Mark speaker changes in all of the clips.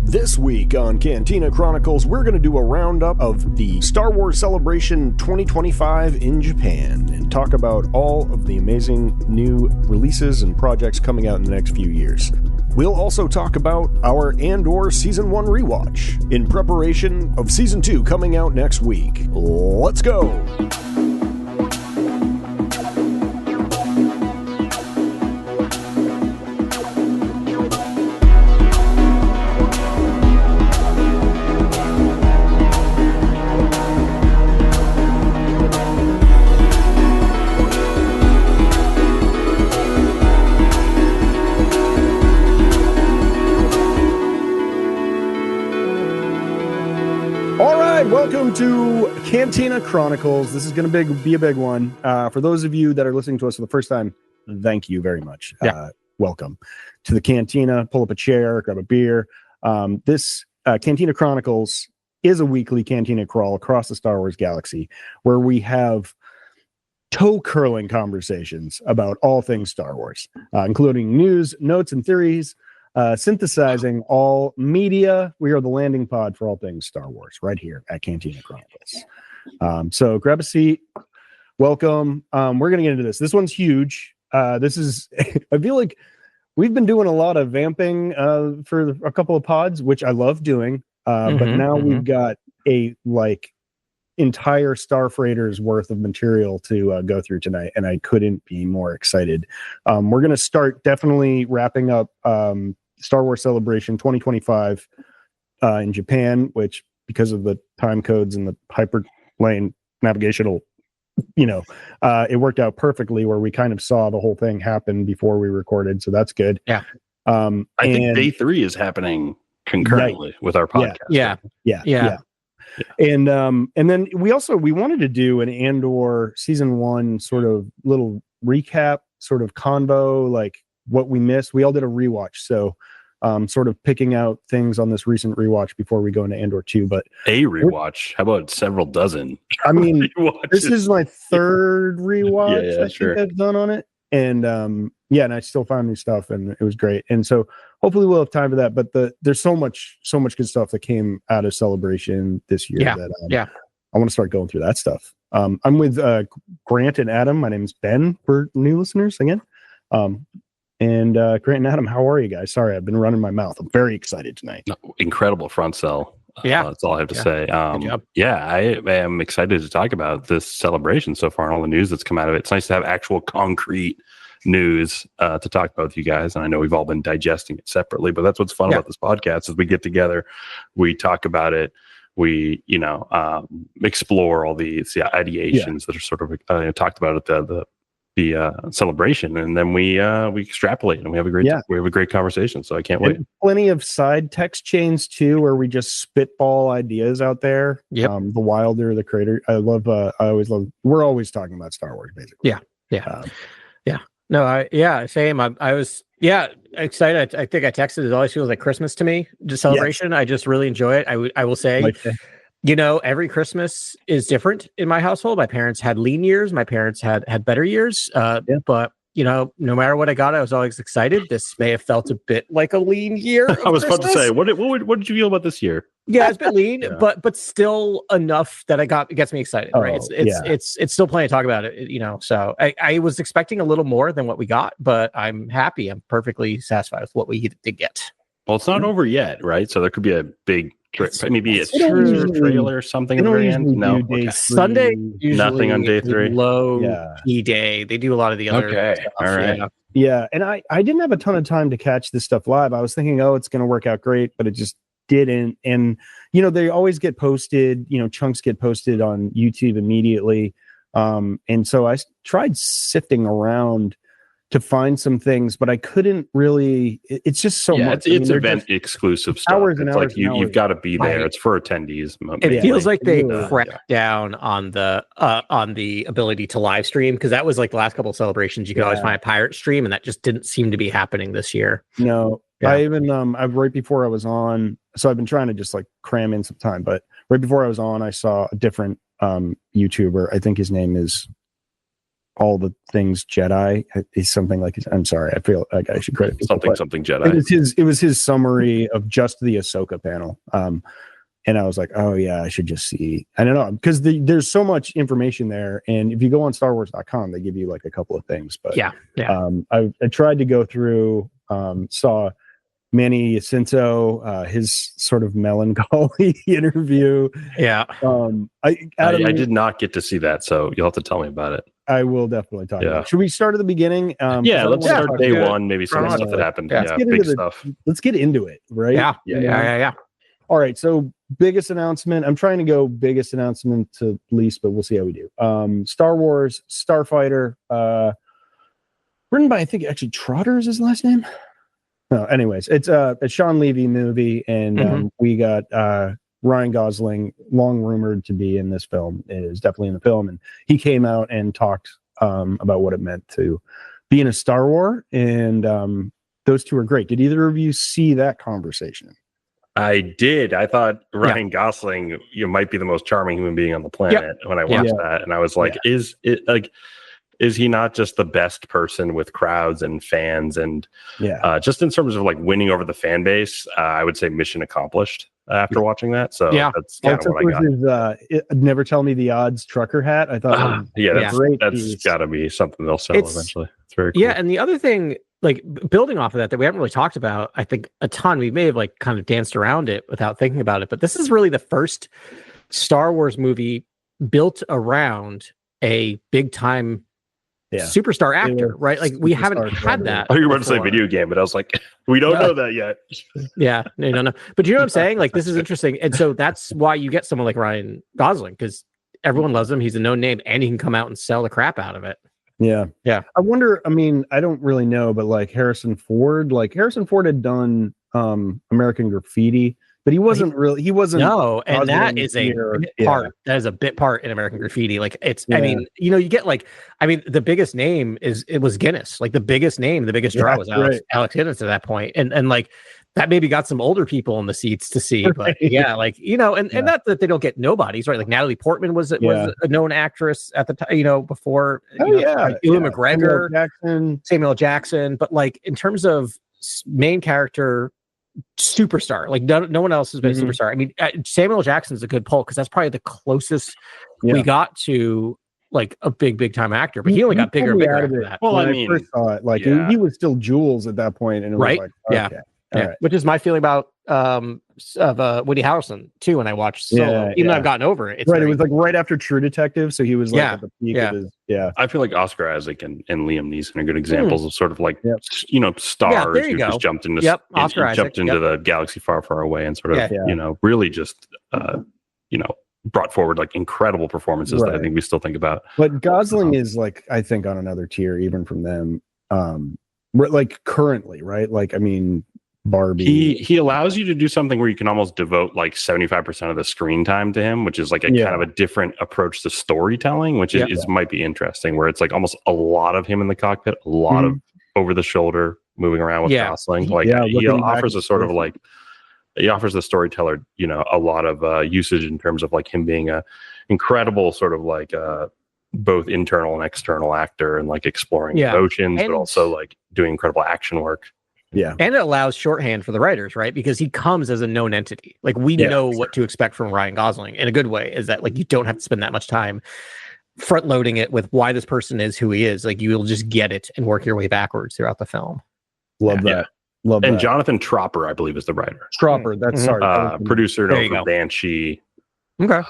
Speaker 1: This week on Cantina Chronicles, we're going to do a roundup of the Star Wars Celebration 2025 in Japan and talk about all of the amazing new releases and projects coming out in the next few years. We'll also talk about our Andor Season 1 rewatch in preparation of Season 2 coming out next week. Let's go! Welcome to Cantina Chronicles. This is going to be a big one. For those of you that are listening to us for the first time, thank you very much. Welcome to the Cantina. Pull up a chair, grab a beer. This Cantina Chronicles is a weekly Cantina crawl across the Star Wars galaxy where we have toe-curling conversations about all things Star Wars, including news, notes, and theories. Synthesizing all media. We are the landing pod for all things Star Wars right here at Cantina Chronicles. So grab a seat. Welcome. We're going to get into this. This one's huge. This is, I feel like we've been doing a lot of vamping for a couple of pods, which I love doing. But now we've got a entire Star Freighters worth of material to go through tonight, and I couldn't be more excited. We're going to start definitely wrapping up Star Wars Celebration 2025 in Japan, which because of the time codes and the hyperlane navigational, it worked out perfectly where we kind of saw the whole thing happen before we recorded. So that's good.
Speaker 2: Yeah.
Speaker 3: I think day 3 is happening concurrently with our podcast.
Speaker 2: Yeah.
Speaker 1: And then we wanted to do an Andor season 1 sort of little recap, sort of convo, like what we missed. We all did a rewatch, so sort of picking out things on this recent rewatch before we go into Andor 2. But
Speaker 3: a rewatch, how about several dozen?
Speaker 1: I mean, this is my third rewatch I think I've done on it, and and I still found new stuff, and it was great. And so hopefully we'll have time for that. But there's so much good stuff that came out of Celebration this year that I want to start going through that stuff. I'm with Grant and Adam. My name is Ben for new listeners again. And Grant and Adam, how are you guys? Sorry, I've been running my mouth. I'm very excited tonight.
Speaker 3: Incredible front cell. That's all I have to say. I am excited to talk about this celebration so far and all the news that's come out of it. It's nice to have actual concrete news to talk about with you guys. And I know we've all been digesting it separately, but that's what's fun about this podcast is we get together, we talk about it, we explore all the ideations that are sort of talked about at the celebration, and then we extrapolate and we have a great conversation. So I can't wait.
Speaker 1: Plenty of side text chains too, where we just spitball ideas out there. The wilder the creator. I always love. We're always talking about Star Wars, basically.
Speaker 2: Same. I was excited. I think I texted. It always feels like Christmas to me. The celebration. I just really enjoy it. I will say. Every Christmas is different in my household. My parents had lean years. My parents had better years. But no matter what I got, I was always excited. This may have felt a bit like a lean year.
Speaker 3: I was about to say, what did you feel about this year?
Speaker 2: Yeah, it's been lean, but still enough that it gets me excited. Right? It's still plenty to talk about it. So I was expecting a little more than what we got, but I'm happy. I'm perfully satisfied with what we did get.
Speaker 3: Well, it's not over yet, right? So there could be a big. Maybe a trailer or something at the very end. No,
Speaker 2: Sunday.
Speaker 3: Nothing on day 3.
Speaker 2: Low key day. They do a lot of the other.
Speaker 3: Okay,
Speaker 2: stuff.
Speaker 3: all right.
Speaker 1: And I didn't have a ton of time to catch this stuff live. I was thinking, it's going to work out great, but it just didn't. And they always get posted. Chunks get posted on YouTube immediately. And so I tried sifting around to find some things, but I couldn't really. It's just so much.
Speaker 3: It's event exclusive stuff.
Speaker 1: Hours and
Speaker 3: it's
Speaker 1: hours.
Speaker 3: You've got to be there. It's for attendees.
Speaker 2: It feels like they cracked down on the ability to live stream, because that was like the last couple of celebrations. You could always find a pirate stream, and that just didn't seem to be happening this year.
Speaker 1: No, I even right before I was on. So I've been trying to just cram in some time, but right before I was on, I saw a different YouTuber. I think his name is all the things Jedi. Is something like I'm sorry, I feel like I should credit
Speaker 3: something Jedi.
Speaker 1: It was his summary of just the Ahsoka panel. And I was like, oh yeah, I should just see. I don't know, because there's so much information there, and if you go on StarWars.com, they give you like a couple of things. But I tried to go through, saw Manny Jacinto, his sort of melancholy interview.
Speaker 2: Yeah.
Speaker 3: I did not get to see that, so you'll have to tell me about it.
Speaker 1: I will definitely talk about it. Should we start at the beginning?
Speaker 3: Let's start day one, maybe some stuff that happened. Yeah, big stuff.
Speaker 1: Let's get into it, right?
Speaker 2: Yeah.
Speaker 1: All right, so biggest announcement. I'm trying to go biggest announcement to least, but we'll see how we do. Star Wars Starfighter, written by, I think, actually Trotter is his last name. No, anyways, it's a Sean Levy movie, and we got Ryan Gosling, long rumored to be in this film, is definitely in the film, and he came out and talked about what it meant to be in a Star Wars, and those two are great. Did either of you see that conversation?
Speaker 3: I did. I thought Ryan Gosling, might be the most charming human being on the planet when I watched that. And I was like, is he not just the best person with crowds and fans? And just in terms of like winning over the fan base, I would say mission accomplished after watching that. So that's kind of what I got.
Speaker 1: His, Never Tell Me the Odds trucker hat. I thought,
Speaker 3: that's got to be something they'll sell eventually. It's very cool.
Speaker 2: Yeah. And the other thing, like building off of that we haven't really talked about, I think a ton, we may have like kind of danced around it without thinking about it, but this is really the first Star Wars movie built around a big time superstar actor, right? Like we haven't had that.
Speaker 3: I thought you were about to say video game, but I was like, we don't know that yet.
Speaker 2: No. But you know what I'm saying? Like, this is interesting. And so that's why you get someone like Ryan Gosling, because everyone loves him. He's a known name, and he can come out and sell the crap out of it.
Speaker 1: Yeah. I wonder, I mean, I don't really know, but like Harrison Ford had done American Graffiti, but he wasn't.
Speaker 2: No, and that is a bit part. That is a bit part in American Graffiti. Like I mean, you get the biggest name was Guinness. Like the biggest draw was Alex Guinness at that point. And like that maybe got some older people in the seats to see, but and not that they don't get nobodies, right? Like Natalie Portman was a known actress at the time, before. Ewan McGregor, Samuel Jackson, but like in terms of main character superstar, like no one else has been a superstar. I mean, Samuel Jackson's a good pull because that's probably the closest we got to like a big time actor, but he only got bigger and bigger after that.
Speaker 1: Well, I mean, first saw it, like he was still Jules at that point, and it was like, okay.
Speaker 2: Right. Which is my feeling about Woody Harrelson too. When I watched Solo, even though I've gotten over it,
Speaker 1: it was like right after True Detective, so he was like at the peak of his.
Speaker 3: I feel like Oscar Isaac and Liam Neeson are good examples of sort of like stars who just jumped into the galaxy far away and sort of really just brought forward like incredible performances that I think we still think about.
Speaker 1: But Gosling is like, I think, on another tier even from them. Like currently, right? Like, I mean, Barbie.
Speaker 3: He allows you to do something where you can almost devote like 75% of the screen time to him, which is like a kind of a different approach to storytelling, which is might be interesting, where it's like almost a lot of him in the cockpit, a lot of over the shoulder moving around with Gosling. Like he offers a sort of like, he offers the storyteller, a lot of usage in terms of like him being a incredible sort of like both internal and external actor, and like exploring emotions, but also like doing incredible action work.
Speaker 1: Yeah.
Speaker 2: And it allows shorthand for the writers, right? Because he comes as a known entity. Like we know what to expect from Ryan Gosling in a good way, is that like you don't have to spend that much time front loading it with why this person is who he is. Like you will just get it and work your way backwards throughout the film.
Speaker 1: Love that. Love
Speaker 3: and
Speaker 1: that.
Speaker 3: Jonathan Tropper, I believe, is the writer.
Speaker 1: Tropper, that's
Speaker 3: producer of Banshee.
Speaker 2: Okay.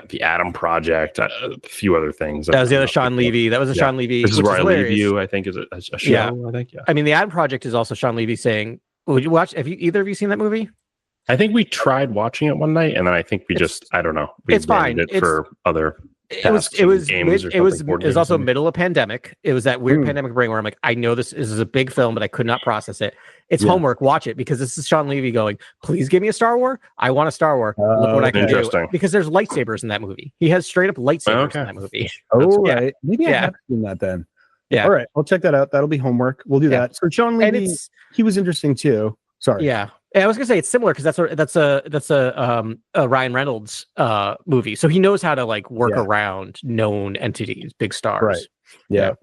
Speaker 3: The Adam Project, a few other things.
Speaker 2: That was the other Sean Levy. That was a Sean Levy.
Speaker 3: This is Where I Leave You, I think, is a show.
Speaker 2: Yeah. I think. Yeah. I mean, the Adam Project is also Sean Levy saying, "Would you watch? Have you either of you seen that movie?"
Speaker 3: I think we tried watching it one night, and then I think I don't know.
Speaker 2: It's fine.
Speaker 3: For other.
Speaker 2: It was also middle of pandemic. It was that weird pandemic brain where I'm like, I know this is a big film, but I could not process it. It's homework. Watch it, because this is Sean Levy going, please give me a Star Wars. I want a Star Wars. Look what I can do. Because there's lightsabers in that movie. He has straight up lightsabers in that movie.
Speaker 1: Right. Maybe I have seen that then.
Speaker 2: Yeah.
Speaker 1: All right. I'll check that out. That'll be homework. We'll do that. So Sean Levy, he was interesting too. Sorry.
Speaker 2: Yeah. Yeah, I was gonna say it's similar because that's a Ryan Reynolds movie, so he knows how to like work around known entities, big stars.
Speaker 1: Right.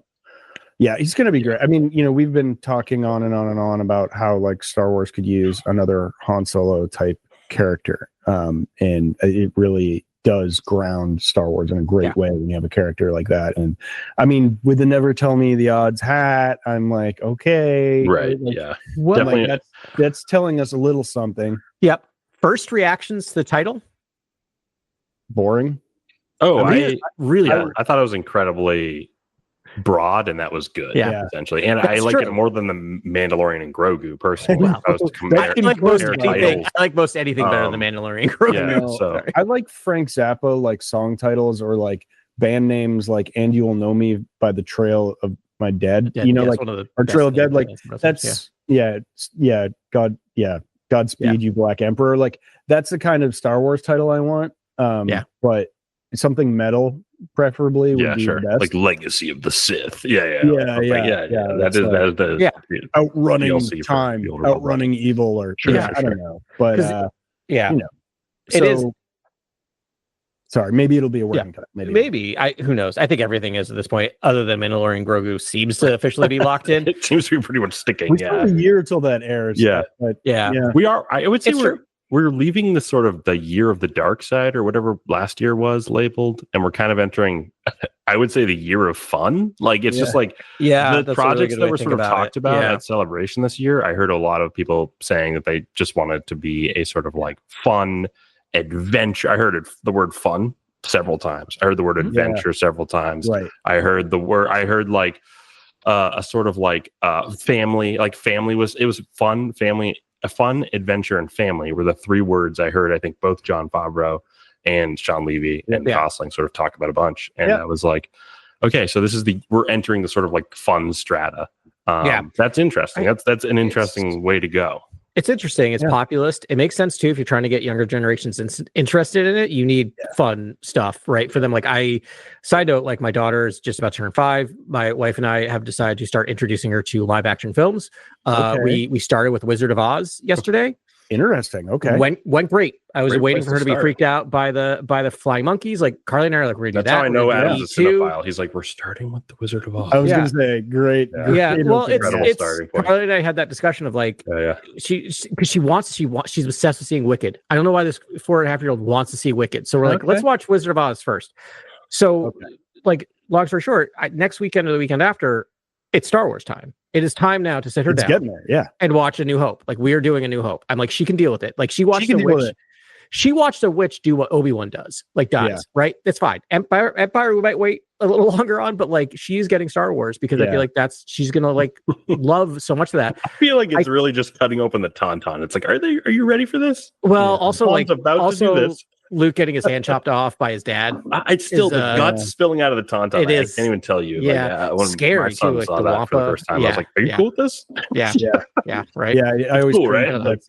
Speaker 1: Yeah, he's gonna be great. I mean, we've been talking on and on and on about how like Star Wars could use another Han Solo type character, and it really does ground Star Wars in a great way when you have a character like that. And I mean, with the never tell me the odds hat, I'm like, okay,
Speaker 3: right,
Speaker 1: like,
Speaker 3: definitely.
Speaker 1: Like, that's telling us a little something.
Speaker 2: Yep. First reactions to the title?
Speaker 1: Boring.
Speaker 3: Oh, I thought it was incredibly broad, and that was good. Essentially, and I like it more than the Mandalorian and Grogu personally.
Speaker 2: I like most anything better than the Mandalorian and Grogu.
Speaker 1: So I like Frank Zappa like song titles or like band names like "And You Will Know Me" by the Trail of My Dead. Like or Trail of Dead. Like that's Godspeed You Black Emperor. Like that's the kind of Star Wars title I want. But something metal preferably would be the best.
Speaker 3: Like Legacy of the Sith.
Speaker 1: That is the outrunning time, outrunning evil, or I don't know. But
Speaker 2: it is.
Speaker 1: Sorry, maybe it'll be a working title.
Speaker 2: Maybe. Who knows? I think everything is at this point, other than Mandalorian and Grogu, seems to officially be locked in.
Speaker 3: It seems to be pretty much sticking.
Speaker 1: We still have a year till that airs.
Speaker 3: We are. I would say we're leaving the sort of the year of the dark side or whatever last year was labeled, and we're kind of entering, I would say, the year of fun. Like it's just like the projects that were sort of talked about at Celebration this year. I heard a lot of people saying that they just wanted to be a sort of like fun adventure. I heard the word fun several times. I heard the word adventure several times.
Speaker 1: Right.
Speaker 3: I heard like a sort of like family. Like family was fun. Family. A fun, adventure, and family were the three words I heard. I think both Jon Favreau and Sean Levy and Gosling sort of talk about a bunch. And I was like, okay, so we're entering the sort of like fun strata. That's interesting. That's an interesting way to go.
Speaker 2: It's interesting. It's populist. It makes sense too. If you're trying to get younger generations interested in it, you need fun stuff, right? For them. Like side note, like my daughter is just about to turn 5. My wife and I have decided to start introducing her to live action films. We started with Wizard of Oz yesterday.
Speaker 1: Interesting. Okay.
Speaker 2: Went great. I was waiting for her to be freaked out by the flying monkeys. Like Carly and I are like, we're gonna do that.
Speaker 3: That's how I know Adam's a cinephile. He's like, we're starting with the Wizard of Oz.
Speaker 1: I was gonna say, great.
Speaker 2: Well, it's Carly and I had that discussion of like, she's obsessed with seeing Wicked. I don't know why this 4.5-year-old wants to see Wicked. So we're like, let's watch Wizard of Oz first. So, like, long story short, next weekend or the weekend after, it's Star Wars time. It is time now to sit her down and watch A New Hope. Like we are doing A New Hope. I'm like, she can deal with it. Like she watched a witch. She watched a witch do what Obi-Wan does, like dies, right? It's fine. Empire we might wait a little longer on, but like she's getting Star Wars because I feel like she's gonna like love so much of that.
Speaker 3: I feel like it's really just cutting open the tauntaun. It's like, are you ready for this?
Speaker 2: Well, also
Speaker 3: Han's about to do this.
Speaker 2: Luke getting his hand chopped off by his dad.
Speaker 3: It's still the guts spilling out of the tauntaun.
Speaker 2: It is.
Speaker 3: I can't even tell you.
Speaker 2: Yeah,
Speaker 3: when
Speaker 2: scary
Speaker 3: my son
Speaker 2: too. Like
Speaker 3: saw
Speaker 2: the
Speaker 3: that
Speaker 2: Wampa.
Speaker 3: for the first time, I was like, "Are you cool with this?"
Speaker 2: Yeah, right.
Speaker 1: Yeah, I always
Speaker 3: cool, right?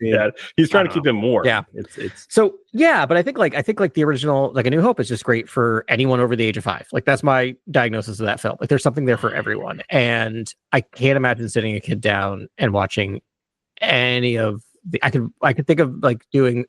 Speaker 3: He's trying to keep him warm.
Speaker 2: Yeah,
Speaker 3: it's
Speaker 2: so but I think like the original, like A New Hope, is just great for anyone over the age of 5. Like that's my diagnosis of that film. Like there's something there for everyone, and I can't imagine sitting a kid down and watching any of the. I could think of like doing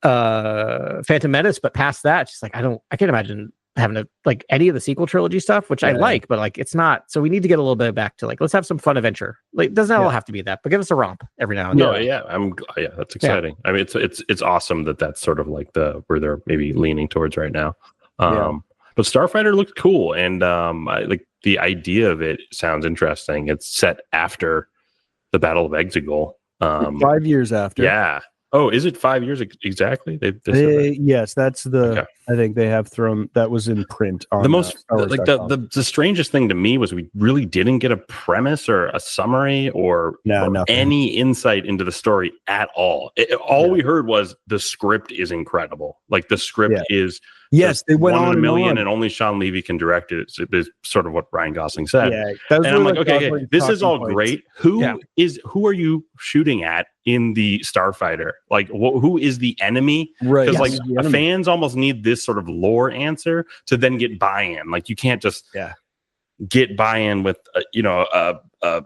Speaker 2: Phantom Menace, but past that, just like I can't imagine having to like any of the sequel trilogy stuff, which I like, but like it's not. So we need to get a little bit back to like, let's have some fun adventure. Like it doesn't all have to be that, but give us a romp every now and then.
Speaker 3: That's exciting. I mean, it's awesome that's sort of like where they're maybe leaning towards right now. But Starfighter looked cool, and I like the idea of it sounds interesting. It's set after the Battle of Exegol.
Speaker 1: 5 years after.
Speaker 3: Yeah. Oh, is it 5 years exactly?
Speaker 1: Yes, that's the. Okay. I think they have thrown that was in print. On
Speaker 3: the most like the strangest thing to me was we really didn't get a premise or a summary or any insight into the story at all. All we heard was the script is incredible. Like the script is.
Speaker 1: Yes, they went on
Speaker 3: 1 in a million, and only Sean Levy can direct it. It's sort of what Ryan Gosling said.
Speaker 1: Yeah,
Speaker 3: and I'm like, okay, this is all great. Who are you shooting at in the Starfighter? Like, who is the enemy? Right, because like fans almost need this sort of lore answer to then get buy-in. Like, you can't just get buy-in with a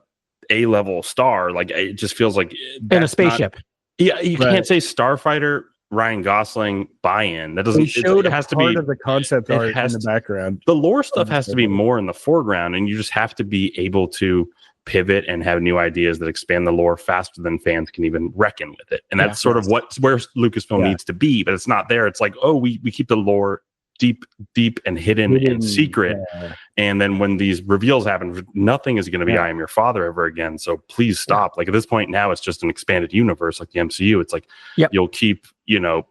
Speaker 3: A-level star. Like it just feels like
Speaker 2: in a spaceship.
Speaker 3: You can't say Starfighter Ryan Gosling buy-in. That doesn't.
Speaker 1: It has to be of the concept art in the background.
Speaker 3: The lore stuff has to be more in the foreground, and you just have to be able to pivot and have new ideas that expand the lore faster than fans can even reckon with it. And that's sort of where Lucasfilm needs to be, but it's not there. It's like, oh, we keep the lore deep and hidden and secret. And then when these reveals happen, nothing is going to be I am your father ever again. So please stop. Like at this point now, it's just an expanded universe like the MCU. It's like you'll keep,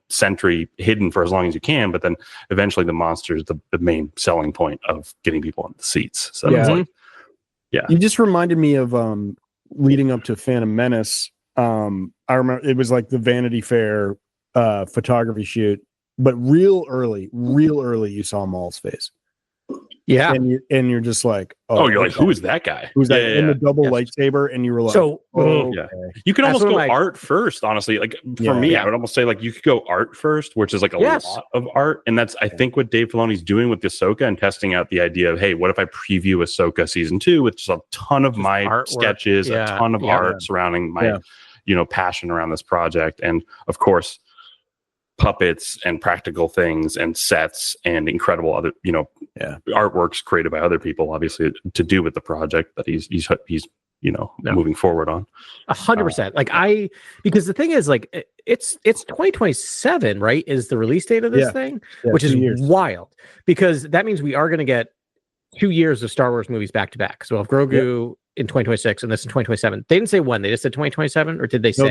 Speaker 3: Sentry hidden for as long as you can, but then eventually the monster is the main selling point of getting people in the seats. So it's like, you just reminded me of leading up to Phantom Menace. I remember it was like the Vanity Fair photography shoot. But real early, you saw Maul's face. Yeah. And you're just like, you're like, who is that guy?
Speaker 1: Who's that in the double lightsaber? And you were like,
Speaker 3: You could almost go art first, honestly. Like for me, I would almost say like you could go art first, which is like a lot of art. And that's, I think, what Dave Filoni's doing with Ahsoka and testing out the idea of, hey, what if I preview Ahsoka season 2 with just a ton of my sketches, a ton of art surrounding my, passion around this project. And of course, puppets and practical things and sets and incredible other artworks created by other people, obviously, to do with the project that he's moving forward on
Speaker 2: 100%. Because the thing is, like, it's 2027, right, is the release date of this thing, which is wild, because that means we are going to get 2 years of Star Wars movies back to back. So if Grogu in 2026 and this in 2027. They didn't say when. They just said 2027, or did they say?
Speaker 1: No,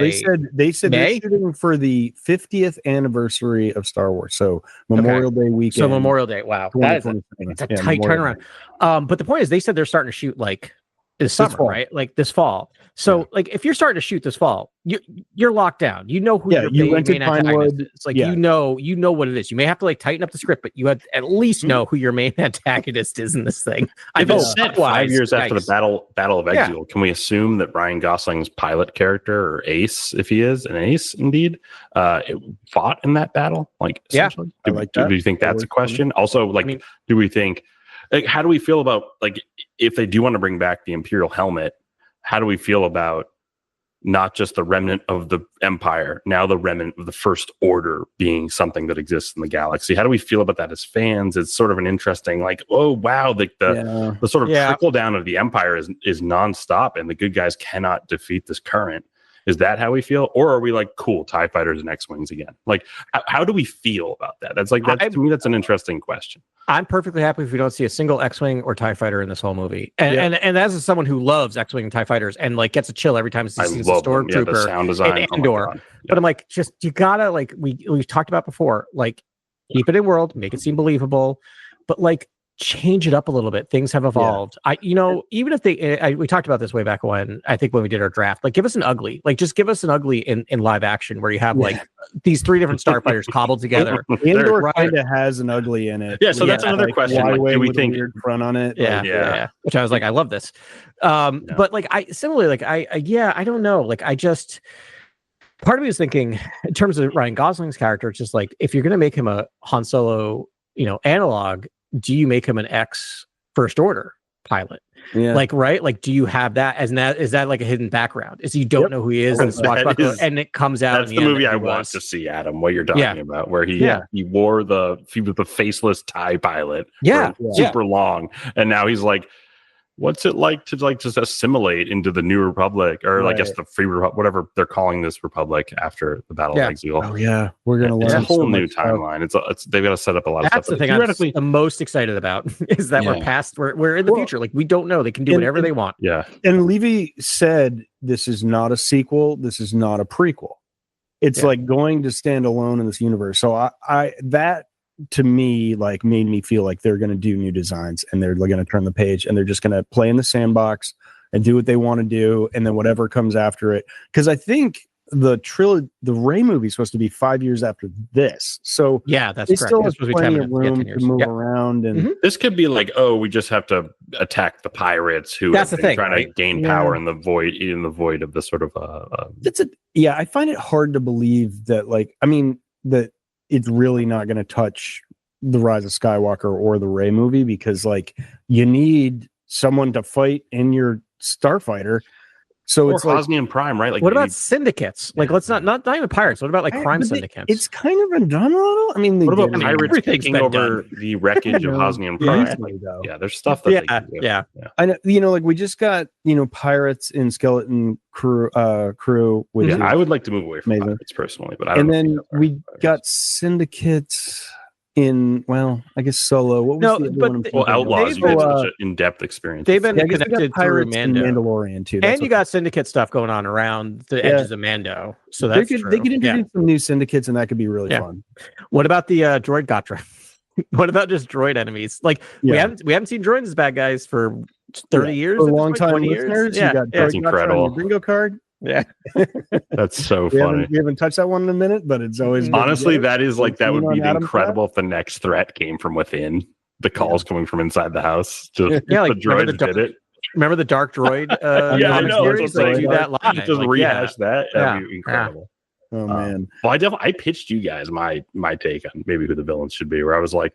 Speaker 1: they said they're shooting for the 50th anniversary of Star Wars. So Memorial Day weekend.
Speaker 2: So Memorial Day. Wow, that's a tight turnaround. But the point is, they said they're starting to shoot like this summer, right? Like this fall. So like if you're starting to shoot this fall, you're locked down. You know who your main antagonist is. It's like you know what it is. You may have to like tighten up the script, but you have at least know who your main antagonist is in this thing.
Speaker 3: I've been set 5 years after the Battle of Exegol. Can we assume that Ryan Gosling's pilot character, or Ace, if he is an Ace indeed, fought in that battle? Like, essentially? Do you think that's a question? Also, like, do we think? Like, how do we feel about, like, if they do want to bring back the Imperial helmet, how do we feel about not just the remnant of the Empire, now the remnant of the First Order being something that exists in the galaxy? How do we feel about that as fans? It's sort of an interesting, like, oh, wow, the sort of trickle down of the Empire is nonstop, and the good guys cannot defeat this current. Is that how we feel? Or are we like, cool, TIE fighters and X-Wings again? Like, how do we feel about that? That's like, to me, that's an interesting question.
Speaker 2: I'm perfectly happy if we don't see a single X-Wing or TIE fighter in this whole movie. And as someone who loves X-Wing and TIE fighters and like gets a chill every time he sees a stormtrooper
Speaker 3: the sound design
Speaker 2: in Andor. But I'm like, just, you gotta, like, we've talked about before, like, keep it in world, make it seem believable, but like, change it up a little bit. Things have evolved. Even if we talked about this way back when, I think when we did our draft, like, give us an ugly, like, just give us an ugly in live action where you have like these three different starfighters cobbled together.
Speaker 1: Andor kind of has an ugly in it.
Speaker 3: Yeah. So that's another question. Like, do we think
Speaker 1: weird front on it?
Speaker 2: Yeah. Which I was like, I love this. But like, I don't know. Like, part of me was thinking in terms of Ryan Gosling's character, it's just like, if you're going to make him a Han Solo, analog, do you make him an ex First Order pilot? Yeah. Like, right? Like, do you have that is that like a hidden background? Is you don't know who he is, and it comes out.
Speaker 3: That's the movie I want to see, Adam. What you're talking about, where he wore he was the faceless TIE pilot, super long, and now he's like, what's it like to just assimilate into the New Republic, or I guess the Free Republic, whatever they're calling this Republic after the Battle of Exegol?
Speaker 1: Oh yeah, we're gonna learn
Speaker 3: a whole new timeline. It's they've got to set up a lot of stuff.
Speaker 2: That's the thing I'm the most excited about is that we're in the future. Like, we don't know. They can do whatever they want.
Speaker 3: Yeah.
Speaker 1: And Levy said this is not a sequel. This is not a prequel. It's like going to stand alone in this universe. So I that, to me, like, made me feel like they're going to do new designs, and they're going to turn the page, and they're just going to play in the sandbox and do what they want to do, and then whatever comes after it. Because I think the Rey movie is supposed to be 5 years after this, so
Speaker 2: that's correct.
Speaker 1: Still have plenty of room to move around, and
Speaker 3: this could be like, we just have to attack the pirates who have been trying to gain power in the void of the sort of.
Speaker 1: I find it hard to believe that, like, that it's really not going to touch the Rise of Skywalker or the Rey movie, because, like, you need someone to fight in your starfighter, So
Speaker 3: or
Speaker 1: it's like
Speaker 3: Hosnian Prime, right? Like,
Speaker 2: what about syndicates? Like, let's not even pirates. What about like crime syndicates?
Speaker 1: It's kind of been done a little. I mean,
Speaker 3: what about pirates taking over the wreckage of Hosnian Prime? Yeah, there's stuff that they can do.
Speaker 2: Yeah.
Speaker 1: I know, like we just got, pirates in Skeleton Crew, which
Speaker 3: I would like to move away from pirates personally, but I don't
Speaker 1: and
Speaker 3: know.
Speaker 1: then we got syndicates in, I guess Solo. What was the other one?
Speaker 3: Outlaws. You had such an in-depth experience.
Speaker 2: They've been connected through Mando.
Speaker 1: Mandalorian too.
Speaker 2: And you got syndicate stuff going on around the edges of Mando. So that's true.
Speaker 1: They could introduce some new syndicates, and that could be really fun.
Speaker 2: What about the droid Gotra? What about just droid enemies? Like we haven't seen droids as bad guys for 30 years.
Speaker 1: For a long time, 20 years.
Speaker 2: Yeah,
Speaker 1: you got
Speaker 3: that's incredible.
Speaker 1: On your bingo card.
Speaker 2: Yeah,
Speaker 3: that's so funny.
Speaker 1: We haven't touched that one in a minute, but it's always
Speaker 3: honestly that is like that would be incredible if the next threat came from within. The calls coming from inside the house. Just
Speaker 2: like
Speaker 3: the droids did it.
Speaker 2: Remember the Dark Droid?
Speaker 3: I know.
Speaker 2: Series? Like, do that live.
Speaker 3: Just rehash that. That'd be incredible.
Speaker 1: Oh man.
Speaker 3: Well, I pitched you guys my take on maybe who the villains should be. Where I was like,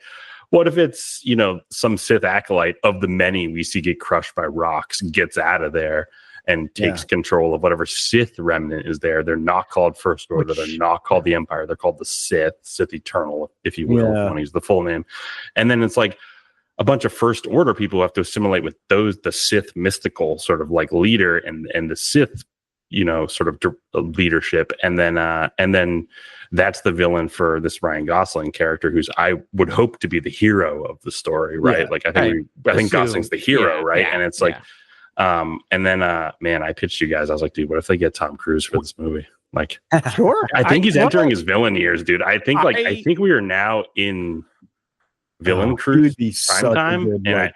Speaker 3: what if it's some Sith acolyte of the many we see get crushed by rocks, gets out of there and takes control of whatever Sith remnant is there. They're not called First Order. They're not called the Empire. They're called the Sith Eternal, if you will. Want to use the full name. And then it's like a bunch of First Order people have to assimilate with the Sith mystical sort of like leader and the Sith, sort of leadership. And then that's the villain for this Ryan Gosling character, who's I would hope to be the hero of the story, right?
Speaker 1: Yeah.
Speaker 3: Like I think Gosling's the hero, right? And it's like. And then man, I pitched you guys. I was like, dude, what if they get Tom Cruise for this movie? Like,
Speaker 2: sure.
Speaker 3: I think he's entering his villain years, dude. I think we are now in villain Cruise prime time. And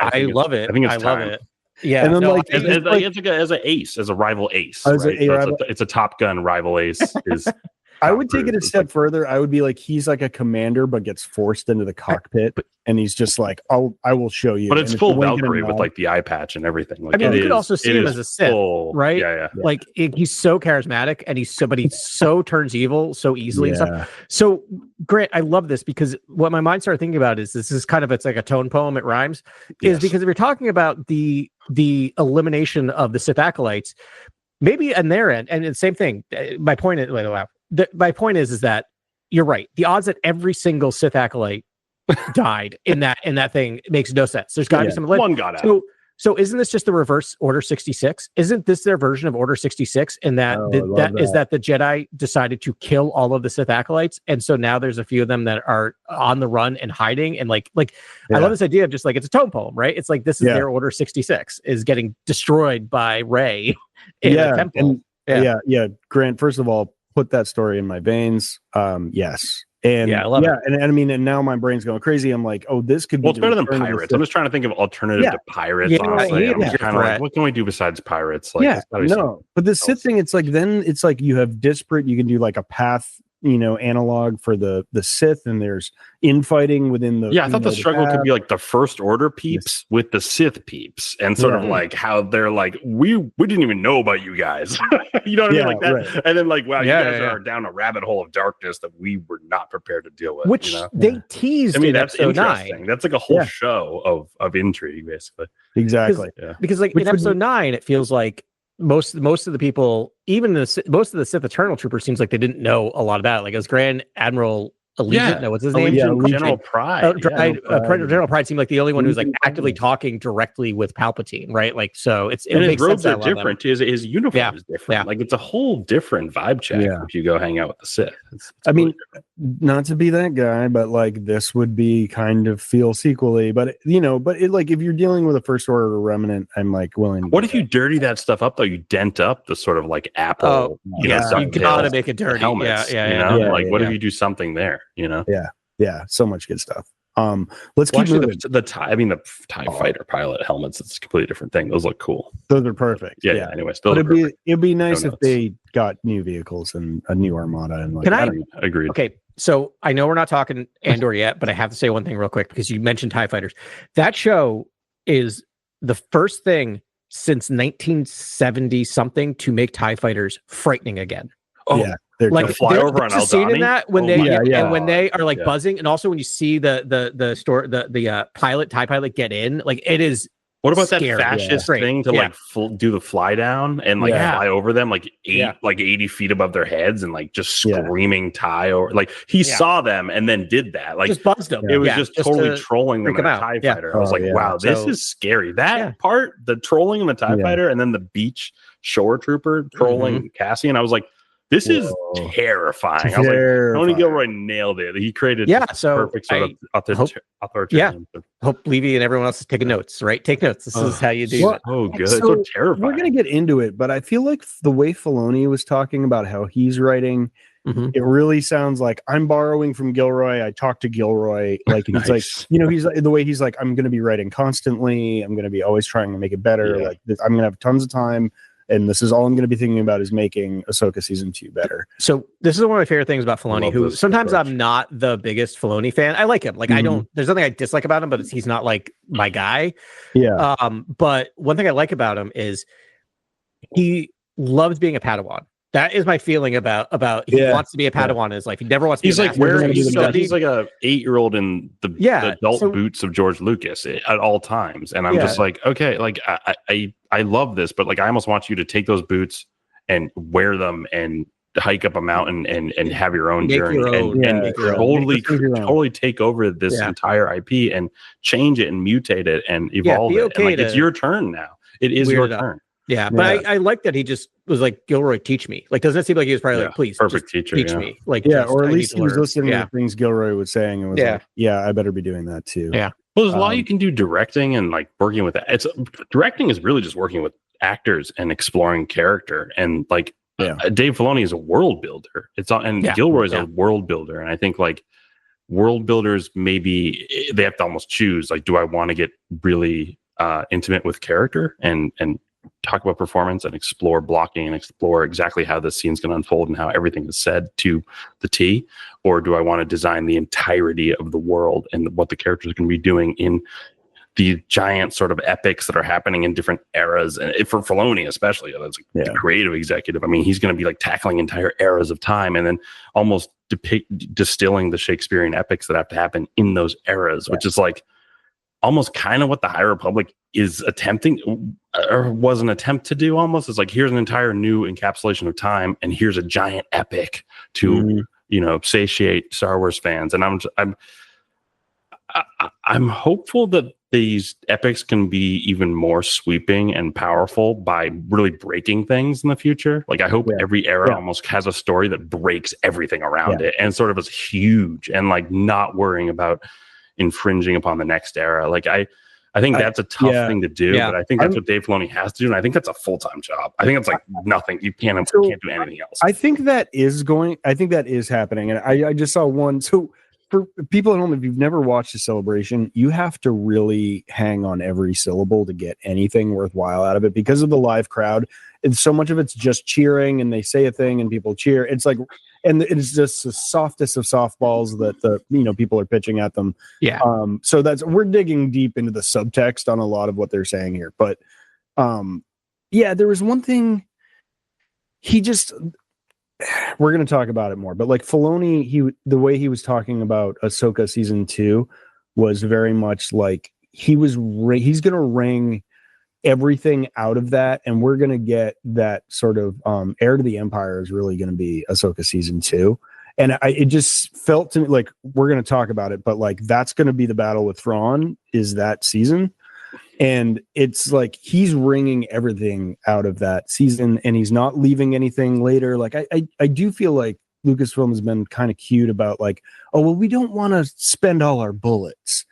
Speaker 2: I love it.
Speaker 3: I think it's
Speaker 2: I love
Speaker 3: time.
Speaker 2: it. Yeah,
Speaker 1: and then
Speaker 3: as a rival ace. Right? It's a Top Gun rival ace. Is
Speaker 1: I would take it a step further. I would be like, he's like a commander, but gets forced into the cockpit, and he's just like, I will show you.
Speaker 3: But it's full Valkyrie with like the eye patch and everything. Like,
Speaker 2: you could also see him as a Sith, right?
Speaker 3: Yeah.
Speaker 2: Like he's so charismatic, and he so turns evil so easily and stuff. So Grant, I love this because what my mind started thinking about is this is kind of it's like a tone poem. It rhymes, is because if you're talking about the elimination of the Sith acolytes, maybe on their end, and the same thing. My point is, my point is that you're right. The odds that every single Sith acolyte died in that thing makes no sense. There's got to be some.
Speaker 3: One got out.
Speaker 2: So isn't this just the reverse Order 66? Isn't this their version of Order 66? In that that the Jedi decided to kill all of the Sith acolytes, and so now there's a few of them that are on the run and hiding. And like I love this idea of just like it's a tone poem, right? It's like this is their Order 66 is getting destroyed by Rey in the temple.
Speaker 1: Grant, first of all, put that story in my veins. Yes. And
Speaker 2: I love it.
Speaker 1: And I mean, and now my brain's going crazy. I'm like, oh, this could be.
Speaker 3: Well, it's better than pirates. I'm just trying to think of alternative to pirates. Honestly, I'm just kind of like, what can we do besides pirates? Like,
Speaker 1: but the Sith thing, it's like then it's like you have disparate. You can do like a path, analog for the Sith, and there's infighting within the.
Speaker 3: Yeah, I thought the struggle could be like the First Order peeps with the Sith peeps, and sort of like how they're like, we didn't even know about you guys. You know what I mean? Like that, right. And then like, wow, you guys are down a rabbit hole of darkness that we were not prepared to deal with.
Speaker 2: Which they teased. I mean, that's
Speaker 3: interesting.
Speaker 2: 9.
Speaker 3: That's like a whole show of intrigue, basically.
Speaker 1: Exactly.
Speaker 2: Because like in episode 9, it feels like most of the people, even most of the Sith Eternal Troopers, seems like they didn't know a lot about it. Like as Grand Admiral Allegiant, what's his name?
Speaker 3: General Pride.
Speaker 2: General Pride seemed like the only one who's like actively talking directly with Palpatine, right? Like so, it
Speaker 3: and
Speaker 2: makes
Speaker 3: his robes
Speaker 2: sense
Speaker 3: are different. His uniform is different. Yeah. Like it's a whole different vibe check if you go hang out with the Sith. It's
Speaker 1: I mean, not to be that guy, but like this would be kind of feel sequely. But like if you're dealing with a First Order remnant, I'm like willing.
Speaker 3: What if you dirty that stuff up though? You dent up the sort of like Apple.
Speaker 2: You gotta make it dirty.
Speaker 3: Helmets, like what if you do something there?
Speaker 1: So much good stuff. Let's keep moving.
Speaker 3: The TIE fighter pilot helmets, it's a completely different thing. Those look cool.
Speaker 1: Those are perfect.
Speaker 3: Anyways,
Speaker 1: it'd be nice if they got new vehicles and a new armada and like.
Speaker 2: Can I
Speaker 3: agree?
Speaker 2: Okay, so I know we're not talking Andor yet, but I have to say one thing real quick because you mentioned TIE fighters. That show is the first thing since 1970 something to make TIE fighters frightening again.
Speaker 1: Oh yeah.
Speaker 2: Like
Speaker 3: fly over on
Speaker 2: Aldhani. Scene in that when and when they are like buzzing, and also when you see the TIE pilot get in, like it is
Speaker 3: What about that fascist thing to like do the fly down and like fly over them like 80 feet above their heads and like just screaming TIE or like he saw them and then did that, like
Speaker 2: just buzzed them.
Speaker 3: It was just totally trolling them in a TIE fighter. I was like, wow, this is scary. That part, the trolling in the TIE fighter, and then the beach shore trooper trolling Cassian. I was like, this is terrifying. I was like, Tony Gilroy nailed it. He created perfect sort of authoritarian.
Speaker 2: Hope Levy and everyone else is taking notes, right? Take notes. This is how you do it.
Speaker 3: Oh, good. So terrifying.
Speaker 1: We're going to get into it, but I feel like the way Filoni was talking about how he's writing, it really sounds like I'm borrowing from Gilroy. I talked to Gilroy. Like, he's like, he's like, the way he's like, I'm going to be writing constantly. I'm going to be always trying to make it better. Like, I'm going to have tons of time. And this is all I'm going to be thinking about is making Ahsoka season 2 better.
Speaker 2: So this is one of my favorite things about Filoni, who sometimes I'm not the biggest Filoni fan. I like him. Like, there's nothing I dislike about him, but he's not like my guy.
Speaker 1: Yeah.
Speaker 2: But one thing I like about him is he loves being a Padawan. That is my feeling about he wants to be a Padawan in his life. He never wants to be
Speaker 3: he's like a 8-year-old in the adult boots of George Lucas at all times. And I'm just like, okay, like I love this, but like I almost want you to take those boots and wear them and hike up a mountain and have your own journey and totally take over this entire IP and change it and mutate it and evolve it. And like, it's your turn now. It is your turn.
Speaker 2: Yeah, but I like that he just was like, Gilroy, teach me. Like, doesn't it seem like he was probably like, please,
Speaker 3: perfect teacher,
Speaker 2: teach me. Like,
Speaker 1: or at least he was listening to the things Gilroy was saying and was like, I better be doing that too.
Speaker 2: Yeah.
Speaker 3: Well, there's a lot you can do directing and like working with that. Directing is really just working with actors and exploring character. And like Dave Filoni is a world builder. Gilroy is a world builder. And I think like world builders, maybe they have to almost choose, like, do I want to get really intimate with character and talk about performance and explore blocking and explore exactly how this scene's going to unfold and how everything is said to the T, or do I want to design the entirety of the world and what the characters are going to be doing in the giant sort of epics that are happening in different eras? And for Filoni especially, that's the creative executive. I mean, he's going to be like tackling entire eras of time and then almost distilling the Shakespearean epics that have to happen in those eras, which is like almost kind of what the High Republic is attempting, or was an attempt to do. Almost, it's like, here's an entire new encapsulation of time, and here's a giant epic to satiate Star Wars fans. And I'm hopeful that these epics can be even more sweeping and powerful by really breaking things in the future. Like, I hope every era almost has a story that breaks everything around it and sort of is huge, and like not worrying about infringing upon the next era. Like, I think that's a tough thing to do, but I think that's what Dave Filoni has to do, and I think that's a full-time job. I think it's like nothing. You can't do anything else.
Speaker 1: I think that is happening, and I just saw one. So for people at home, if you've never watched a celebration, you have to really hang on every syllable to get anything worthwhile out of it because of the live crowd. And so much of it's just cheering, and they say a thing and people cheer. It's like, and it's just the softest of softballs that people are pitching at them.
Speaker 2: Yeah.
Speaker 1: So we're digging deep into the subtext on a lot of what they're saying here. But there was one thing we're going to talk about it more, but like Filoni, the way he was talking about Ahsoka season 2 was very much like he's going to wring everything out of that, and we're going to get that sort of Heir to the Empire is really going to be Ahsoka season 2. And it just felt to me like, we're going to talk about it, but like that's going to be the battle with Thrawn is that season. And it's like he's wringing everything out of that season, and he's not leaving anything later. Like I do feel like Lucasfilm has been kind of cute about like, oh, well, we don't want to spend all our bullets.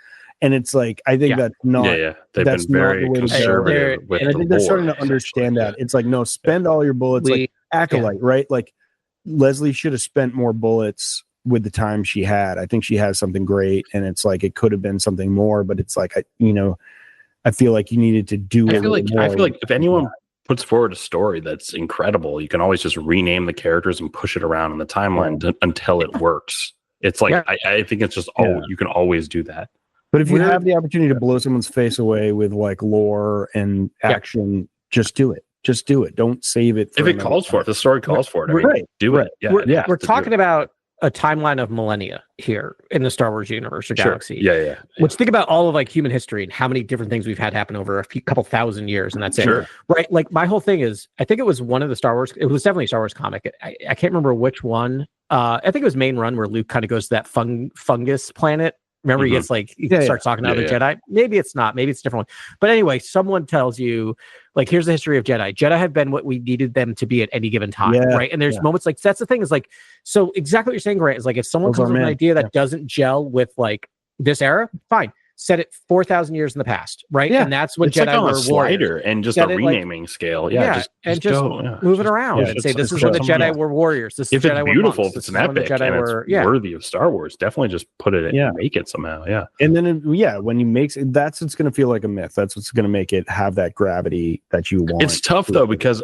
Speaker 1: And it's like, I think that's not.
Speaker 3: They've been very conservative with,
Speaker 1: and I think they're starting to understand that. It's like, no, spend all your bullets. Like Acolyte, right? Like Leslie should have spent more bullets with the time she had. I think she has something great, and it's like it could have been something more, but it's like I feel like you needed to do.
Speaker 3: I feel like if anyone puts forward a story that's incredible, you can always just rename the characters and push it around in the timeline until it works. It's like I think it's just you can always do that.
Speaker 1: But if you have the opportunity to blow someone's face away with like lore and action, just do it. Just do it. Don't save it.
Speaker 3: If it calls for it, the story calls for it. I mean, do it.
Speaker 2: Yeah, we're talking about timeline of millennia here in the Star Wars universe or galaxy.
Speaker 3: Yeah.
Speaker 2: Which think about all of like human history and how many different things we've had happen over a couple thousand years, and that's it. Right? Like my whole thing is, I think it was one of the Star Wars. It was definitely a Star Wars comic. I can't remember which one. I think it was Main Run where Luke kind of goes to that fungus planet. Remember, he gets like starts talking to other Jedi. Maybe it's not. Maybe it's a different one. But anyway, someone tells you, like, here's the history of Jedi. Jedi have been what we needed them to be at any given time, right? And there's moments like that's the thing is like, so exactly what you're saying, Grant, is like if someone comes with an idea that doesn't gel with like this era, fine. Set it 4,000 years in the past, right?
Speaker 1: Yeah.
Speaker 2: And that's when
Speaker 3: it's
Speaker 2: Jedi
Speaker 3: like on
Speaker 2: were
Speaker 3: a slider and just a renaming scale.
Speaker 2: Just move it around and say this is when the Jedi were warriors. This
Speaker 3: if
Speaker 2: is
Speaker 3: it's
Speaker 2: Jedi
Speaker 3: beautiful,
Speaker 2: if
Speaker 3: it's an epic and it's worthy of Star Wars, definitely just put it in, make it somehow. Yeah.
Speaker 1: And then when you make that's what's going to feel like a myth. That's what's going to make it have that gravity that you want.
Speaker 3: It's tough though, because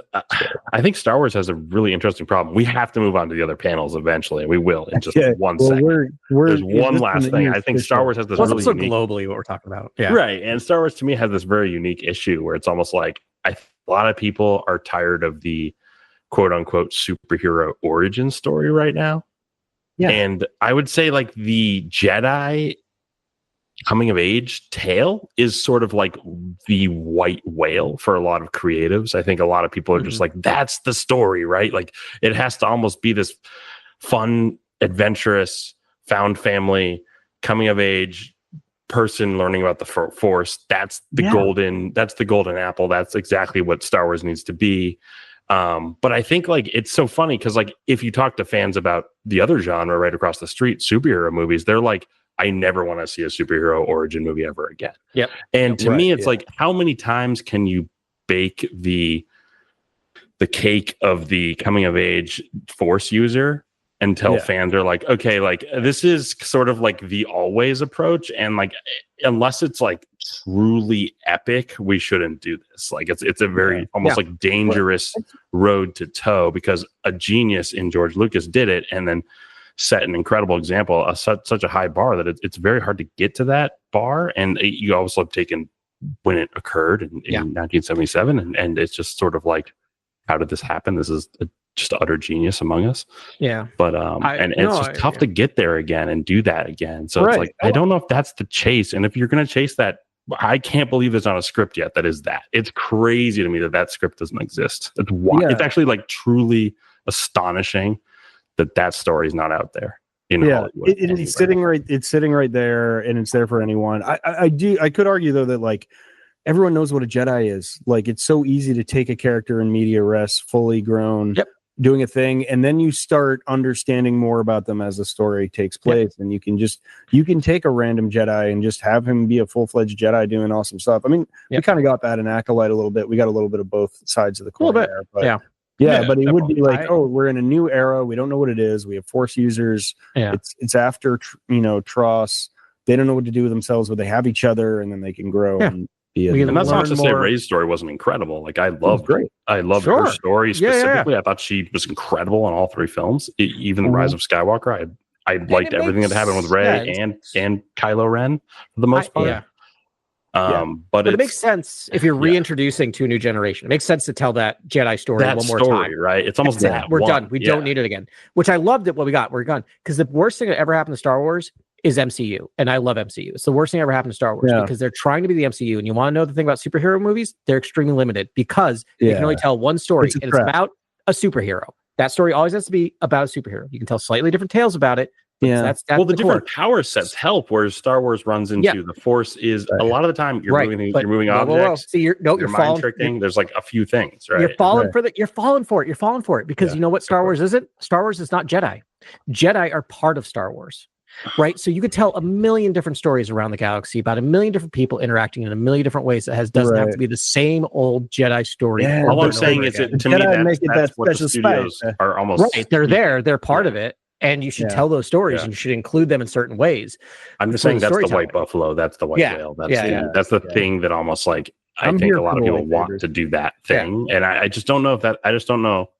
Speaker 3: I think Star Wars has a really interesting problem. We have to move on to the other panels eventually, and we will in just 1 second. There's one last thing. I think Star Wars has this really unique,
Speaker 2: globally what we're talking about. Yeah.
Speaker 3: Right. And Star Wars to me has this very unique issue where it's almost like a lot of people are tired of the quote unquote superhero origin story right now. Yeah. And I would say like the Jedi coming of age tale is sort of like the white whale for a lot of creatives. I think a lot of people are just like, that's the story, right? Like it has to almost be this fun, adventurous, found family, coming of age person learning about the Force. That's the golden apple. That's exactly what Star Wars needs to be. But I think like it's so funny because like if you talk to fans about the other genre right across the street, superhero movies, they're like, I never want to see a superhero origin movie ever again.
Speaker 2: Yep.
Speaker 3: And to me, it's like, how many times can you bake the cake of the coming of age Force user until fans are like, okay, like this is sort of like the always approach, and like unless it's like truly epic, we shouldn't do this. Like it's a very almost like dangerous road to toe, because a genius in George Lucas did it and then set an incredible example, such a high bar that it's very hard to get to that bar. And you also have taken when it occurred in 1977, and it's just sort of like, how did this happen? This is just utter genius among us.
Speaker 2: Yeah.
Speaker 3: But it's just tough to get there again and do that again. So it's like, I don't know if that's the chase. And if you're going to chase that, I can't believe there's not a script yet that is that. It's crazy to me that script doesn't exist. It's it's actually like truly astonishing that story is not out there in Hollywood.
Speaker 1: It's sitting right there, and it's there for anyone. I could argue though that like everyone knows what a Jedi is. Like it's so easy to take a character in media res, fully grown, doing a thing, and then you start understanding more about them as the story takes place. And you can take a random Jedi and just have him be a full-fledged Jedi doing awesome stuff. I mean, we kind of got that in Acolyte a little bit. We got a little bit of both sides of the coin there, but but it would be like, we're in a new era. We don't know what it is. We have Force users. Yeah. It's after Tross. They don't know what to do with themselves, but they have each other, and then they can grow and be.
Speaker 3: And that's not to say Rey's story wasn't incredible. Like I loved her story specifically. I thought she was incredible in all three films. Even The Rise of Skywalker. I liked everything that happened with Rey and Kylo Ren for the most part. But
Speaker 2: it makes sense if you're reintroducing to a new generation. It makes sense to tell that Jedi story one more time,
Speaker 3: right? It's almost that
Speaker 2: we're done. We don't need it again. Which I loved it. What we got, we're done. Because the worst thing that ever happened to Star Wars is MCU, and I love MCU. It's the worst thing ever happened to Star Wars because they're trying to be the MCU. And you want to know the thing about superhero movies? They're extremely limited because you can only tell one story, and it's about a superhero. That story always has to be about a superhero. You can tell slightly different tales about it. That's
Speaker 3: the different power sets help. Whereas Star Wars runs into the Force is a lot of the time you're moving objects.
Speaker 2: See, you're
Speaker 3: mind tricking. There's like a few things, right?
Speaker 2: You're falling for You're falling for it. You're falling for it because you know what Star Wars isn't. Star Wars is not Jedi. Jedi are part of Star Wars, right? So you could tell a million different stories around the galaxy about a million different people interacting in a million different ways. That doesn't have to be the same old Jedi story.
Speaker 3: Yeah, all I'm saying is, to me, that's what the studios are almost
Speaker 2: right. They're there. They're part of it. And you should tell those stories and you should include them in certain ways.
Speaker 3: I'm just saying that's the white buffalo. That's the white whale. That's the thing that almost like I think a lot of people want to do that thing. And I just don't know if that, I just don't know.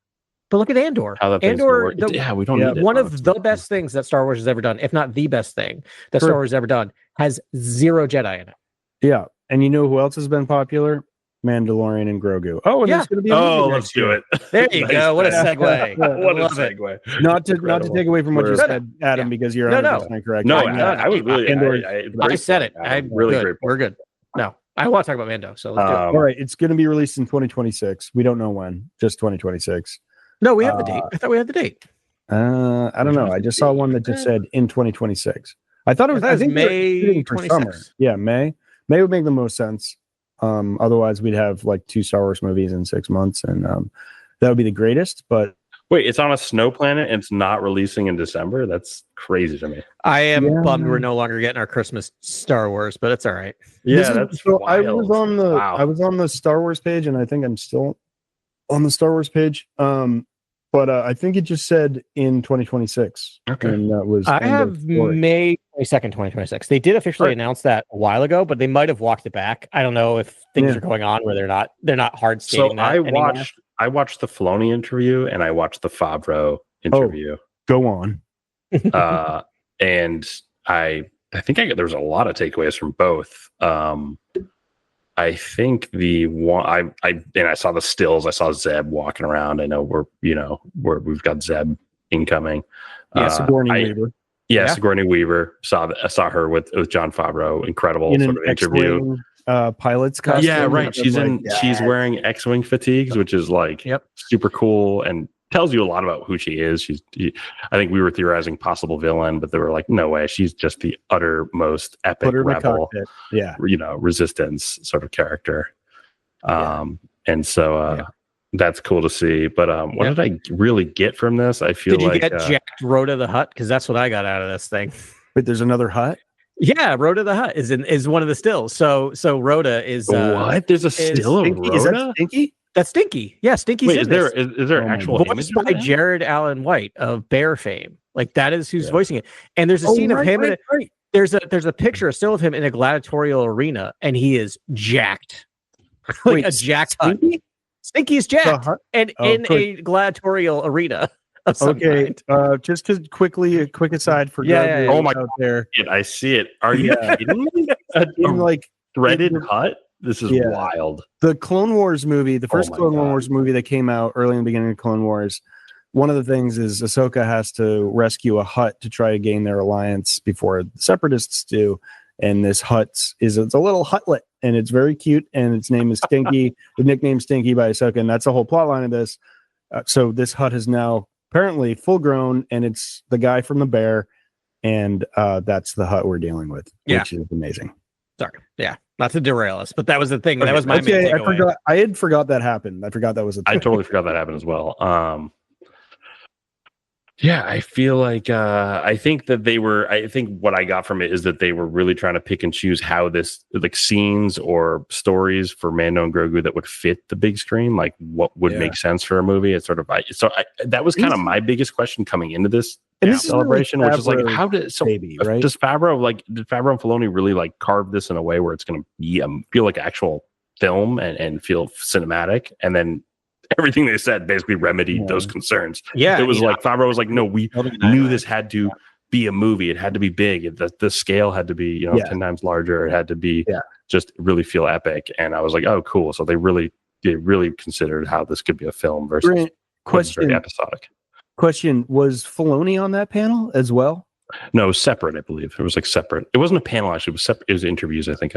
Speaker 2: But look at Andor.
Speaker 3: Andor, we don't need it.
Speaker 2: One of the best things that Star Wars has ever done, if not the best thing that Star Wars has ever done, has 0 Jedi in it.
Speaker 1: Yeah. And you know who else has been popular? Mandalorian and Grogu. Oh, and there's going to be a movie
Speaker 3: let's do it.
Speaker 2: There you go. What a segue.
Speaker 3: What a segue.
Speaker 1: Not to take away from what you said, Adam, because you're 100% correct.
Speaker 3: No, I was really.
Speaker 2: I said it. I'm really good. We're good. No, I want to talk about Mando. So let's do it.
Speaker 1: All right, it's going to be released in 2026. We don't know when. Just 2026.
Speaker 2: No, we have the date. I thought we had the date.
Speaker 1: I don't know. I just saw one that just said in 2026. I thought it was. I think
Speaker 2: May 26th.
Speaker 1: Yeah, May. May would make the most sense. Otherwise, we'd have like 2 Star Wars movies in 6 months, and that would be the greatest. But
Speaker 3: wait, it's on a snow planet and it's not releasing in December? That's crazy to me.
Speaker 2: I am bummed we're no longer getting our Christmas Star Wars, but it's all right.
Speaker 3: Yeah, that's so
Speaker 1: wild. I was on the Star Wars page, and I think I'm still on the Star Wars page. But I think it just said in 2026.
Speaker 3: Okay.
Speaker 1: And that was
Speaker 2: I have May 22nd, 2026. They did officially announce that a while ago, but they might have walked it back. I don't know if things are going on where they're not hard stating that anymore.
Speaker 3: I watched the Filoni interview and I watched the Favreau interview.
Speaker 1: Go on.
Speaker 3: And I think there was a lot of takeaways from both. I think the one I saw the stills. I saw Zeb walking around. I know we've got Zeb incoming.
Speaker 1: Sigourney Weaver.
Speaker 3: Yeah, Sigourney Weaver. I saw her with Jon Favreau. Incredible
Speaker 1: in
Speaker 3: sort of interview.
Speaker 1: Pilot's costume.
Speaker 3: Yeah, right. She's wearing X-wing fatigues, which is like super cool and tells you a lot about who she is. I think we were theorizing possible villain, but they were like, no way. She's just the uttermost epic rebel, resistance sort of character. And so that's cool to see. But what did I really get from this? I feel like
Speaker 2: get jacked Rhoda the Hutt? Because that's what I got out of this thing.
Speaker 1: Wait, there's another Hutt?
Speaker 2: Yeah, Rhoda the Hutt is one of the stills. So Rhoda is
Speaker 3: what? There's a still of Rhoda?
Speaker 1: Is that Stinky?
Speaker 2: That's Stinky. Yeah, Stinky's
Speaker 3: Wait, is there actual
Speaker 2: voiced by Jared Allen White of Bear fame? Like that is who's voicing it. And there's a scene of him. There's a picture, a still of him in a gladiatorial arena, and he is jacked, like a jacked Hutt. Stinky's jacked, and in a gladiatorial arena.
Speaker 1: Okay, just to a quick aside for
Speaker 3: oh my
Speaker 1: out there,
Speaker 3: I see it. Are you kidding me?
Speaker 1: Like
Speaker 3: threaded Hutt? This is wild.
Speaker 1: The Clone Wars movie, the first Clone Wars movie that came out early in the beginning of Clone Wars, one of the things is Ahsoka has to rescue a Hutt to try to gain their alliance before the Separatists do. And this Hutt it's a little Huttlet, and it's very cute, and its name is Stinky. The nickname Stinky by Ahsoka, and that's the whole plot line of this. So this Hutt is now apparently full grown, and it's the guy from the bear, and that's the Hutt we're dealing with, which is amazing.
Speaker 2: Sorry. Yeah. Not to derail us, but that was the thing. That was my main takeaway.
Speaker 1: I had forgot that happened. I forgot that was a thing.
Speaker 3: I totally forgot that happened as well. I feel like I think what I got from it is that they were really trying to pick and choose how this like scenes or stories for Mando and Grogu that would fit the big screen, like what would make sense for a movie. It's sort of that was kind of my biggest question coming into this celebration, which is like, how did does Favreau did Favreau and Filoni really like carve this in a way where it's going to be feel like actual film and feel cinematic, and then everything they said basically remedied those concerns. Yeah, it was like Favreau was like, no, we knew this had to be a movie. It had to be big. The scale had to be 10 times larger. It had to be just really feel epic. And I was like, oh, cool. So they really considered how this could be a film versus very episodic.
Speaker 1: Question: was Filoni on that panel as well?
Speaker 3: No, it was separate, I believe. It was like separate. It wasn't a panel, actually. It was separate. It was interviews, I think.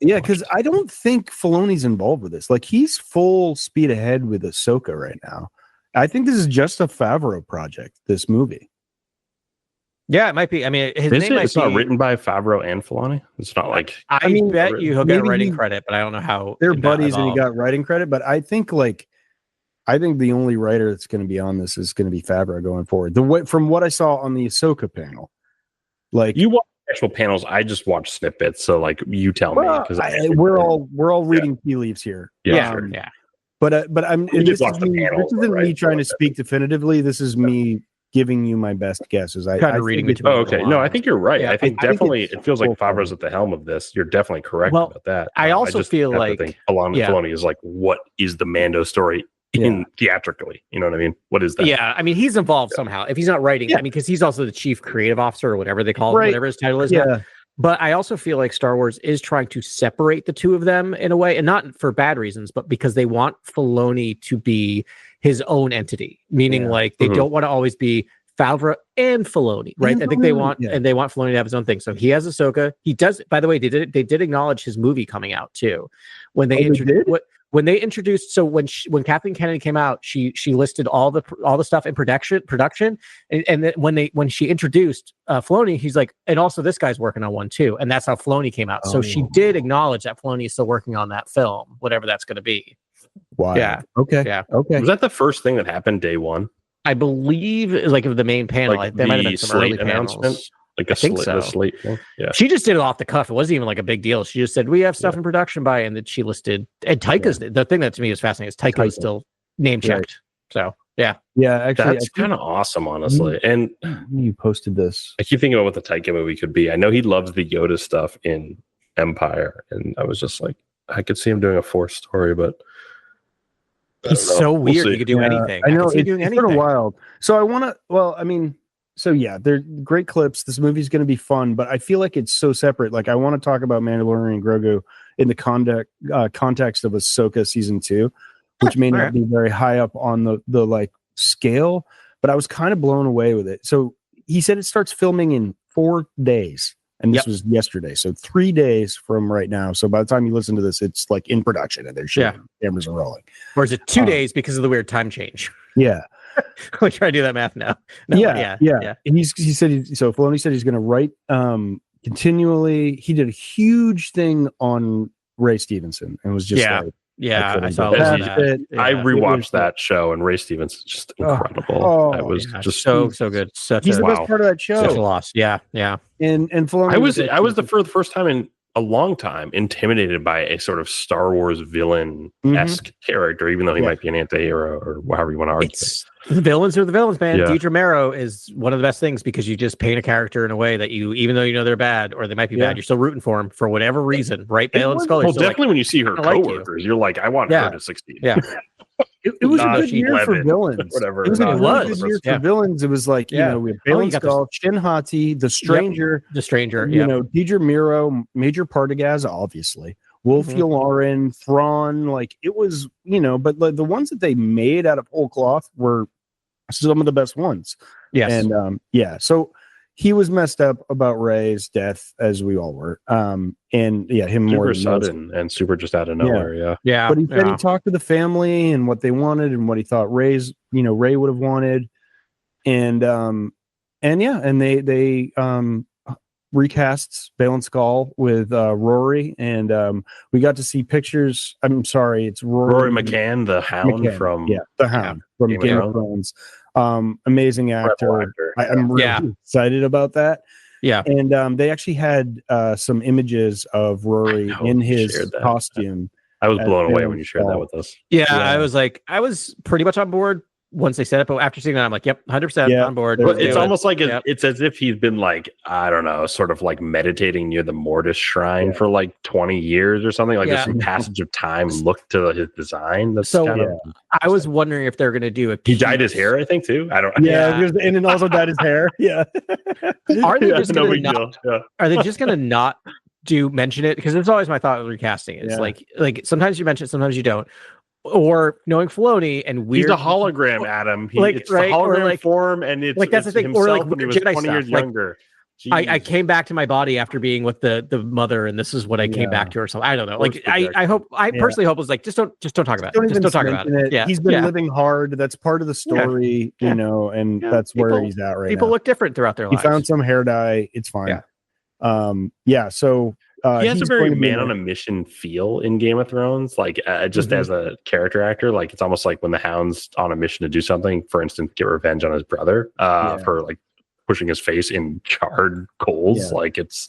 Speaker 1: Because I don't think Filoni's involved with this. Like, he's full speed ahead with Ahsoka right now. I think this is just a Favreau project, this movie.
Speaker 2: Yeah, it might be. I mean, it's
Speaker 3: not written by Favreau and Filoni. It's not like...
Speaker 2: I bet you he'll get writing credit, but I don't know how...
Speaker 1: They're buddies and he got writing credit, but I think the only writer that's going to be on this is going to be Favreau going forward. From what I saw on the Ahsoka panel, like
Speaker 3: you watch actual panels, I just watch snippets. So like you tell me because
Speaker 1: we're all reading tea leaves here.
Speaker 3: Yeah.
Speaker 1: But this isn't me trying to speak definitively. This is me giving you my best guesses.
Speaker 2: Kind of reading.
Speaker 3: Okay. No, I think you're right. Yeah, I think definitely it feels like Favreau's at the helm of this. You're definitely correct about that.
Speaker 2: I also feel like
Speaker 3: along with Filoni is like, what is the Mando story? Theatrically, you know what I mean? What is that?
Speaker 2: Yeah, I mean, he's involved somehow. If he's not writing, I mean, because he's also the chief creative officer or whatever they call him, whatever his title is now. But I also feel like Star Wars is trying to separate the two of them in a way, and not for bad reasons, but because they want Filoni to be his own entity, meaning like they don't want to always be Favreau and Filoni, right? I think they want and they want Filoni to have his own thing. So he has Ahsoka. He does. By the way, they did acknowledge his movie coming out too when they when they introduced. So when Kathleen Kennedy came out, she listed all the stuff in production, and then when she introduced Filoni, he's like, and also this guy's working on one too, and that's how Filoni came out. So she did acknowledge that Filoni is still working on that film, whatever that's going to be.
Speaker 1: Wow.
Speaker 2: Yeah.
Speaker 1: Okay.
Speaker 2: Yeah.
Speaker 1: Okay.
Speaker 3: Was that the first thing that happened day one?
Speaker 2: I believe, like, of the main panel,
Speaker 3: like
Speaker 2: there might have been some early
Speaker 3: announcement,
Speaker 2: panels.
Speaker 3: like a slate thing. Yeah,
Speaker 2: she just did it off the cuff. It wasn't even like a big deal. She just said we have stuff in production by, and that she listed. And Taika's the thing that to me is fascinating is Taika is still name checked. Right. So yeah,
Speaker 1: actually,
Speaker 3: that's kind of awesome, honestly. And
Speaker 1: you posted this.
Speaker 3: I keep thinking about what the Taika movie could be. I know he loves the Yoda stuff in Empire, and I was just like, I could see him doing a Force story, but.
Speaker 2: He's so weird. He could do anything.
Speaker 1: I know it's sort of wild. So I want to. Well, I mean, so yeah, they're great clips. This movie's going to be fun, but I feel like it's so separate. Like I want to talk about Mandalorian and Grogu in the context of Ahsoka season 2, which may not be very high up on the like scale, but I was kind of blown away with it. So he said it starts filming in 4 days. And this was yesterday. So 3 days from right now. So by the time you listen to this, it's like in production and they're shooting. Cameras are rolling.
Speaker 2: Or is it 2 days because of the weird time change?
Speaker 1: Yeah.
Speaker 2: We try to do that math now.
Speaker 1: No, yeah. And he said, Filoni said he's going to write continually. He did a huge thing on Ray Stevenson and was just like,
Speaker 2: I saw that.
Speaker 3: I rewatched that show, and Ray Stevens is just incredible. It was just
Speaker 2: so good.
Speaker 1: He's the best part of that show.
Speaker 2: Such a loss. Yeah.
Speaker 1: And Filoni
Speaker 3: I was for the first time in a long time intimidated by a sort of Star Wars villain-esque character, even though he might be an anti-hero or however you want to argue.
Speaker 2: The villains are the villains, man. Yeah. Deidre Marrow is one of the best things because you just paint a character in a way that you, even though you know they're bad or they might be bad, you're still rooting for them for whatever reason, right? Baylan Scully.
Speaker 3: Well, definitely when you see her coworkers, you're like, I want her to succeed.
Speaker 2: Yeah.
Speaker 1: It was a good year for villains.
Speaker 3: Whatever.
Speaker 1: It was a good year for villains. It was like, you know, we have Baylan Skull, Shin Hati, The Stranger.
Speaker 2: The Stranger,
Speaker 1: you know, Deidre Marrow, Major Partagaz, obviously. Wolf Yularen, Thrawn, like it was, you know, but the ones that they made out of whole cloth were some of the best ones.
Speaker 2: Yes.
Speaker 1: And so he was messed up about Ray's death, as we all were. And him
Speaker 3: super
Speaker 1: more
Speaker 3: sudden and super just out of nowhere.
Speaker 1: Yeah. But he said he talked to the family and what they wanted and what he thought Ray would have wanted. And they recasts Baylan Skull with Rory, and we got to see pictures. I'm sorry, it's Rory
Speaker 3: McCann, the Hound from
Speaker 1: the Hound from Game of Thrones. Amazing actor. I'm really excited about that.
Speaker 2: Yeah,
Speaker 1: and they actually had some images of Rory in his costume.
Speaker 3: I was blown away when you shared that with us.
Speaker 2: Yeah, I was pretty much on board once they said it, but after seeing that, I'm like, yep, 100% on board.
Speaker 3: It's almost like it's as if he's been like, I don't know, sort of like meditating near the Mortis shrine for like 20 years or something. Like there's some passage of time look to his design. That's
Speaker 2: I was wondering if they're going to do
Speaker 3: he dyed his hair, I think, too. I don't know.
Speaker 1: And then also dyed his hair. Yeah.
Speaker 2: Are they just going to not mention it? Because it's always my thought with recasting. It's like sometimes you mention it, sometimes you don't. Or knowing Filoni and weird,
Speaker 3: he's a hologram, Adam.
Speaker 2: It's
Speaker 3: the hologram form, and it's
Speaker 2: like that's the thing. Or like
Speaker 3: when he was 20 years younger.
Speaker 2: I came back to my body after being with the mother, and this is what I came back to, or something. I don't know. Like I personally hope it's like just don't talk about it. Just don't talk about it. Yeah,
Speaker 1: he's been living hard. That's part of the story, you know, and that's where he's at right now.
Speaker 2: People look different throughout their lives.
Speaker 1: He found some hair dye. It's fine. So.
Speaker 3: He has a very man on a mission feel in Game of Thrones, like just as a character actor. Like it's almost like when the Hound's on a mission to do something, for instance, get revenge on his brother for like pushing his face in charred coals. Like it's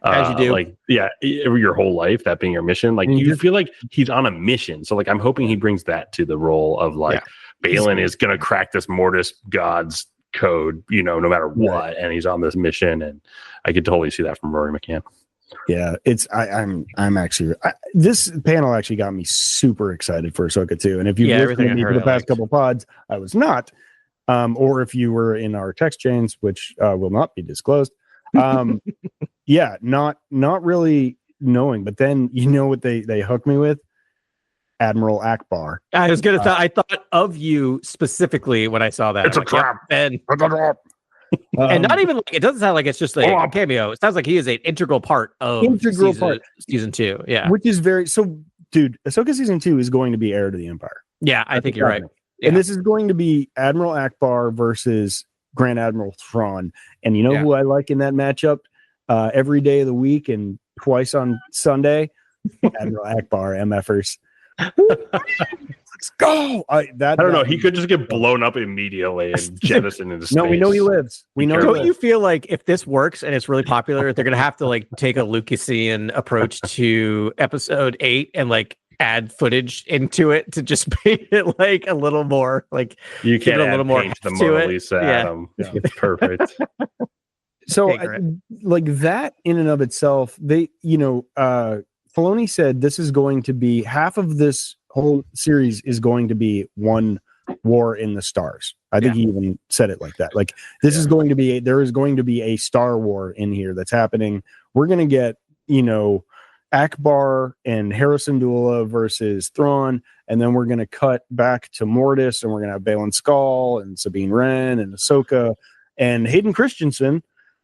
Speaker 2: as you do,
Speaker 3: like your whole life, that being your mission. Like you feel like he's on a mission. So like I'm hoping he brings that to the role of like Baylan is going to crack this Mortis god's code, you know, no matter what, and he's on this mission, and I could totally see that from Rory McCann.
Speaker 1: Yeah, I'm actually this panel actually got me super excited for Ahsoka too. And if you've listened to me for the past couple pods, I was not. Or if you were in our text chains, which will not be disclosed, not really knowing, but then you know what they hook me with? Admiral Akbar.
Speaker 2: I was gonna I thought of you specifically when I saw that.
Speaker 3: It's a trap.
Speaker 2: And not even like, it doesn't sound like it's just a cameo. It sounds like he is an integral part of season 2. Yeah,
Speaker 1: which is dude. Ahsoka season 2 is going to be Heir to the Empire.
Speaker 2: Yeah, I think you're right.
Speaker 1: And this is going to be Admiral Akbar versus Grand Admiral Thrawn. And you know who I like in that matchup every day of the week and twice on Sunday? Admiral Akbar, MFers. Let's go. I
Speaker 3: don't know. He could just get blown up immediately and jettisoned into space.
Speaker 1: No, we know he lives.
Speaker 2: Don't you feel like if this works and it's really popular, they're gonna have to like take a Lucasian approach to episode 8 and like add footage into it to just make it like a little more like
Speaker 3: you can add a little more to the Mona Lisa Adam. Yeah. Perfect.
Speaker 1: So like that in and of itself, they Filoni said this is going to be half of this whole series is going to be one war in the stars. I think he even said it like that. Like this is going to be there is going to be a Star War in here that's happening. We're going to get, Akbar and Harrison Dula versus Thrawn, and then we're going to cut back to Mortis, and we're going to have Baylan Skoll and Sabine Wren and Ahsoka and Hayden Christensen,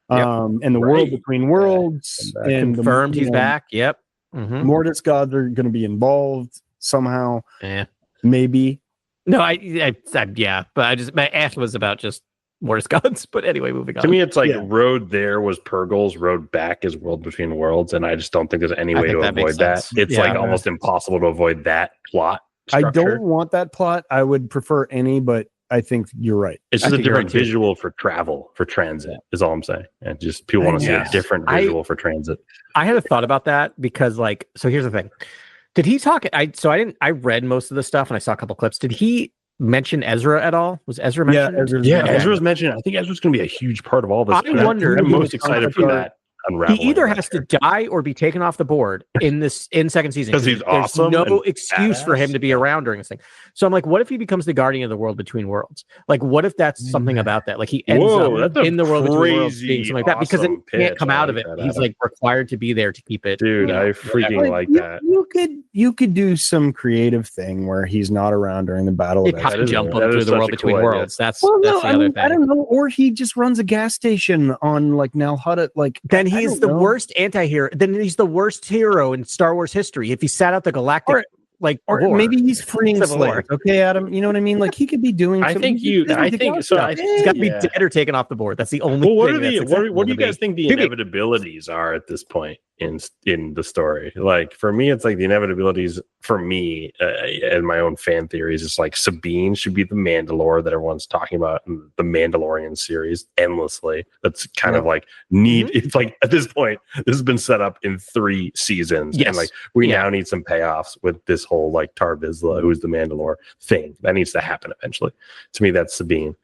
Speaker 1: and the World Between Worlds, and
Speaker 2: confirmed he's back. Yep. Mm-hmm.
Speaker 1: Mortis gods are going to be involved somehow.
Speaker 2: Yeah,
Speaker 1: maybe.
Speaker 2: No, but my ask was about just Mortis gods. But anyway, moving on.
Speaker 3: To me, it's like road there was Purgles, road back is World Between Worlds, and I just don't think there's any way to avoid that. It's like almost impossible to avoid that plot structure.
Speaker 1: I don't want that plot. I would prefer any, but I think you're right.
Speaker 3: It's just a different visual for travel, for transit, is all I'm saying. And just people want to see a different visual for transit.
Speaker 2: I had a thought about that because, like, so here's the thing. Did he talk? I read most of the stuff and I saw a couple clips. Did he mention Ezra at all? Was Ezra mentioned?
Speaker 3: Ezra's mentioned. I think Ezra's going to be a huge part of all this.
Speaker 2: I wonder.
Speaker 3: I'm most excited for that.
Speaker 2: He either has to die or be taken off the board in second season
Speaker 3: because he's awesome.
Speaker 2: There's no excuse for him to be around during this thing. So I'm like, what if he becomes the guardian of the World Between Worlds? Like, what if that's something about that? Like, he ends up in the World Between Worlds being something like that because then he can't come out of it. He's like required to be there to keep it.
Speaker 3: Dude, I freaking like that.
Speaker 1: You could do some creative thing where he's not around during the battle.
Speaker 2: He could jump up through the World Between Worlds. That's the other thing.
Speaker 1: I don't know. Or he just runs a gas station on like Nal Hutta. Like
Speaker 2: then he's the worst anti-hero. Then he's the worst hero in Star Wars history. If he sat out the galactic,
Speaker 1: or maybe he's freeing slaves. Okay, Adam, you know what I mean? Like he could be doing.
Speaker 3: I think so.
Speaker 2: He's got to be dead or taken off the board. That's the only.
Speaker 3: Well, what do you guys think the inevitabilities are at this point in the story? Like for me, it's like the inevitabilities for me and my own fan theories. It's like Sabine should be the Mandalore that everyone's talking about in the Mandalorian series endlessly. That's kind of like It's like at this point, this has been set up in 3 seasons, and like we now need some payoffs with this whole like Tar Vizsla, who's the Mandalore thing. That needs to happen eventually. To me, that's Sabine.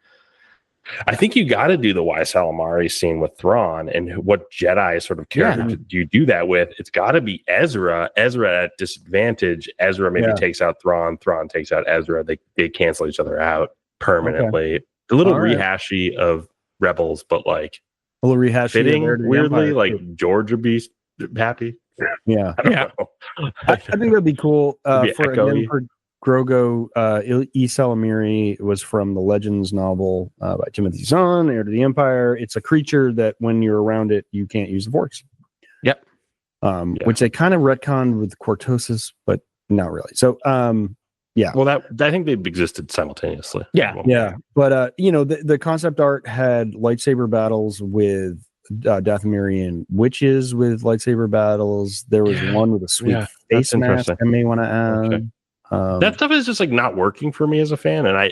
Speaker 3: I think you got to do the Wise Calamari scene with Thrawn, and what Jedi sort of character do you do that with? It's got to be Ezra. Ezra at disadvantage. Ezra maybe takes out Thrawn. Thrawn takes out Ezra. They cancel each other out permanently. Okay. A little rehashy of Rebels, but like
Speaker 1: a little rehashy
Speaker 3: fitting weirdly. Like George would be happy.
Speaker 1: Yeah, I think that'd be cool for Grogu. E. Salamiri was from the Legends novel by Timothy Zahn, Heir to the Empire. It's a creature that when you're around it, you can't use the Force.
Speaker 2: Yep.
Speaker 1: Which they kind of retconned with Cortosis, but not really. So,
Speaker 3: Well, I think they've existed simultaneously.
Speaker 1: Yeah. But the concept art had lightsaber battles with Dathomirian witches with lightsaber battles. There was one with a sweet face mask I may want to add.
Speaker 3: Okay. That stuff is just like not working for me as a fan, and I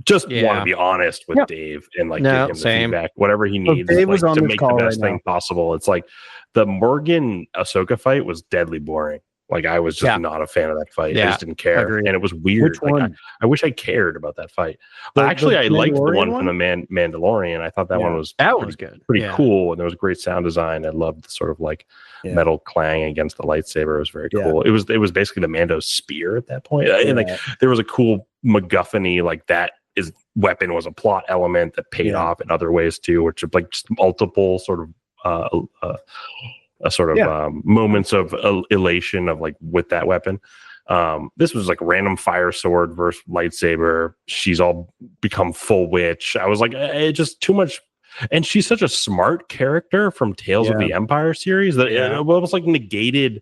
Speaker 3: just want to be honest with Dave and like give him the feedback, whatever he needs to make the best thing possible. It's like the Morgan Ahsoka fight was deadly boring. Like I was just not a fan of that fight. I just didn't care, and it was weird. Like, I wish I cared about that fight. But actually, I liked the one from the Mandalorian. I thought that one was
Speaker 2: good,
Speaker 3: pretty cool, and there was great sound design. I loved the sort of like metal clang against the lightsaber. It was very cool. It was basically the Mando's spear at that point, and like there was a cool MacGuffin-y like that. Weapon was a plot element that paid off in other ways too, which are like just multiple sort of a sort of moments of elation of like with that weapon. This was like random fire sword versus lightsaber. She's all become full witch. I was like, it just too much. And she's such a smart character from Tales of the Empire series that it almost like negated.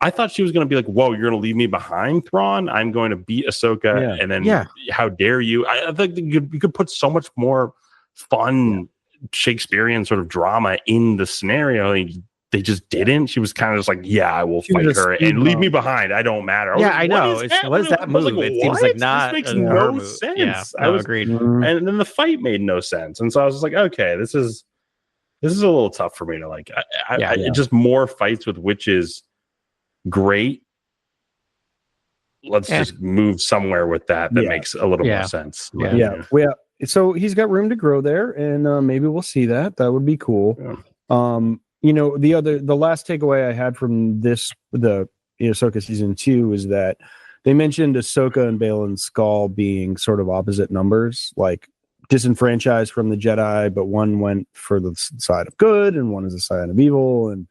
Speaker 3: I thought she was going to be like, whoa, you're going to leave me behind, Thrawn? I'm going to beat Ahsoka. And then how dare you? I think you could put so much more fun Shakespearean sort of drama in the scenario. They just didn't. She was kind of just like, yeah, I will fight her and leave me behind. I don't matter.
Speaker 2: I know. What is that move? Like, it seems like not.
Speaker 3: This makes no sense.
Speaker 2: Yeah, agreed.
Speaker 3: And then the fight made no sense. And so I was just like, okay, this is a little tough for me to like. Just more fights with witches. Great. Let's just move somewhere with that makes a little more sense.
Speaker 1: Well, so he's got room to grow there, and maybe we'll see that. That would be cool. The last takeaway I had from the Ahsoka season 2 is that they mentioned Ahsoka and Baylan Skoll being sort of opposite numbers, like disenfranchised from the Jedi, but one went for the side of good and one is the side of evil, and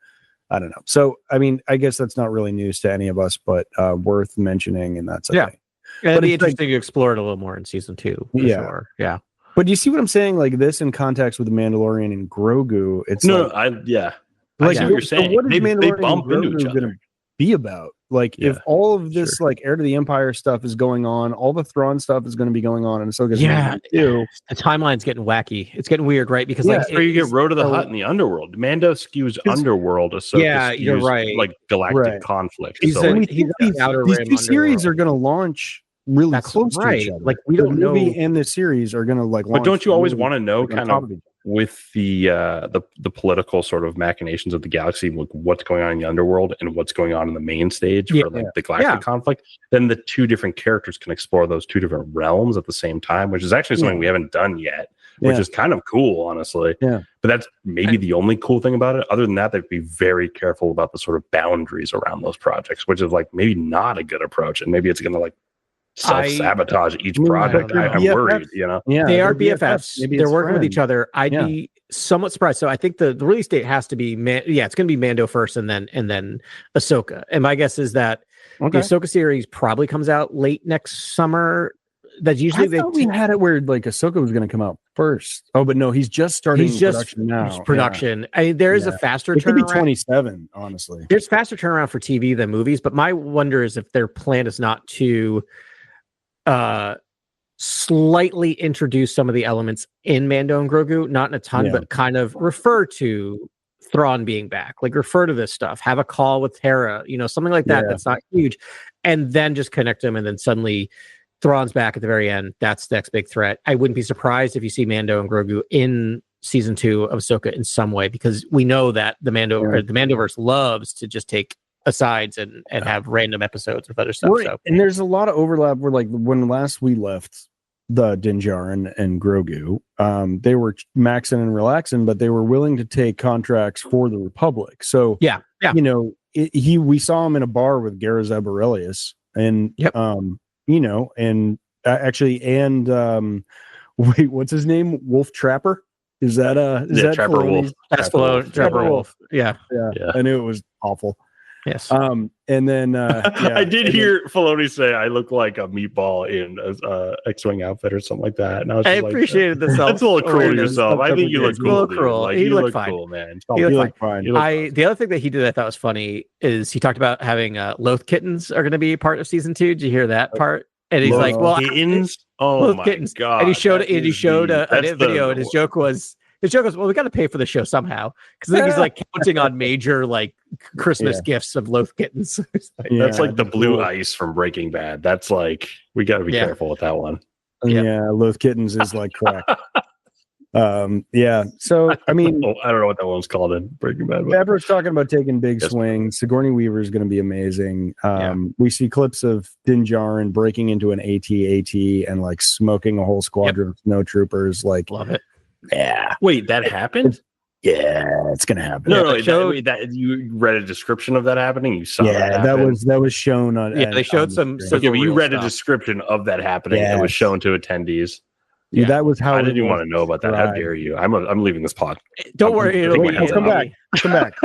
Speaker 1: I don't know. So, I mean, I guess that's not really news to any of us, but worth mentioning, and that's okay.
Speaker 2: It'd be interesting to explore it a little more in season 2. Sure. Yeah.
Speaker 1: But do you see what I'm saying? Like this in context with the Mandalorian and Grogu, it's
Speaker 3: like what you're saying.
Speaker 1: So what is Mandalorian and Grogu going to be about? Like if all of this like Heir to the Empire stuff is going on, all the Thrawn stuff is going to be going on, and so
Speaker 2: the timeline's getting wacky. It's getting weird, right? Because
Speaker 3: you get Road to the Hut in the underworld. Mando skews underworld. Ahsoka
Speaker 2: you're right.
Speaker 3: Like galactic conflict.
Speaker 1: These two series are going to launch really close to each other.
Speaker 2: Like we don't know,
Speaker 1: and the series are going to like.
Speaker 3: But don't you always want to know kind of with the political sort of machinations of the galaxy, like what's going on in the underworld and what's going on in the main stage for like the galactic conflict? Then the two different characters can explore those two different realms at the same time, which is actually something we haven't done yet, which is kind of cool, honestly. But that's maybe the only cool thing about it. Other than that, they'd be very careful about the sort of boundaries around those projects, which is like maybe not a good approach, and maybe it's going to like self-sabotage each project. I'm worried,
Speaker 2: they are BFFs. They're working with each other. I'd be somewhat surprised. So I think the release date has to be it's going to be Mando first, and then Ahsoka. And my guess is that the Ahsoka series probably comes out late next summer. That's usually
Speaker 1: we had it where like Ahsoka was going to come out first. Oh, but no, he's just starting production now.
Speaker 2: I mean, there is a faster turnaround. It could
Speaker 1: be 27, honestly.
Speaker 2: There's faster turnaround for TV than movies, but my wonder is if their plan is not to slightly introduce some of the elements in Mando and Grogu, not in a ton, but kind of refer to Thrawn being back, like refer to this stuff, have a call with Hera, something like that. That's not huge, and then just connect them, and then suddenly Thrawn's back at the very end. That's the next big threat. I wouldn't be surprised if you see Mando and Grogu in season 2 of Ahsoka in some way, because we know that the Mandoverse loves to just take asides and have random episodes of other stuff.
Speaker 1: Right. So. And there's a lot of overlap where, like, when last we left the Din Djarin and Grogu, they were maxing and relaxing, but they were willing to take contracts for the Republic. So we saw him in a bar with Garazeb Aurelius, and wait, what's his name? Wolf Trapper? Is that
Speaker 3: Trapper Wolf?
Speaker 2: That's Trapper Wolf. Yeah.
Speaker 1: I knew it was awful.
Speaker 2: Yes.
Speaker 1: And then
Speaker 3: I did hear Filoni say I look like a meatball in a X-wing outfit or something like that, and I
Speaker 2: appreciated the self.
Speaker 3: That's a little cruel to yourself. I think you look cool.
Speaker 2: A little cruel.
Speaker 3: Like,
Speaker 2: he
Speaker 3: you
Speaker 2: looked
Speaker 3: look
Speaker 2: fine.
Speaker 3: Cool, man.
Speaker 1: He looked fine.
Speaker 2: The other thing that he did I thought was funny is he talked about having Loth kittens are going to be part of season 2. Did you hear that part? And he's like, "Well,
Speaker 3: kittens. Oh my
Speaker 2: kittens.
Speaker 3: God!"
Speaker 2: And he showed a video, and his joke was, "Well, we got to pay for the show somehow," because I think he's like counting on major like Christmas gifts of Loth kittens.
Speaker 3: That's like the blue ice from Breaking Bad. That's like we got to be careful with that one.
Speaker 1: Yeah, Loth kittens is like crack. So I mean,
Speaker 3: I don't know what that one's called in Breaking Bad.
Speaker 1: Favreau's talking about taking big swings. Sigourney Weaver is going to be amazing. We see clips of Din Djarin breaking into an AT-AT and like smoking a whole squadron of snowtroopers. Like,
Speaker 2: love it.
Speaker 1: Yeah.
Speaker 3: Wait, that happened?
Speaker 1: Yeah, it's gonna happen.
Speaker 3: No, that you read a description of that happening. You saw
Speaker 1: that was shown on.
Speaker 2: Yeah, they showed some.
Speaker 3: Okay, but you read a description of that happening. It was shown to attendees.
Speaker 1: Yeah. That was how
Speaker 3: I didn't even want to know about that. How dare you? I'm leaving this pod.
Speaker 2: Don't worry.
Speaker 1: I'll come back. Come back.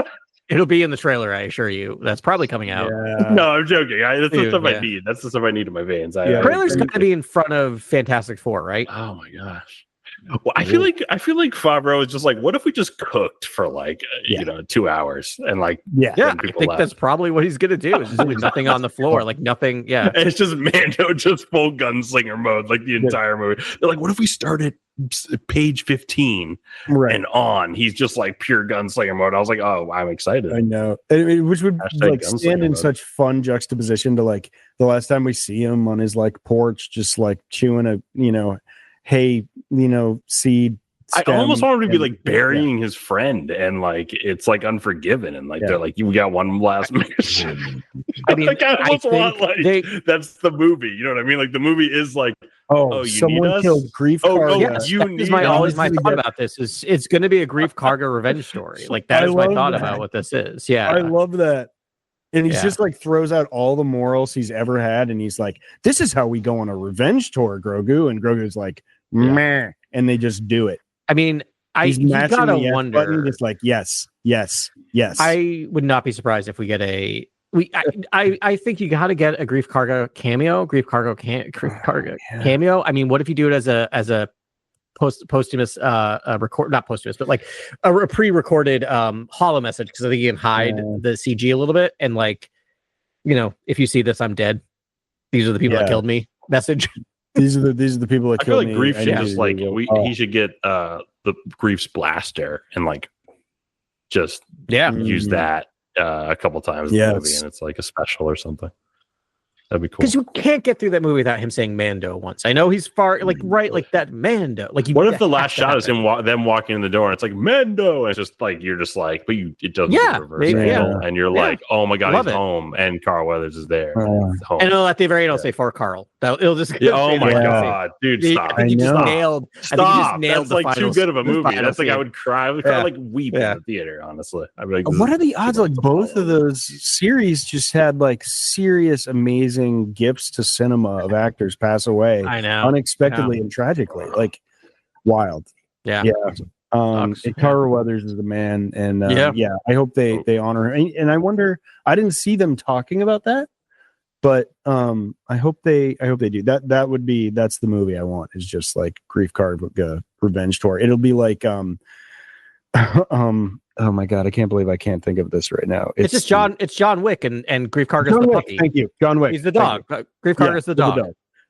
Speaker 2: It'll be in the trailer, I assure you. That's probably coming out.
Speaker 1: Yeah.
Speaker 3: No, I'm joking. That's the stuff I need. That's the stuff I need in my veins.
Speaker 2: Trailer's going to be in front of Fantastic Four, right?
Speaker 3: Oh my gosh. Well, I feel like Favreau is just like, what if we just cooked for 2 hours and
Speaker 2: I think that's probably what he's gonna do. Is just leave nothing on the floor, like nothing. Yeah,
Speaker 3: and it's just Mando, just full gunslinger mode, like the entire movie. They're like, what if we started page 15 and on? He's just like pure gunslinger mode. I was like, oh, I'm excited.
Speaker 1: I know, which would stand in such fun juxtaposition to like the last time we see him on his like porch, just like chewing a hay, seed.
Speaker 3: I almost want him to be like burying his friend, and like it's like Unforgiven, and like they're like, you got one last mission. I mean, like, I almost want that's the movie. You know what I mean? Like the movie is like,
Speaker 1: someone killed Grief Karga.
Speaker 2: My thought about this is it's going to be a Grief Karga revenge story. Like that is my thought about what this is. Yeah,
Speaker 1: I love that. And he's just like throws out all the morals he's ever had, and he's like, "This is how we go on a revenge tour, Grogu." And Grogu's like, "Meh," and they just do it.
Speaker 2: I mean, you gotta wonder.
Speaker 1: Button, just like yes.
Speaker 2: I would not be surprised if we get I think you got to get a Grief Karga cameo. Cameo. I mean, what if you do it as a posthumous not posthumous, but like a pre-recorded holo message, because I think you can hide the CG a little bit, and like, if you see this, I'm dead. These are the people that killed me. Message.
Speaker 1: These are the people that killed me.
Speaker 3: I feel like Grief should just like he should get the Grief's blaster and like just use that a couple times in the movie, and it's like a special or something. That'd be cool.
Speaker 2: Because you can't get through that movie without him saying Mando once. I know he's far, like that Mando. Like,
Speaker 3: what if the last shot is him them walking in the door and it's like Mando? And it's just like you're just like, but it doesn't reverse angle, and you're like, oh my god, he's home, and Carl Weathers is there.
Speaker 2: And at the very end, I'll say for Carl. It'll just.
Speaker 3: Oh my god, dude, stop!
Speaker 2: I think you just nailed.
Speaker 3: Stop! That's like too good of a movie. That's like I would cry. I would cry like weep in the theater. Honestly, I'd be like,
Speaker 1: what are the odds? Like both of those series just had like serious, amazing gifts to cinema of actors pass away.
Speaker 2: I know,
Speaker 1: unexpectedly and tragically, like wild. And Carl Weathers is the man, and I hope they honor him. And I wonder, I didn't see them talking about that, but I hope they do that. That's the movie I want, is just like Grief Karga revenge tour. It'll be like oh my god, I can't believe I can't think of this right now.
Speaker 2: It's just John Wick and Grief Karga's the puppy.
Speaker 1: Thank you, John Wick.
Speaker 2: He's the dog. Grief Karga's the dog.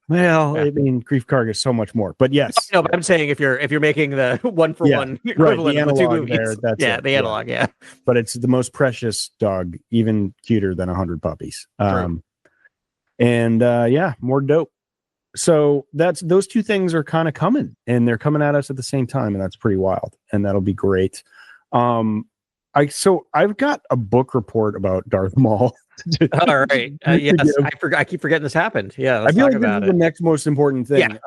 Speaker 1: Well, I mean, Grief Karga is so much more, but yes.
Speaker 2: No, but I'm saying if you're making the one for one equivalent of the two movies, the analog,
Speaker 1: But it's the most precious dog, even cuter than 100 puppies. More dope. So those two things are kind of coming, and they're coming at us at the same time, and that's pretty wild, and that'll be great. I've got a book report about Darth Maul.
Speaker 2: All right. Yes, I keep forgetting this happened. Yeah,
Speaker 1: I feel like this is the next most important thing.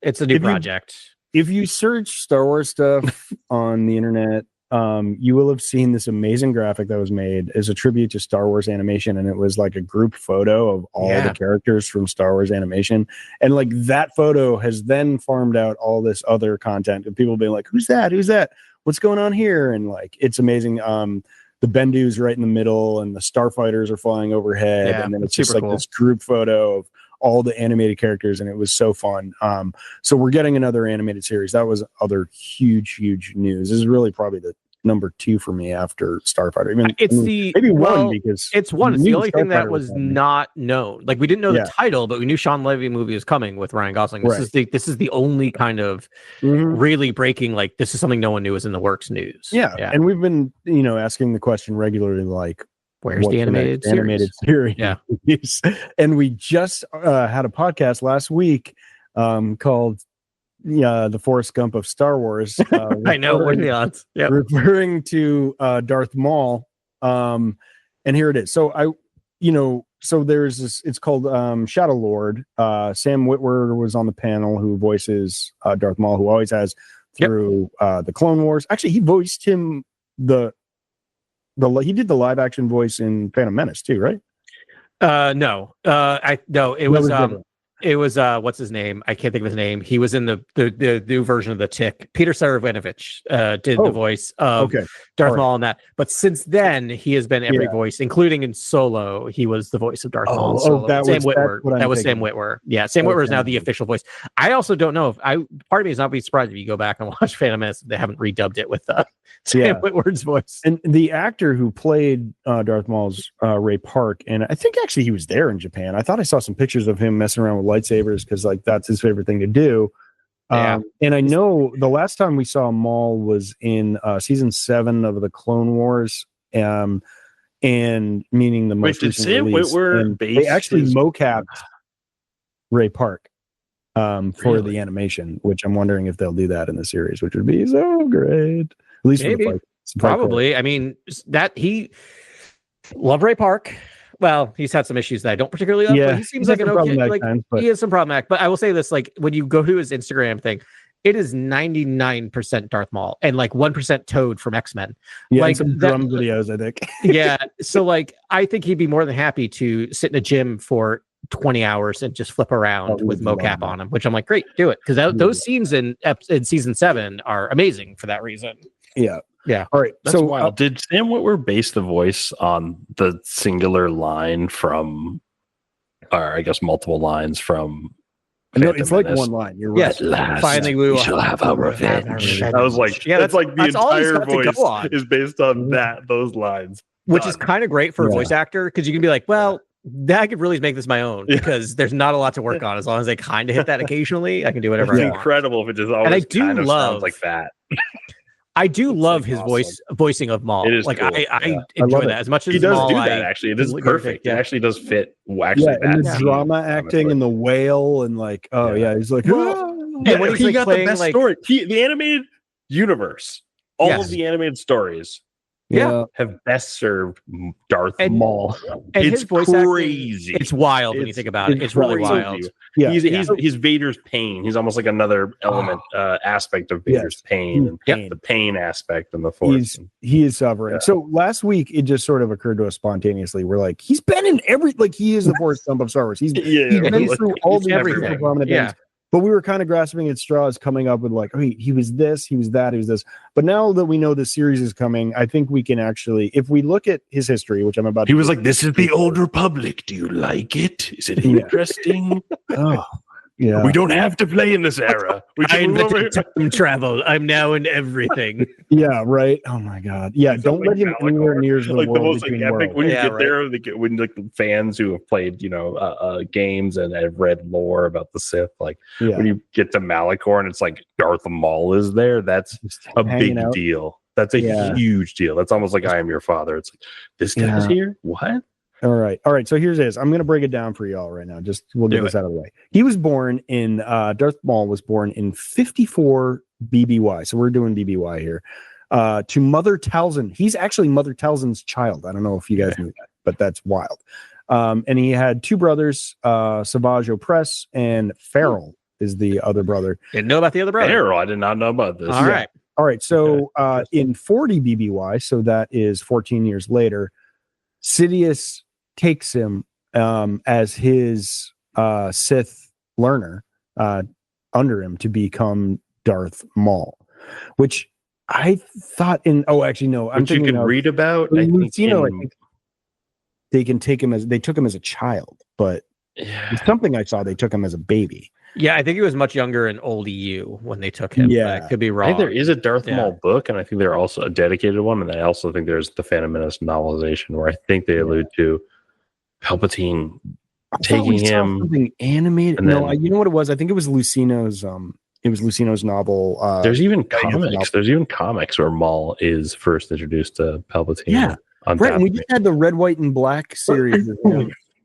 Speaker 2: It's a new project.
Speaker 1: If you search Star Wars stuff on the internet, you will have seen this amazing graphic that was made as a tribute to Star Wars animation, and it was like a group photo of all the characters from Star Wars animation, and like that photo has then farmed out all this other content, and people being like, who's that, what's going on here? And like, it's amazing. The Bendu's right in the middle, and the starfighters are flying overhead, and then it's just like this group photo of all the animated characters, and it was so fun. So we're getting another animated series. That was other huge news. This is really probably the number 2 for me after Starfighter. One, because
Speaker 2: it's one. It's the only thing that was not known. Like, we didn't know the title, but we knew Sean Levy movie was coming with Ryan Gosling. This is the only kind of really breaking, like, this is something no one knew was in the works news.
Speaker 1: Yeah. And we've been, asking the question regularly, like,
Speaker 2: where's the animated
Speaker 1: series?
Speaker 2: Yeah.
Speaker 1: And we just had a podcast last week called the Forrest Gump of Star Wars.
Speaker 2: I know, what are the odds? Yep.
Speaker 1: Referring to Darth Maul. And here it is. So so there's this, it's called Shadow Lord. Sam Witwer was on the panel, who voices Darth Maul, who always has through the Clone Wars. Actually, he voiced him he did the live action voice in Phantom Menace too, right?
Speaker 2: No. It was it was what's his name? I can't think of his name. He was in the new version of the Tick. Peter Serafinovich did the voice of Darth Maul in that. But since then, he has been every voice, including in Solo. He was the voice of Darth Maul. In Solo. Sam Witwer. That was Sam Witwer. Yeah, Sam Witwer is now the official voice. I also don't know if part of me is not be surprised if you go back and watch Phantom Menace if they haven't redubbed it with Sam Witwer's voice.
Speaker 1: And the actor who played Darth Maul's Ray Park, and I think actually he was there in Japan. I thought I saw some pictures of him messing around with lightsabers because like that's his favorite thing to do. And I know the last time we saw Maul was in season 7 of the Clone Wars, and meaning the most recent release. They actually mocapped Ray Park for the animation, which I'm wondering if they'll do that in the series, which would be so great. At least
Speaker 2: maybe,
Speaker 1: for the
Speaker 2: probably. I mean, that he loved Ray Park. Well, he's had some issues that I don't particularly love, but he seems like an okay. He has some problematic. But I will say this: like when you go to his Instagram thing, it is 99% Darth Maul and like 1% Toad from X-Men.
Speaker 1: Yeah,
Speaker 2: like
Speaker 1: some drum videos, I think.
Speaker 2: Yeah, so like I think he'd be more than happy to sit in a gym for 20 hours and just flip around with mocap on him, which I'm like, great, do it, because those scenes in season 7 are amazing for that reason.
Speaker 1: Yeah.
Speaker 2: All
Speaker 1: right.
Speaker 3: That's wild. Did Sam Witwer base the voice on the singular line from, or I guess multiple lines from?
Speaker 1: No, it's like one line. You're right.
Speaker 3: Yes, last, finally we shall have our revenge. I was like, that's like the entire voice is based on those lines,
Speaker 2: which is kind of great for a voice actor because you can be like, well, I could really make this my own because there's not a lot to work on. As long as I kind of hit that occasionally, I can do whatever I want.
Speaker 3: Incredible if it just always and I do kind of sounds like that.
Speaker 2: I do love his voicing of Maul.
Speaker 3: It is
Speaker 2: like
Speaker 3: cool.
Speaker 2: I enjoy that as much as
Speaker 3: he does
Speaker 2: Maul,
Speaker 3: do that. Actually, it is perfect. It actually does fit. Actually,
Speaker 1: and the drama acting and the whale and like he's like,
Speaker 2: and when he got the best
Speaker 3: story, the animated universe, all of the animated stories. Have best served Darth Maul.
Speaker 2: And
Speaker 3: it's
Speaker 2: his voice
Speaker 3: crazy.
Speaker 2: It's wild when you think about it. It's really wild.
Speaker 3: Yeah. He's Vader's pain. He's almost like another element aspect of Vader's pain and the pain aspect in the Force.
Speaker 1: He is suffering. Yeah. So last week it just sort of occurred to us spontaneously. We're like, he's been in he is the Force Gump of Star Wars. He's been through all the everything. Prominent things. But we were kind of grasping at straws coming up with like, he was this, he was that, he was this. But now that we know the series is coming, I think we can actually, if we look at his history, which I'm about to
Speaker 3: He was like, this is the Old Republic. Do you like it? Is it interesting?
Speaker 1: Yeah.
Speaker 3: We don't have to play in this era.
Speaker 2: I invented time travel. I'm now in everything.
Speaker 1: Yeah, right. Oh my God. Yeah, don't let him anywhere near the
Speaker 3: like
Speaker 1: world.
Speaker 3: The most like, epic when you get there, when like fans who have played, games and have read lore about the Sith, like when you get to Malachor and it's like Darth Maul is there, that's a big deal. That's a huge deal. That's almost like I Am Your Father. It's like this guy's here. What?
Speaker 1: All right. So here's this. I'm going to break it down for y'all right now. Just we'll get this out of the way. He was born in Darth Maul was born in 54 BBY. So we're doing BBY here. To Mother Talzin. He's actually Mother Talzin's child. I don't know if you guys knew that, but that's wild. And he had two brothers, Savage Opress and Farrell is the other brother.
Speaker 2: Didn't know about the other brother.
Speaker 3: Farrell, I did not know about this.
Speaker 2: All
Speaker 1: right. So in 40 BBY, so that is 14 years later, Sidious takes him as his Sith learner under him to become Darth Maul, which I thought in
Speaker 3: which you can read about.
Speaker 1: I think they can take him they took him as a child, but something I saw they took him as a baby.
Speaker 2: Yeah, I think he was much younger in old EU when they took him. Yeah, I could be wrong.
Speaker 3: I think there is a Darth Maul book, and I think there's also a dedicated one, and I also think there's the Phantom Menace novelization where I think they allude to Palpatine taking him
Speaker 1: something animated. No, you know what it was? I think it was Lucino's. It was Lucino's novel.
Speaker 3: There's even comics. There's even comics where Maul is first introduced to Palpatine.
Speaker 1: Yeah, right. And we just had the Red, White, and Black series.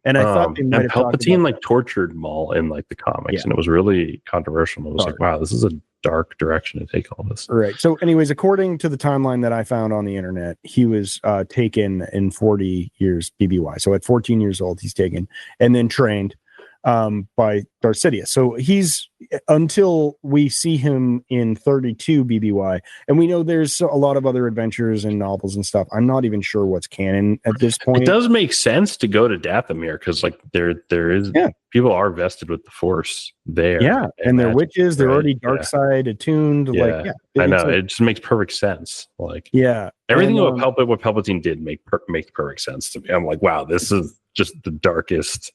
Speaker 1: And I thought they might have
Speaker 3: Palpatine like tortured Maul in like the comics, and it was really controversial. It was like, wow, this is a dark direction to take all this.
Speaker 1: Right. So, anyways, according to the timeline that I found on the internet, he was taken in 40 years BBY. So at 14 years old, he's taken and then trained. by Darth Sidious. So he's, until we see him in 32 BBY, and we know there's a lot of other adventures and novels and stuff. I'm not even sure what's canon at this point.
Speaker 3: It does make sense to go to Dathomir because like there is people are vested with the Force there.
Speaker 1: Yeah, and they're witches. They're already dark side attuned.
Speaker 3: Yeah. I know. It just makes perfect sense. Like everything what Palpatine did make perfect sense to me. I'm like, wow, this is just the darkest,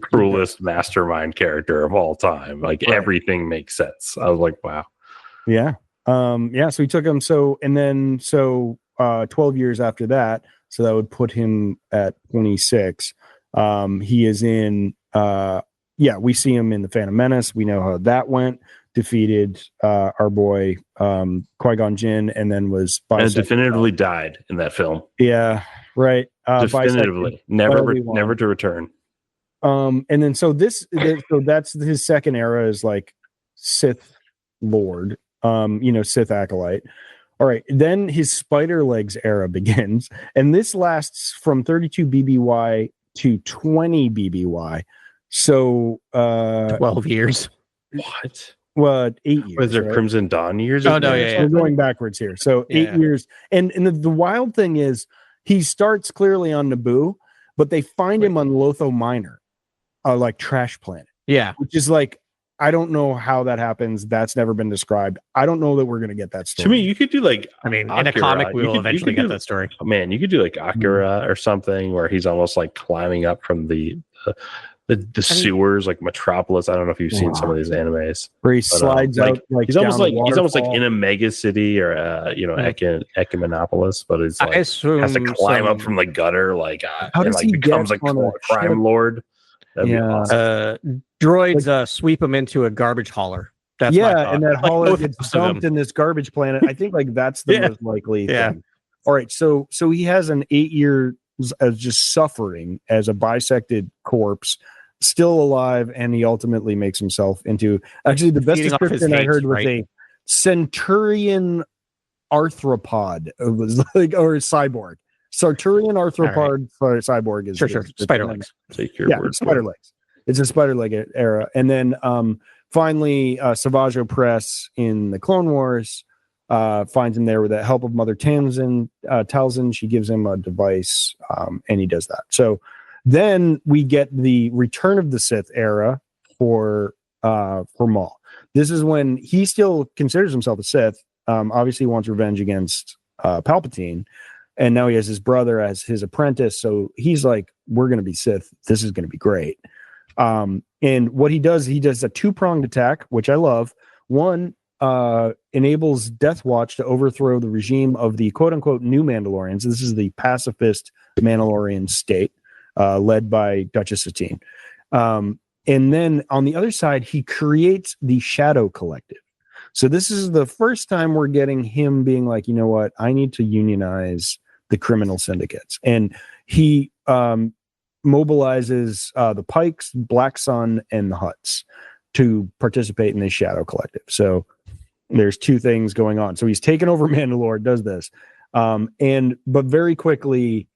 Speaker 3: cruelest mastermind character of all time. Like everything makes sense. I was like, wow.
Speaker 1: So he took him. So 12 years after that, so that would put him at 26. He is in we see him in the Phantom Menace. We know how that went. Defeated our boy Qui-Gon Jinn, and then was
Speaker 3: definitively died in that film.
Speaker 1: Yeah, right.
Speaker 3: Definitively, never to return.
Speaker 1: And then so that's his second era is like Sith Lord, Sith acolyte. All right, then his Spider Legs era begins, and this lasts from 32 BBY to 20 BBY. So
Speaker 2: 12 years.
Speaker 3: What?
Speaker 1: Well, 8 years.
Speaker 3: Was there Crimson Dawn years?
Speaker 2: Oh no,
Speaker 1: We're going backwards here. So 8 years, and the wild thing is he starts clearly on Naboo, but they find him on Lotho Minor. Like trash planet, which is like, I don't know how that happens. That's never been described. I don't know that we're gonna get that story.
Speaker 3: To me, you could do like,
Speaker 2: in a comic, we will eventually get that story.
Speaker 3: Oh, man, you could do like Akira or something where he's almost like climbing up from the sewers, like Metropolis. I don't know if you've seen some of these animes
Speaker 1: where he slides out. Like
Speaker 3: he's almost like in a mega city or Ecumenopolis, but it's like has to climb up from the gutter. Like
Speaker 1: how does he
Speaker 3: becomes like a crime lord? That'd be awesome.
Speaker 2: Droids sweep him into a garbage hauler. That's
Speaker 1: and that hauler gets dumped in this garbage planet. I think like that's the most likely thing. All right, so he has an 8 year of just suffering as a bisected corpse, still alive, and he ultimately makes himself into actually the best description I heard was a Centurion arthropod. It was like or cyborg. Sarturian arthropod cyborg is
Speaker 2: sure. Spider legs.
Speaker 3: Take your word.
Speaker 1: Spider legs. It's a spider leg era, and then finally, Savage Opress in the Clone Wars finds him there with the help of Mother Talzin. She gives him a device, and he does that. So then we get the Return of the Sith era for Maul. This is when he still considers himself a Sith. Obviously, wants revenge against Palpatine. And now he has his brother as his apprentice. So he's like, we're going to be Sith. This is going to be great. And what he does a 2-pronged attack, which I love. One, enables Death Watch to overthrow the regime of the quote unquote new Mandalorians. This is the pacifist Mandalorian state, led by Duchess Satine. And then on the other side, he creates the Shadow Collective. So this is the first time we're getting him being like, you know what, I need to unionize the criminal syndicates. And he mobilizes the Pikes, Black Sun, and the Hutts to participate in this Shadow Collective. So there's two things going on. So he's taken over Mandalore, does this. But very quickly,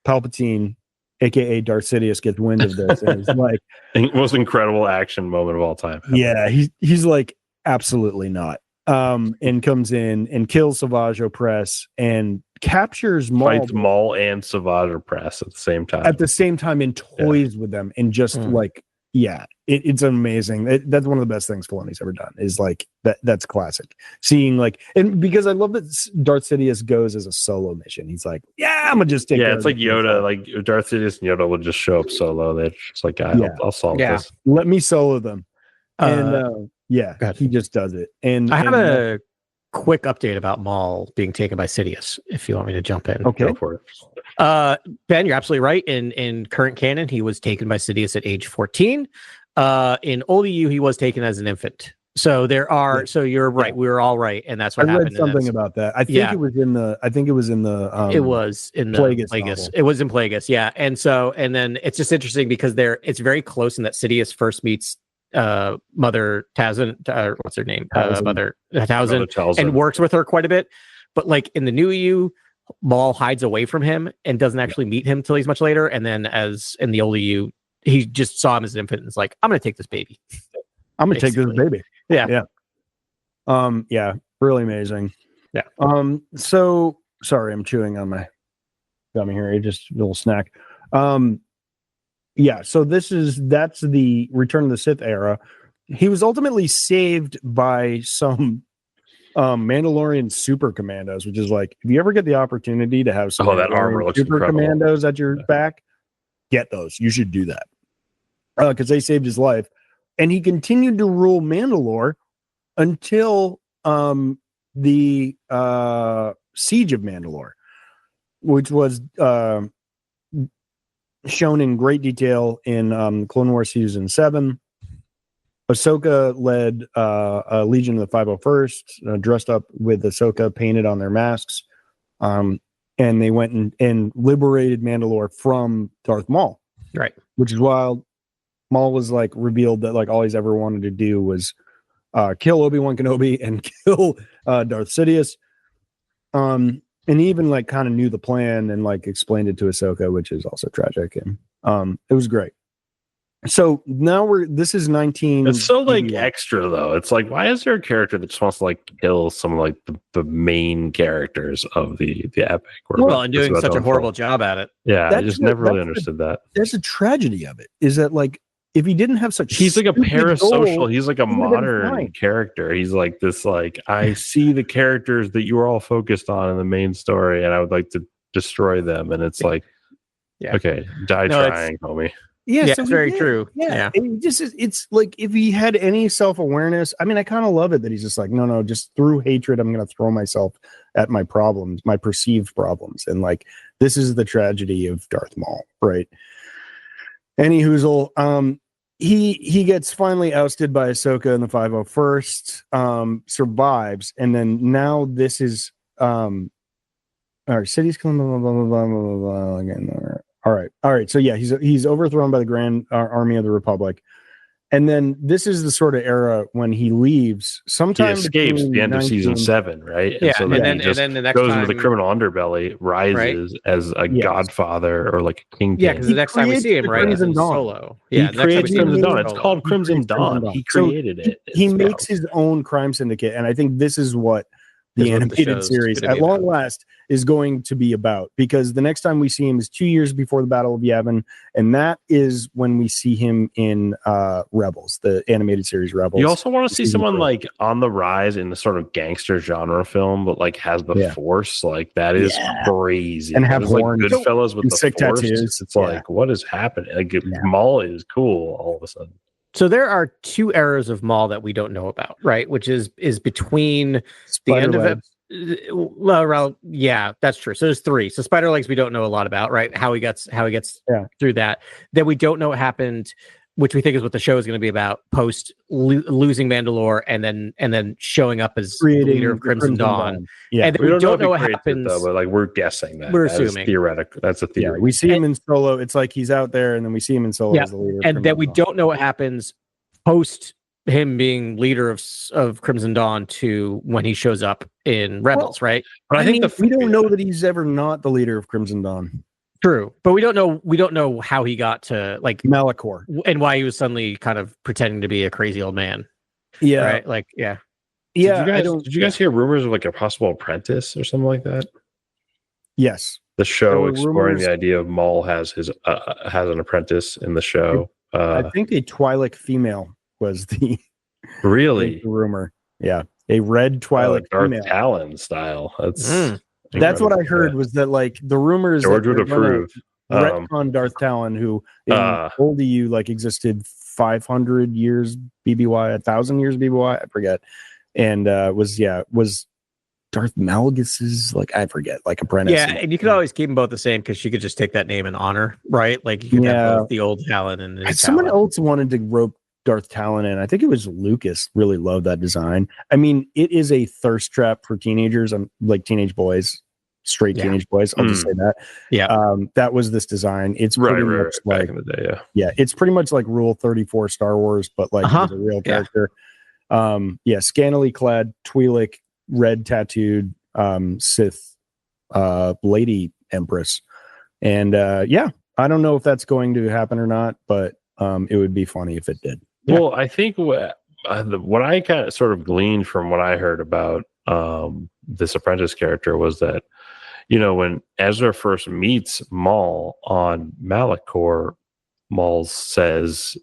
Speaker 1: Palpatine, aka Darth Sidious, gets wind of this and is like
Speaker 3: the most incredible action moment of all time.
Speaker 1: Yeah, he's like, absolutely not. And comes in and kills Savage Opress and captures Maul.
Speaker 3: Fights Maul and Savage Opress at the same time.
Speaker 1: And toys with them and just it's amazing. That's one of the best things Filoni's ever done is like that's classic. Seeing like, and because I love that Darth Sidious goes as a solo mission. He's like, I'm gonna just take care
Speaker 3: it's like Yoda, like Darth Sidious and Yoda will just show up solo. They're just like, I'll solve this.
Speaker 1: Let me solo them. And he just does it. And
Speaker 2: I have a quick update about Maul being taken by Sidious, if you want me to jump in.
Speaker 1: Okay.
Speaker 3: Go for it.
Speaker 2: Ben, you're absolutely right. In current canon, he was taken by Sidious at age 14. In old EU, he was taken as an infant. So there are. So you're right. We were all right, and that's what happened.
Speaker 1: I read something about that. I think it was in the. It was in the Plagueis.
Speaker 2: It was in Plagueis. Yeah, and then it's just interesting because it's very close in that Sidious first meets Mother Talzin, what's her name? Mother Talzin, and works with her quite a bit. But like in the new EU, Maul hides away from him and doesn't actually meet him till he's much later. And then as in the old EU, just saw him as an infant and was like, I'm going to take this baby.
Speaker 1: I'm going to take this baby.
Speaker 2: Yeah.
Speaker 1: Yeah. Really amazing.
Speaker 2: Yeah.
Speaker 1: So sorry, I'm chewing on my gummy here. Just a little snack. Yeah. So that's the Return of the Sith era. He was ultimately saved by some Mandalorian super commandos, which is like, if you ever get the opportunity to have some
Speaker 3: that armor looks
Speaker 1: super
Speaker 3: incredible.
Speaker 1: Commandos at your back, get those. You should do that because they saved his life, and he continued to rule Mandalore until the Siege of Mandalore, which was shown in great detail in Clone Wars Season 7. Ahsoka led a Legion of the 501st, dressed up with Ahsoka painted on their masks. And they went and liberated Mandalore from Darth Maul.
Speaker 2: Right.
Speaker 1: Which is why Maul was like revealed that like all he's ever wanted to do was kill Obi-Wan Kenobi and kill Darth Sidious. And he even like kind of knew the plan and like explained it to Ahsoka, which is also tragic. And it was great. So now this is 19.
Speaker 3: It's so like extra though. It's like, why is there a character that just wants to like kill some of like the main characters of the epic?
Speaker 2: Well, and doing such a horrible job at it.
Speaker 3: Yeah, I just never really understood that.
Speaker 1: That's a tragedy of it. Is that like if he didn't have such,
Speaker 3: he's like a parasocial. He's like a modern character. He's like this. Like I see the characters that you were all focused on in the main story, and I would like to destroy them. And it's like, okay, trying, homie.
Speaker 1: Yeah, so
Speaker 2: it's very true.
Speaker 1: Yeah. It's like if he had any self-awareness, I mean, I kind of love it that he's just like, no, just through hatred, I'm going to throw myself at my problems, my perceived problems. And like, this is the tragedy of Darth Maul, right? Any hoozle, he gets finally ousted by Ahsoka in the 501st, survives. And then now this is, our city's coming, blah, blah, blah, blah, blah, blah, again, All right. So yeah, he's overthrown by the Grand Army of the Republic, and then this is the sort of era when he leaves. Sometime
Speaker 3: he escapes the end of season 7, right?
Speaker 2: And so then the next
Speaker 3: goes
Speaker 2: time,
Speaker 3: into the criminal underbelly, rises as a godfather or like a kingpin.
Speaker 2: Yeah, because the next time we see him, right, is Solo.
Speaker 3: Yeah, he creates Crimson Dawn. It's called Crimson Dawn. He created it.
Speaker 1: He makes his own crime syndicate, and I think this is what the animated series at long last is going to be about, because the next time we see him is 2 years before the Battle of Yavin, and that is when we see him in Rebels, the animated series Rebels.
Speaker 3: You also want to see someone like on the rise in the sort of gangster genre film, but like has the Force. Like that is crazy.
Speaker 1: And have horns,
Speaker 3: like Goodfellas with the
Speaker 1: sick
Speaker 3: Force.
Speaker 1: Tattoos.
Speaker 3: It's like, what is happening? Like Maul is cool all of a sudden.
Speaker 2: So there are 2 eras of Maul that we don't know about, right? Which is between the end of it. Well, yeah, that's true. So there's 3. So Spider Legs we don't know a lot about, right? How he gets through that. Then we don't know what happened, which we think is what the show is going to be about, post losing Mandalore and then showing up as the leader of Crimson Dawn.
Speaker 1: Yeah,
Speaker 2: and then we don't know what happens.
Speaker 3: Though, but like we're guessing that.
Speaker 2: We're assuming
Speaker 3: theoretical. That's a theory.
Speaker 1: Yeah, we see him in Solo. It's like he's out there, and then we see him in Solo as the leader.
Speaker 2: And then we don't know what happens post him being leader of Crimson Dawn to when he shows up in Rebels, right?
Speaker 1: But I think we don't know that he's ever not the leader of Crimson Dawn.
Speaker 2: True, but we don't know how he got to like
Speaker 1: Malachor
Speaker 2: and why he was suddenly kind of pretending to be a crazy old man.
Speaker 1: Yeah,
Speaker 2: right. Like, yeah.
Speaker 3: Did you guys hear rumors of like a possible apprentice or something like that?
Speaker 1: Yes,
Speaker 3: the show exploring the idea of Maul has an apprentice in the show.
Speaker 1: I think a Twi'lek female was the rumor. Yeah, a red Twi'lek female,
Speaker 3: Talon style.
Speaker 1: That's what I heard was that like the rumors
Speaker 3: George would approve.
Speaker 1: Retcon Darth Talon, who in old EU like existed 500 years BBY, 1,000 years BBY, I forget, and was Darth Malagus's apprentice.
Speaker 2: Yeah, and you could always keep them both the same because she could just take that name in honor, right? Like you could have both the old Talon and
Speaker 1: someone else wanted to rope Darth Talon in. I think it was Lucas. Really loved that design. I mean, it is a thirst trap for teenagers. Like teenage boys, straight teenage boys. I'll just say that.
Speaker 2: Yeah.
Speaker 1: That was this design. It's pretty much like
Speaker 3: back in the day.
Speaker 1: Yeah. It's pretty much like Rule 34 Star Wars, but like with a real character. Scantily clad Twi'lek, red tattooed Sith lady Empress, and I don't know if that's going to happen or not, but it would be funny if it did.
Speaker 3: Well, I think what I kind of sort of gleaned from what I heard about this apprentice character was that, when Ezra first meets Maul on Malachor, Maul says,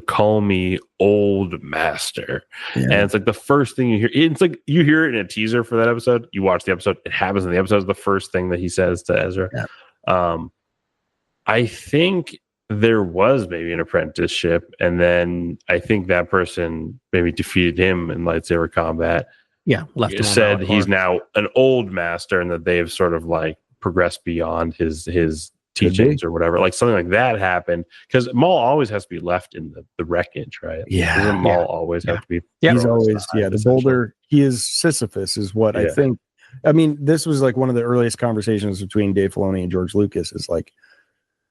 Speaker 3: call me old master. Yeah. And it's like the first thing you hear. It's like you hear it in a teaser for that episode. You watch the episode. It happens in the episode. It's the first thing that he says to Ezra. Yeah. I think there was maybe an apprenticeship, and then I think that person maybe defeated him in lightsaber combat.
Speaker 2: Yeah, left him
Speaker 3: said he's now an old master, and that they've sort of like progressed beyond his teachings or whatever. Like something like that happened, because Maul always has to be left in the wreckage, right?
Speaker 1: Yeah,
Speaker 3: doesn't Maul always have to be?
Speaker 1: Yeah, he's always the boulder. He is Sisyphus, is what I think. I mean, this was like one of the earliest conversations between Dave Filoni and George Lucas, is like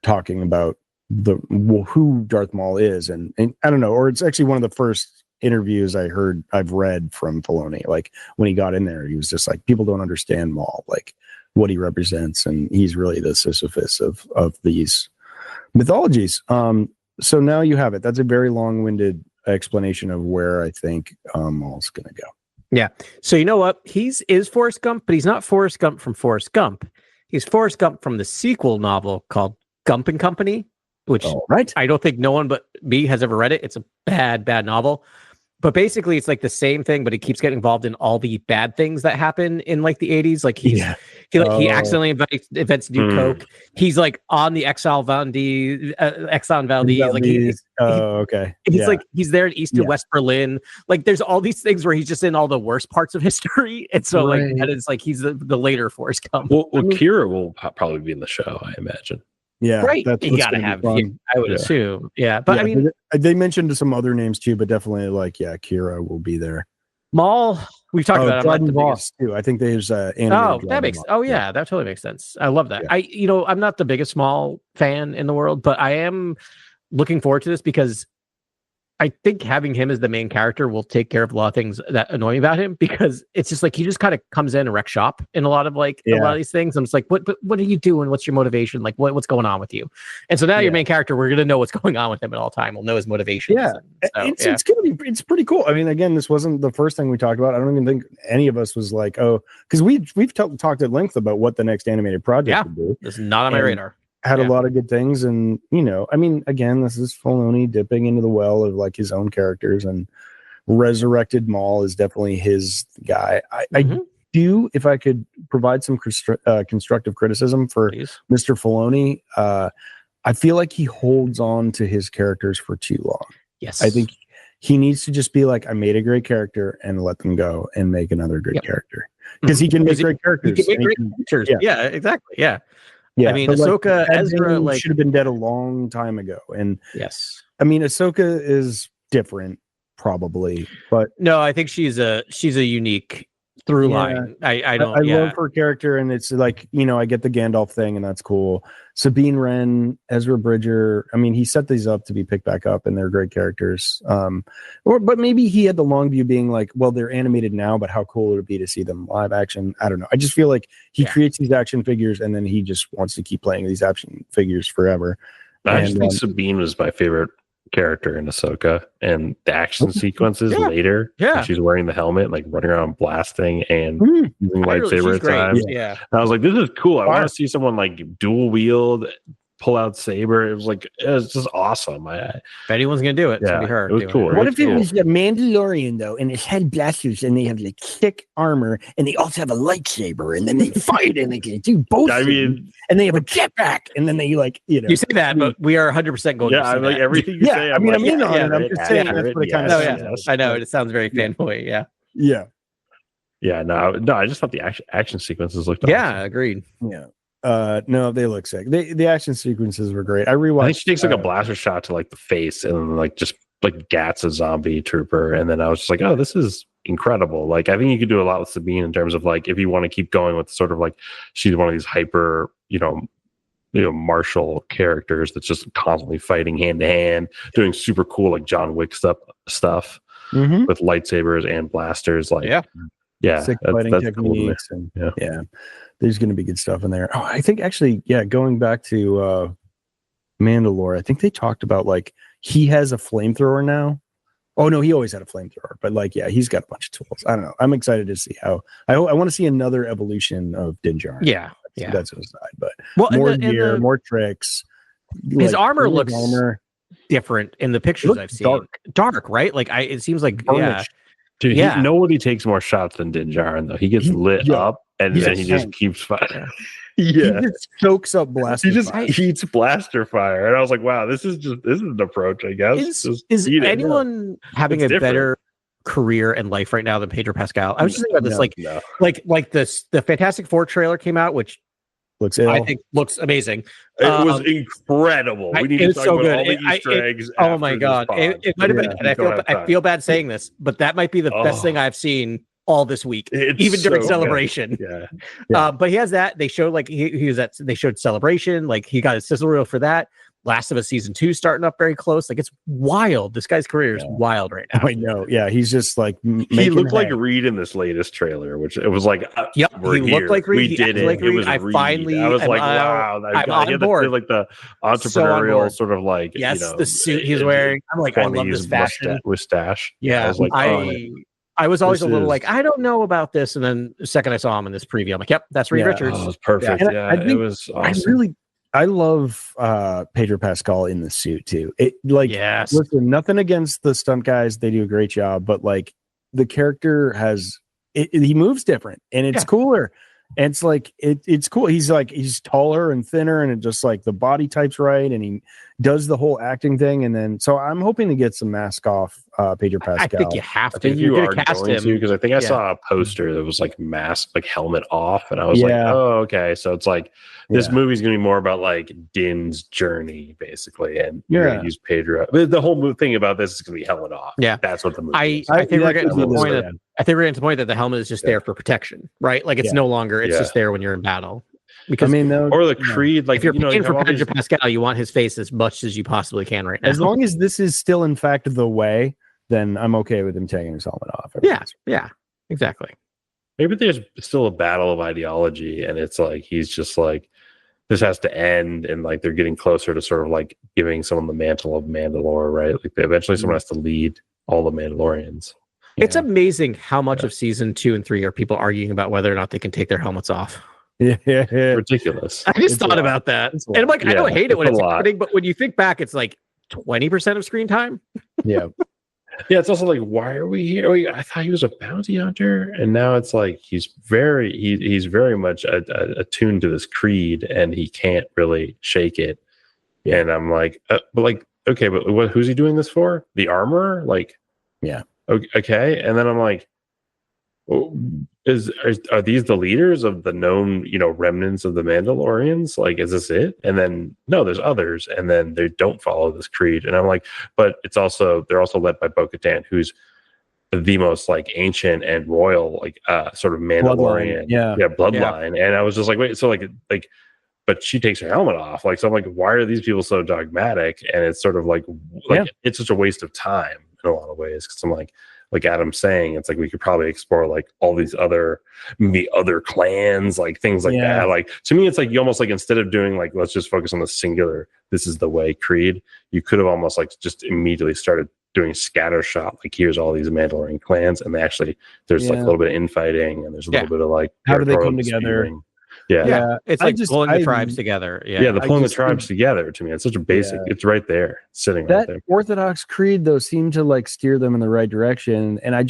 Speaker 1: talking about who Darth Maul is, and I don't know, or it's actually one of the first interviews I've read from Filoni. Like when he got in there, he was just like, people don't understand Maul, like what he represents, and he's really the Sisyphus of these mythologies. So now you have it. That's a very long-winded explanation of where I think Maul's gonna go.
Speaker 2: Yeah. So you know what? Is Forrest Gump, but he's not Forrest Gump from Forrest Gump. He's Forrest Gump from the sequel novel called Gump and Company, which I don't think no one but me has ever read it. It's a bad novel. But basically, it's like the same thing, but he keeps getting involved in all the bad things that happen in like the 80s. Like he accidentally invents new coke. He's like on the Exxon Valdez. Like
Speaker 1: okay.
Speaker 2: He's like he's there in East and West Berlin. Like there's all these things where he's just in all the worst parts of history, and so and it's like he's the later Forrest Gump.
Speaker 3: Well, Kira will probably be in the show, I imagine.
Speaker 1: Yeah,
Speaker 2: right. You gotta have. I would assume. Yeah, but I mean,
Speaker 1: they mentioned some other names too, but definitely like Kira will be there.
Speaker 2: Maul, we've talked about
Speaker 1: Jordan Voss too. I think there's that makes.
Speaker 2: That totally makes sense. I love that. Yeah. I'm not the biggest Maul fan in the world, but I am looking forward to this because I think having him as the main character will take care of a lot of things that annoy me about him, because it's just like he just kind of comes in and wreck shop in a lot of a lot of these things. I'm just like, what are you doing? What's your motivation? Like what's going on with you? And so now your main character, we're gonna know what's going on with him at all time. We'll know his motivation.
Speaker 1: Yeah, it's pretty cool. I mean, again, this wasn't the first thing we talked about. I don't even think any of us was like, because we've talked at length about what the next animated project would do.
Speaker 2: It's not on my radar.
Speaker 1: Had a lot of good things, and I mean, again, this is Filoni dipping into the well of like his own characters, and Resurrected Maul is definitely his guy. I do, if I could provide some constructive criticism for Mr. Filoni, I feel like he holds on to his characters for too long.
Speaker 2: Yes,
Speaker 1: I think he needs to just be like, I made a great character, and let them go and make another great character, because he can make great characters.
Speaker 2: He can make great characters. Yeah, exactly. Yeah.
Speaker 1: Yeah,
Speaker 2: I mean, Ahsoka, Ezra,
Speaker 1: should have been dead a long time ago. And
Speaker 2: yes,
Speaker 1: I mean, Ahsoka is different, probably, but
Speaker 2: no, I think she's a unique through line. I
Speaker 1: love her character, and it's like, I get the Gandalf thing, and that's cool. Sabine Wren, Ezra Bridger. I mean, he set these up to be picked back up, and they're great characters. But maybe he had the long view, being like, well, they're animated now, but how cool would it be to see them live action? I don't know. I just feel like he creates these action figures, and then he just wants to keep playing these action figures forever.
Speaker 3: I just think Sabine was my favorite character in Ahsoka, and the action sequences later. Yeah, she's wearing the helmet, like running around blasting and using lightsaber at times.
Speaker 2: Yeah,
Speaker 3: and I was like, this is cool. I want to see someone like dual wield, pull out saber. It was just awesome. If
Speaker 2: anyone's gonna do it, it's gonna be her.
Speaker 3: It was cool.
Speaker 1: What if it was the Mandalorian though, and his head blasters, and they have like thick armor, and they also have a lightsaber, and then they fight, and they can do both. I mean, and they have a jetpack, and then they You
Speaker 2: say that, but we are 100% going.
Speaker 3: Yeah, I like everything you say.
Speaker 1: I'm in on it. I'm just saying that's what it kind of
Speaker 2: sounds. I know it sounds very fanboy.
Speaker 3: Yeah. No. I just thought the action sequences looked.
Speaker 2: Yeah, agreed.
Speaker 1: Yeah. No, they look sick. The action sequences were great. I rewatched.
Speaker 3: I think she takes like a blaster shot to like the face, and then like just like gats a zombie trooper, and then I was just like, oh, this is incredible. Like, I think you could do a lot with Sabine in terms of like, if you want to keep going with sort of like, she's one of these hyper, martial characters that's just constantly fighting hand to hand, doing super cool like John Wick stuff with lightsabers and blasters. Like,
Speaker 1: sick fighting techniques. Cool, and there's going to be good stuff in there. Oh, I think actually, going back to Mandalore. I think they talked about like he has a flamethrower now. Oh no, he always had a flamethrower, but like he's got a bunch of tools. I don't know. I'm excited to see how. I want to see another evolution of Din Djarin.
Speaker 2: Yeah,
Speaker 1: that's an aside, but
Speaker 2: more
Speaker 1: gear, more tricks.
Speaker 2: His armor looks different in the pictures I've seen. Dark, right? Like it seems like
Speaker 3: burnished. Dude, nobody takes more shots than Din Djarin though. He gets lit up and then he just keeps firing.
Speaker 1: He just soaks up blaster.
Speaker 3: He just eats blaster fire, and I was like, "Wow, this is an approach." I guess
Speaker 2: is anyone having a better career and life right now than Pedro Pascal? I was just thinking about this, like the Fantastic Four trailer came out, which I think looks amazing.
Speaker 3: It was incredible. We need to talk about all the Easter eggs.
Speaker 2: Oh my god, it might have been. And I feel bad saying this, but that might be the best thing I've seen all this week, even during Celebration. But he has that. They showed like he was at. They showed Celebration. Like he got his sizzle reel for that. Last of Us season 2 starting up very close. Like it's wild. This guy's career is wild right now.
Speaker 1: I know. Yeah, he's just like
Speaker 3: he looked like Reed in this latest trailer, which it was like,
Speaker 2: he looked like Reed.
Speaker 3: We did it.
Speaker 2: Like
Speaker 3: it was
Speaker 2: I
Speaker 3: Reed.
Speaker 2: Finally,
Speaker 3: I was like, wow.
Speaker 2: I'm on board.
Speaker 3: Like the entrepreneurial sort of like
Speaker 2: the suit he's wearing. I'm like, I love this fashion
Speaker 3: mustache.
Speaker 2: Yeah, I was always a little like, I don't know about this, and then the second I saw him in this preview, I'm like, yep, that's Reed Richards.
Speaker 3: It was perfect. It was awesome.
Speaker 1: I love Pedro Pascal in the suit too. Listen, nothing against the stunt guys; they do a great job. But like the character he moves different, and it's cooler. And it's like it's cool. He's taller and thinner, and it just like the body type's right, and he does the whole acting thing. And then so I'm hoping to get some mask off Pedro Pascal.
Speaker 2: I think you have to.
Speaker 3: I think you are cast him because I think I saw a poster that was like mask, like helmet off, and I was like, oh, okay. So it's like this movie's gonna be more about like Din's journey, basically, and you're gonna use Pedro. The whole thing about this is gonna be helmet off.
Speaker 2: Yeah,
Speaker 3: that's what the movie.
Speaker 2: I think we're getting to the point. I think we're getting to the point that the helmet is just there for protection, right? Like it's no longer. It's just there when you're in battle. Because
Speaker 3: or the Creed, like
Speaker 2: if you're paying for Pedro Pascal, you want his face as much as you possibly can right now.
Speaker 1: As long as this is still, in fact, the way, then I'm okay with him taking his helmet off.
Speaker 2: Yeah, exactly.
Speaker 3: Maybe there's still a battle of ideology, and it's like he's just like this has to end, and like they're getting closer to sort of like giving someone the mantle of Mandalore, right? Like eventually, someone has to lead all the Mandalorians.
Speaker 2: It's amazing how much of season 2 and 3 are people arguing about whether or not they can take their helmets off.
Speaker 3: Ridiculous.
Speaker 2: I just thought about that, and I'm like, I don't hate it when it's happening, but when you think back, it's like 20% of screen time.
Speaker 1: Yeah.
Speaker 3: It's also like, why are we here? I thought he was a bounty hunter, and now it's like he's very much attuned to this creed, and he can't really shake it. And I'm like, but like, okay, but who's he doing this for? The armor? Like, okay. And then I'm like, are these the leaders of the known, remnants of the Mandalorians? Like, is this it? And then no, there's others, and then they don't follow this creed. And I'm like, but they're also led by Bo-Katan, who's the most like ancient and royal, like sort of Mandalorian, bloodline. And I was just like, wait, so like, but she takes her helmet off. Like, so I'm like, why are these people so dogmatic? And it's sort of like it's such a waste of time in a lot of ways. Because I'm like Adam's saying, it's like we could probably explore like all these other clans, like things like that. Like to me, it's like you almost like instead of doing like let's just focus on the singular, this is the way creed, you could have almost like just immediately started doing scattershot. Like here's all these Mandalorian clans, and there's like a little bit of infighting, and there's a little bit of like
Speaker 1: how do they come together?
Speaker 2: It's like pulling the tribes together.
Speaker 3: Pulling the tribes together. To me, it's such a basic. It's right there, sitting right there.
Speaker 1: Orthodox creed though seemed to like steer them in the right direction, and I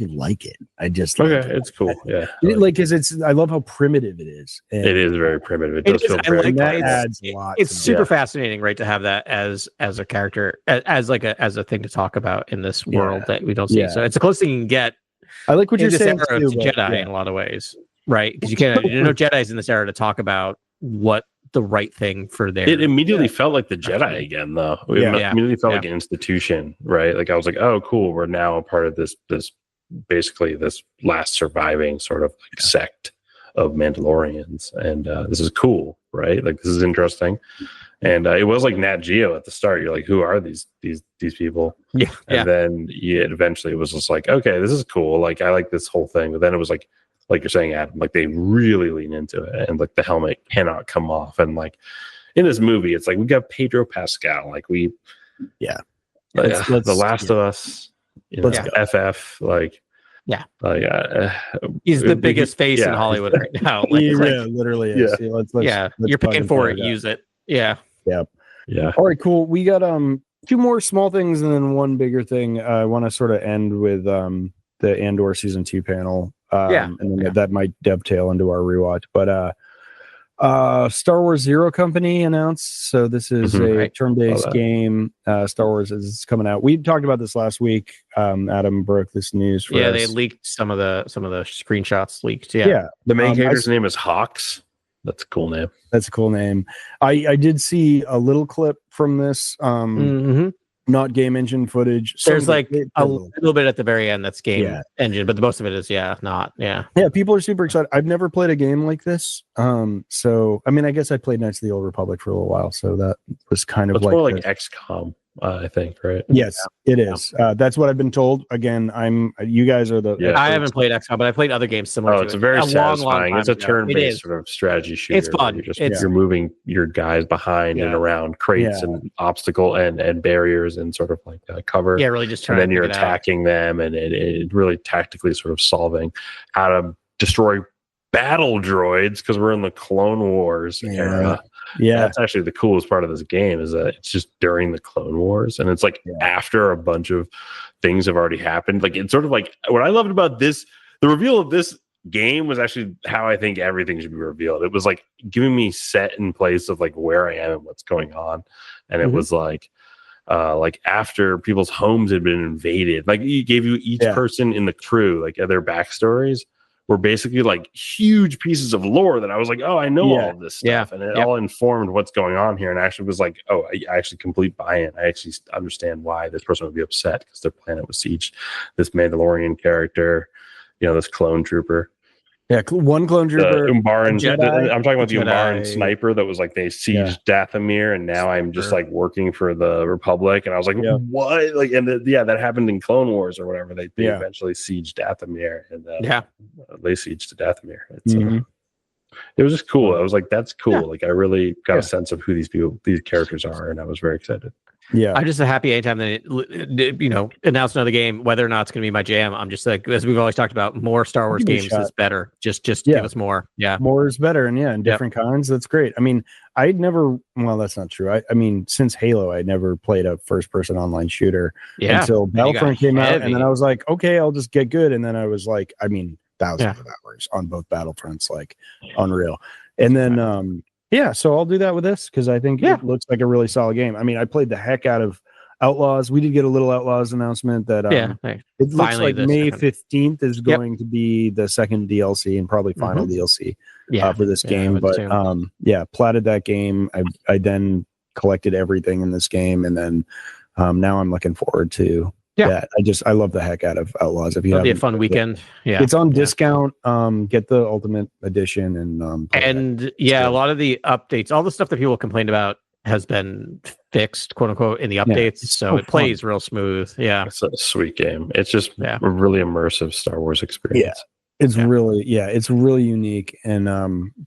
Speaker 1: like it.
Speaker 3: It's cool. Yeah,
Speaker 1: I love how primitive it is.
Speaker 3: It is very primitive. It does feel very.
Speaker 1: That adds a lot.
Speaker 2: It's super fascinating, right, to have that as a character, as a thing to talk about in this world that we don't see. So it's the closest thing you can get.
Speaker 1: I like what you're saying
Speaker 2: to Jedi in a lot of ways. Right, because you can't. No Jedi's in this era to talk about what the right thing for their.
Speaker 3: It immediately felt like the Jedi again, though. It immediately felt like an institution, right? Like I was like, oh, cool, we're now a part of this basically this last surviving sort of like sect of Mandalorians, and this is cool, right? Like this is interesting. And it was like Nat Geo at the start. You're like, who are these people? And then eventually it was just like, okay, this is cool. Like I like this whole thing. But then it was like you're saying, Adam, like they really lean into it, and like the helmet cannot come off, and like in this movie, it's like we got Pedro Pascal, like we,
Speaker 1: let's
Speaker 3: The Last of Us,
Speaker 1: let's go.
Speaker 3: FF, like.
Speaker 2: Yeah,
Speaker 3: he's
Speaker 2: the biggest face in Hollywood right now.
Speaker 1: Literally is.
Speaker 2: Yeah, let's you're paying for it. Use it. Yeah.
Speaker 1: All right, cool. We got two more small things and then one bigger thing. I want to sort of end with the Andor season 2 panel. And then that might dovetail into our rewatch. But Star Wars Zero Company announced. So this is a turn-based game. Star Wars is coming out. We talked about this last week. Adam broke this news for us.
Speaker 2: They leaked some of the screenshots leaked.
Speaker 1: Yeah.
Speaker 3: The main character's name is Hawks. That's a cool name. I did see a little clip from this. Not game engine footage.
Speaker 2: There's like a little bit at the very end that's game engine, but the most of it is not. Yeah,
Speaker 1: people are super excited. I've never played a game like this. So I mean, I guess I played Knights of the Old Republic for a little while, so that was kind of
Speaker 3: more like XCOM, I think, right?
Speaker 1: Yes, it is. That's what I've been told. Again, you guys are the.
Speaker 2: I haven't played XCOM, but I played other games similar.
Speaker 3: Oh, it's very satisfying. It's a turn-based sort of strategy shooter.
Speaker 2: It's fun.
Speaker 3: You're moving your guys behind and around crates and obstacle and barriers and sort of like cover.
Speaker 2: Yeah, really just trying.
Speaker 3: And then you're attacking them and it really tactically sort of solving how to destroy battle droids because we're in the Clone Wars era.
Speaker 1: Yeah,
Speaker 3: that's actually the coolest part of this game is that it's just during the Clone Wars and it's like after a bunch of things have already happened. Like it's sort of like what I loved about this, the reveal of this game was actually how I think everything should be revealed. It was like giving me set in place of like where I am and what's going on, and it was like after people's homes had been invaded, like he gave you each person in the crew like their backstories were basically like huge pieces of lore that I was like, oh, I know all of this stuff. And it all informed what's going on here. And I actually was like, oh, I actually complete buy-in. I actually understand why this person would be upset because their planet was sieged. This Mandalorian character, this clone trooper.
Speaker 1: Yeah, one clone trooper.
Speaker 3: I'm talking about the Umbaran sniper that was like they sieged Dathomir, and now I'm just like working for the Republic, and I was like, what? Like, and that happened in Clone Wars or whatever. They eventually sieged Dathomir, and they sieged Dathomir. It was just cool. I was like, that's cool. Yeah. Like I really got a sense of who these characters are, and I was very excited.
Speaker 1: Yeah,
Speaker 2: I'm just happy anytime they announce another game, whether or not it's going to be my jam. I'm just like, as we've always talked about, more Star Wars games is better. Just give us more. Yeah,
Speaker 1: more is better, and different kinds. That's great. I mean, I'd never. Well, that's not true. I mean, since Halo, I'd never played a first-person online shooter until Battlefront came out, and then I was like, okay, I'll just get good, and then I was like, I mean, thousands of hours on both Battlefronts, like unreal, and then. So I'll do that with this because I think it looks like a really solid game. I mean, I played the heck out of Outlaws. We did get a little Outlaws announcement that it looks like May 15th is going to be the second DLC and probably final DLC for this game. But platted that game. I then collected everything in this game, and then now I'm looking forward to that. I love the heck out of Outlaws. If you
Speaker 2: it'll be a fun weekend.
Speaker 1: It's on discount. Get the Ultimate Edition
Speaker 2: and a lot of the updates, all the stuff that people complained about has been fixed, quote unquote, in the updates. So it plays real smooth. Yeah,
Speaker 3: it's a sweet game. It's just a really immersive Star Wars experience.
Speaker 1: Yeah, it's really unique and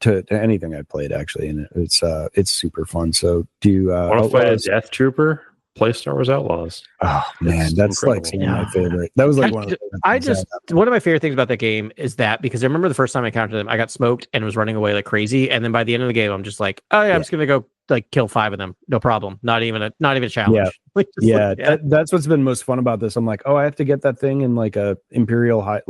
Speaker 1: to anything I played actually, and it's super fun. So do you
Speaker 3: want to fight a Death Trooper? Play Star Wars Outlaws.
Speaker 1: Oh man, that's incredible. Like one of my favorite. That was like one of
Speaker 2: my favorite things about that game is that because I remember the first time I encountered them, I got smoked and was running away like crazy. And then by the end of the game, I'm just like, oh yeah, I'm just gonna go like kill 5 of them, no problem. Not even a challenge.
Speaker 1: That's what's been most fun about this. I'm like, oh, I have to get that thing in like a Imperial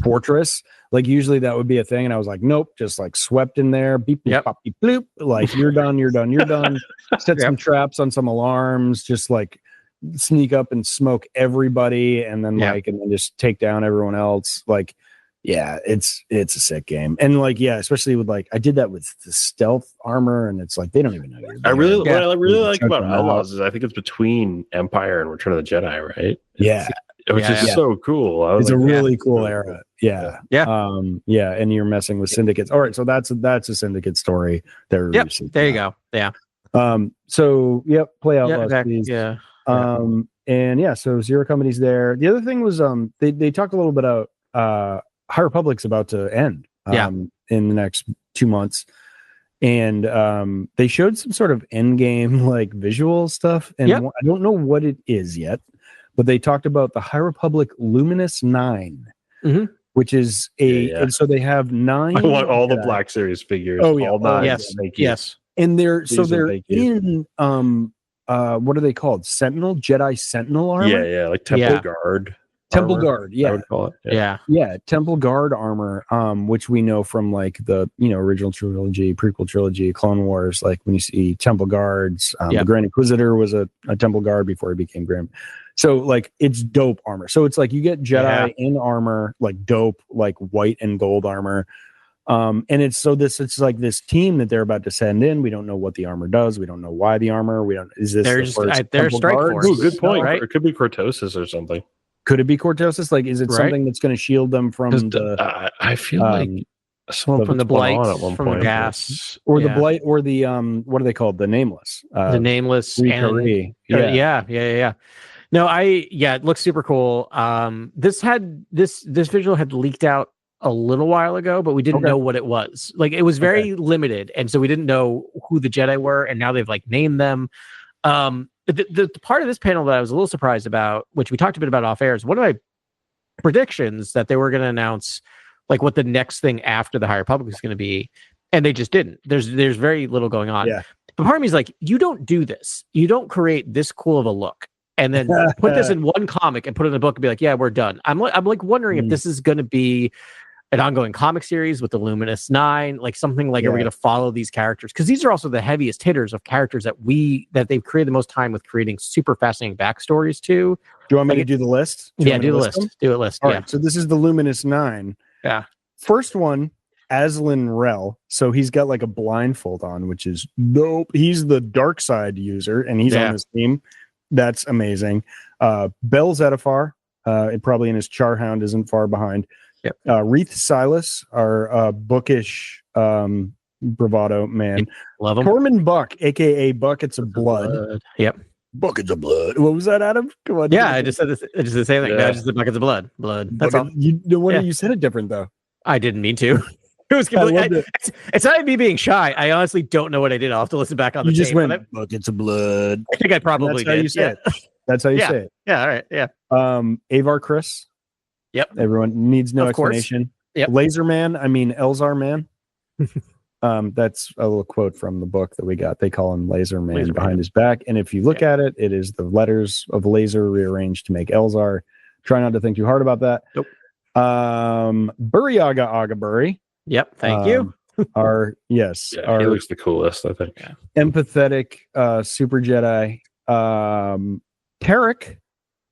Speaker 1: fortress. Like usually that would be a thing, and I was like, nope, just like swept in there, beep, beep, pop, beep, bloop. Like you're done. Set some traps on some alarms, just like sneak up and smoke everybody, and then and then just take down everyone else. Like, it's a sick game, and like especially with like I did that with the stealth armor, and it's like they don't even know you're there.
Speaker 3: What I really like about Outlaws is I think it's between Empire and Return of the Jedi, right? Which is so cool.
Speaker 1: It's a really cool era. Yeah. And you're messing with syndicates. All right, so that's a syndicate story.
Speaker 2: There you go. Yeah.
Speaker 1: Play Outlaws, please.
Speaker 2: Yeah.
Speaker 1: So Zero Company's there. The other thing was they talked a little bit about High Republic's about to end in the next 2 months. and they showed some sort of end game like visual stuff, and I don't know what it is yet, but they talked about the High Republic Luminous 9, which is and so they have 9.
Speaker 3: I want all the Black Series figures.
Speaker 1: Oh yeah,
Speaker 3: all 9.
Speaker 2: Yes.
Speaker 1: And they're in what are they called? Jedi Sentinel armor.
Speaker 3: Yeah, like Temple Guard.
Speaker 1: Temple
Speaker 3: armor,
Speaker 1: Guard, yeah,
Speaker 3: I would call it.
Speaker 1: Yeah, Temple Guard armor, which we know from like the original trilogy, prequel trilogy, Clone Wars. Like when you see Temple Guards, the Grand Inquisitor was a Temple Guard before he became Grand. So like it's dope armor. So it's like you get Jedi in armor, like dope, like white and gold armor. And it's like this team that they're about to send in. We don't know what the armor does. We don't know why the armor. Is this
Speaker 2: they're strike force?
Speaker 3: Ooh, good point.
Speaker 2: Right?
Speaker 3: It could be Cortosis or something.
Speaker 1: Could it be Cortosis? Like, is it something that's going to shield them from the?
Speaker 3: I feel like
Speaker 2: from the blight,
Speaker 3: at one
Speaker 2: from
Speaker 3: point.
Speaker 2: the gas,
Speaker 1: or the blight, or the what are they called? The nameless.
Speaker 2: The nameless. Yeah. No, it looks super cool. This visual had leaked out a little while ago, but we didn't know what it was. Like it was very limited, and so we didn't know who the Jedi were, and now they've like named them. The part of this panel that I was a little surprised about, which we talked a bit about off air, is one of my predictions that they were going to announce like what the next thing after the High Republic is going to be, and they just didn't. There's very little going on.
Speaker 1: Yeah.
Speaker 2: But part of me is like, you don't do this. You don't create this cool of a look and then put this in one comic and put it in a book and be like, yeah, we're done. I'm like wondering if this is going to be an ongoing comic series with the Luminous 9, like something like, are we going to follow these characters? Because these are also the heaviest hitters of characters that they've created the most time with creating super fascinating backstories to.
Speaker 1: Do you want me to do the list?
Speaker 2: Do the list. Do a list.
Speaker 1: All right. So this is the Luminous 9.
Speaker 2: Yeah.
Speaker 1: First one, Aslan Rel. So he's got like a blindfold on, which is dope. He's the dark side user, and he's on this team. That's amazing. Bel Zettifar, probably in his Charhound, isn't far behind.
Speaker 2: Yep.
Speaker 1: Reith Silas, our bookish bravado man.
Speaker 2: Love him.
Speaker 1: Tormund Buck, aka Buckets of Blood.
Speaker 2: Yep.
Speaker 1: Buckets of Blood. What was that, Adam? Come on.
Speaker 2: Yeah, I just said this. I just the same thing. No, just the buckets of blood. That's all.
Speaker 1: No wonder you said it different though.
Speaker 2: I didn't mean to. It was completely. It's not me being shy. I honestly don't know what I did. I'll have to listen back on the tape.
Speaker 1: You just went Buckets of Blood.
Speaker 2: I think I probably did.
Speaker 1: How you say it. That's how you say it.
Speaker 2: Yeah. All right. Yeah.
Speaker 1: Avar Chris.
Speaker 2: Yep.
Speaker 1: Everyone needs no explanation.
Speaker 2: Yep.
Speaker 1: Laser Man. I mean Elzar Man. That's a little quote from the book that we got. They call him Laser Man behind his back. And if you look at it, it is the letters of laser rearranged to make Elzar. Try not to think too hard about that.
Speaker 2: Nope.
Speaker 1: Buryaga Agaburi.
Speaker 2: Yep. Thank you.
Speaker 3: He looks the coolest, I think. Yeah.
Speaker 1: Empathetic Super Jedi. Tarek,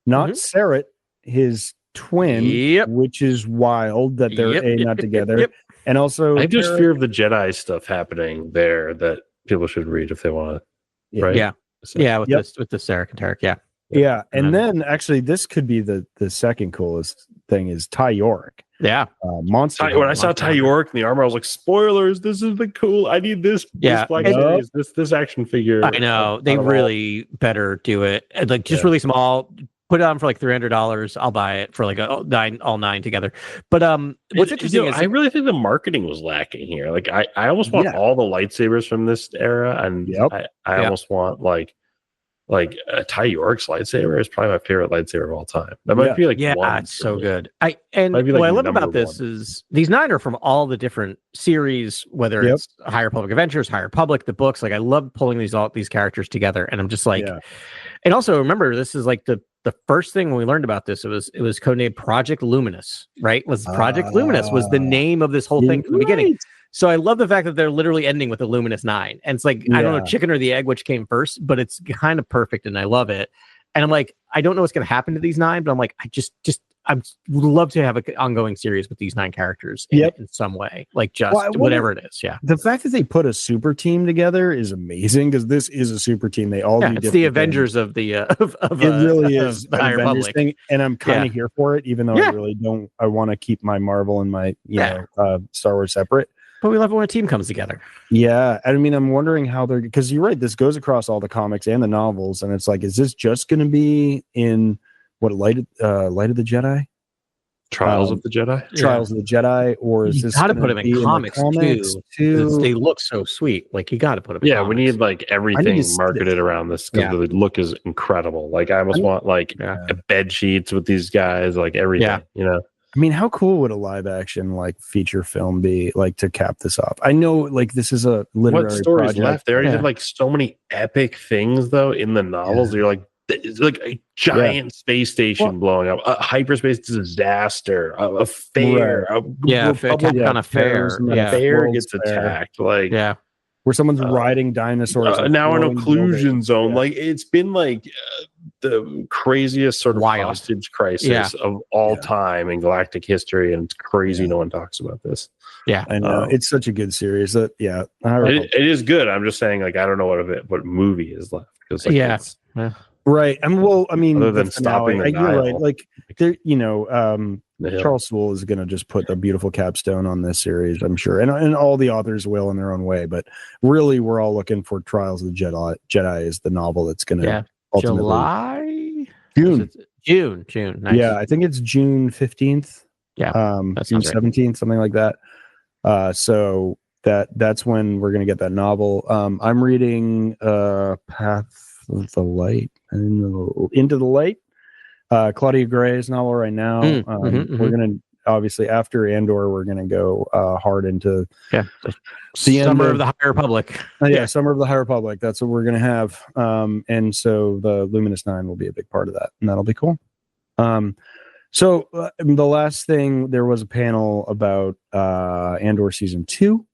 Speaker 1: not Sarret, his twin, which is wild that they're not together. And also,
Speaker 3: I just fear of the Jedi stuff happening there that people should read if they want to. Right?
Speaker 2: Yeah. So, with the Sarek and Tarek.
Speaker 1: Yeah. And then actually, this could be the second coolest thing is Ty York.
Speaker 2: Yeah.
Speaker 1: Monster.
Speaker 3: When I saw Ty York in the armor, I was like, spoilers, this is the cool. I need this.
Speaker 2: Yeah.
Speaker 3: This action figure.
Speaker 2: I know. They really better do it. Like, just release them all. Put it on for like $300. I'll buy it for like all nine together. But what's interesting is
Speaker 3: I really think the marketing was lacking here. Like I almost want all the lightsabers from this era, and I almost want like a Ty York's lightsaber is probably my favorite lightsaber of all time. That might be like
Speaker 2: it's so good. What I love about this is these 9 are from all the different series, whether it's High Republic Adventures, High Republic, the books. Like I love pulling these characters together, and I'm just like, and also remember this is like the first thing when we learned about this, it was codenamed Project Luminous, right? Project Luminous was the name of this whole thing from the beginning. So I love the fact that they're literally ending with the Luminous 9. And it's like, I don't know, chicken or the egg, which came first, but it's kind of perfect and I love it. And I'm like, I don't know what's going to happen to these 9, but I'm like, I would love to have an ongoing series with these 9 characters in some way, like whatever it is. Yeah.
Speaker 1: The fact that they put a super team together is amazing because this is a super team. They all do
Speaker 2: it's the Avengers things. Of the it
Speaker 1: really is the Avengers thing, and I'm kind of here for it, even though I really don't. I want to keep my Marvel and my Star Wars separate.
Speaker 2: But we love it when a team comes together.
Speaker 1: Yeah. I mean, I'm wondering how they're, because you're right, this goes across all the comics and the novels. And it's like, is this just going to be in Light of the Jedi?
Speaker 3: Trials of the Jedi?
Speaker 1: Trials of the Jedi, or is this
Speaker 2: got to put them in comics too? They look so sweet. Like you got to put them. In comics.
Speaker 3: We need like everything marketed around this because the look is incredible. Like I almost want like bed sheets with these guys, like everything. You know.
Speaker 1: I mean, how cool would a live action like feature film be like to cap this off? I know like this is a literary project.
Speaker 3: Left? They already did like so many epic things though in the novels. You're like, it's like a giant space station blowing up, a hyperspace disaster, a fair,
Speaker 2: on a fair.
Speaker 3: Fair gets attacked. Like
Speaker 1: where someone's riding dinosaurs.
Speaker 3: Now an occlusion zone. Like it's been like the craziest sort of hostage crisis of all time in galactic history, and it's crazy no one talks about this.
Speaker 1: I know it's such a good series that
Speaker 3: it is good. I'm just saying, like, I don't know what movie is left because
Speaker 1: right. I mean,
Speaker 3: other than stopping the
Speaker 1: you're right. Like there, Charles Soule is going to just put a beautiful capstone on this series, I'm sure, and all the authors will in their own way. But really, we're all looking for Trials of the Jedi is the novel that's going to
Speaker 2: ultimately June. Nice.
Speaker 1: Yeah, I think it's June 15th.
Speaker 2: Yeah,
Speaker 1: June 17th, something like that. So that's when we're going to get that novel. I'm reading Path of the Light Into the Light. Claudia Gray's novel right now. We're gonna obviously after Andor, we're gonna go hard into
Speaker 2: the Summer of the High Republic.
Speaker 1: Summer of the High Republic. That's what we're gonna have. And so the Luminous Nine will be a big part of that, and that'll be cool. So the last thing, there was a panel about Andor season 2.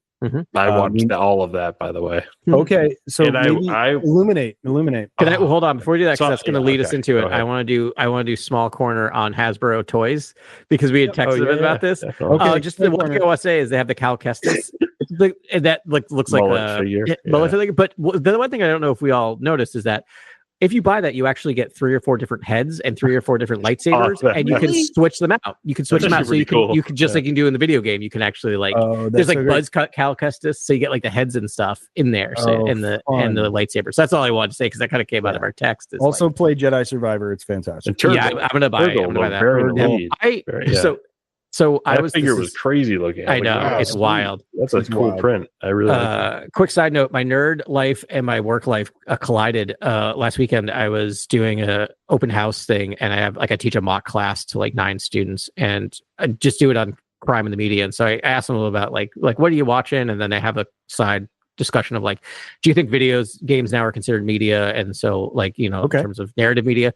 Speaker 3: I watched all of that, by the way.
Speaker 1: Okay, so I illuminate.
Speaker 2: Can I hold on before we do that? Because that's going to lead us into it. I want to do small corner on Hasbro toys because we had texted about this. Okay, just the one thing I want to say is they have the Cal Kestis. That looks like a figure. But the one thing I don't know if we all noticed is that if you buy that, you actually get 3 or 4 different heads and 3 or 4 different lightsabers, and you can switch them out. You can switch them out, so you can just like you can do in the video game. You can actually like there's like Buzz Cal Kestis, so you get like the heads and stuff in there, and the lightsabers. So that's all I wanted to say because that kind of came out of our text.
Speaker 1: Also, play Jedi Survivor; it's fantastic.
Speaker 2: I'm gonna buy it. I'm gonna buy that. So
Speaker 3: that figure was crazy looking.
Speaker 2: I know, it's wild.
Speaker 3: That's a cool print. I really like it.
Speaker 2: Quick side note: my nerd life and my work life collided. Last weekend, I was doing a open house thing, and I teach a mock class to like 9 students, and I just do it on crime in the media. And so I asked them about like what are you watching, and then I have a side discussion of like, do you think games now are considered media? And so like in terms of narrative media.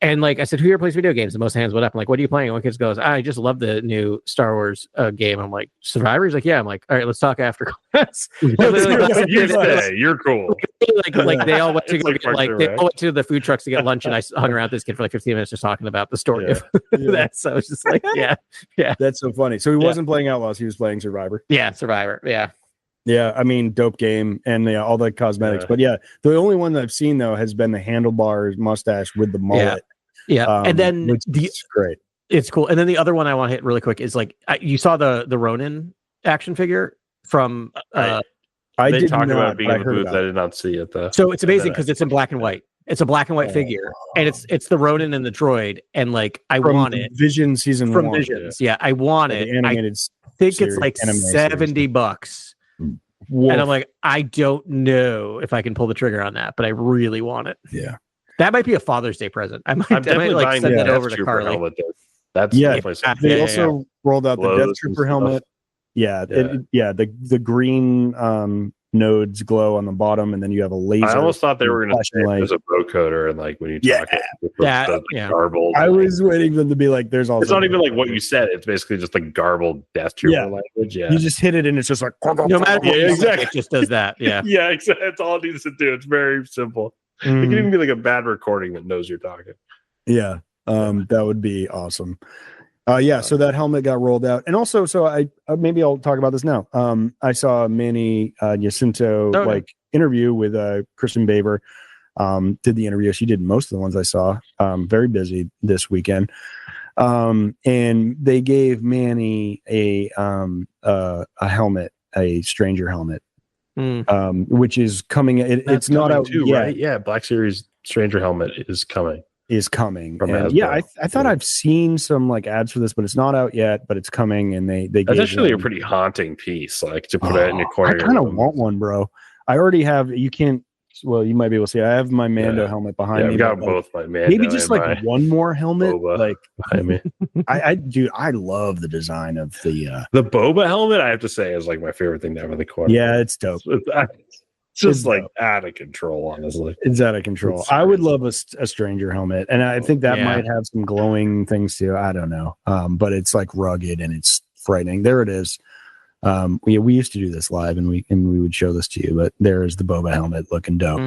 Speaker 2: And like I said, who here plays video games? And most hands went up. I'm like, what are you playing? And one kid goes, I just love the new Star Wars game. I'm like, Survivor? He's like, yeah. I'm like, all right, let's talk after class.
Speaker 3: You're cool.
Speaker 2: Like they all went to go get, they all went to the food trucks to get lunch, and I hung around with this kid for like 15 minutes just talking about the story of that. So it's just like, yeah.
Speaker 1: That's so funny. So he wasn't playing Outlaws; he was playing Survivor.
Speaker 2: Yeah, Survivor. Yeah.
Speaker 1: Yeah, I mean, dope game and all the cosmetics. But the only one that I've seen though has been the handlebars mustache with the mullet.
Speaker 2: Yeah. And then
Speaker 1: it's great.
Speaker 2: It's cool. And then the other one I want to hit really quick is like you saw the Ronin action figure from.
Speaker 3: I did talk about being in the booth. I did not see it though.
Speaker 2: So it's amazing because it's in black and white. It's a black and white figure, and it's the Ronin and the droid, and like I want it.
Speaker 1: Vision season
Speaker 2: from
Speaker 1: 1.
Speaker 2: Visions. Yeah, I want it. I think it's like $70. Wolf. And I'm like, I don't know if I can pull the trigger on that, but I really want it.
Speaker 1: Yeah.
Speaker 2: That might be a Father's Day present. I might like send that over to Carly.
Speaker 3: That's
Speaker 1: they also rolled out the Death Trooper helmet. The green nodes glow on the bottom, and then you have a laser.
Speaker 3: I almost thought they were going to say there's a vocoder, and like when you talk garbled.
Speaker 1: I was waiting for them to be like, "There's also."
Speaker 3: It's not even like what you said. It's basically just like garbled Death Trooper language. Yeah,
Speaker 1: you just hit it, and it's just like
Speaker 2: no matter what. Exactly, it just does that. Yeah,
Speaker 3: yeah, exactly. That's all it needs to do. It's very simple. It can even be like a bad recording that knows you're talking.
Speaker 1: Yeah, that would be awesome. So that helmet got rolled out, and also, so I maybe I'll talk about this now. I saw Manny Jacinto interview with Kristen Baver. Did the interview? She did most of the ones I saw. Very busy this weekend, and they gave Manny a helmet, a Stranger helmet, which is coming. It's not out
Speaker 3: too,
Speaker 1: yet.
Speaker 3: Right? Yeah, Black Series Stranger helmet is coming.
Speaker 1: is coming. And yeah, I thought I've seen some like ads for this, but it's not out yet, but it's coming. And they
Speaker 3: that's actually a pretty haunting piece, like to put it in your corner.
Speaker 1: I kind of want one, bro. I already have, you can't, well, you might be able to see, I have my Mando helmet behind me.
Speaker 3: I've got both my Mando.
Speaker 1: Maybe just like one more helmet.
Speaker 3: Boba
Speaker 1: like
Speaker 3: behind me.
Speaker 1: I love the design of the
Speaker 3: Boba helmet, I have to say, is like my favorite thing to have in the corner.
Speaker 1: Yeah, it's dope.
Speaker 3: It's just like out of control, honestly.
Speaker 1: It's out of control. I would love a stranger helmet, and I think that might have some glowing things too. I don't know, but it's like rugged and it's frightening. There it is. We used to do this live, and we would show this to you. But there is the Boba helmet, looking dope,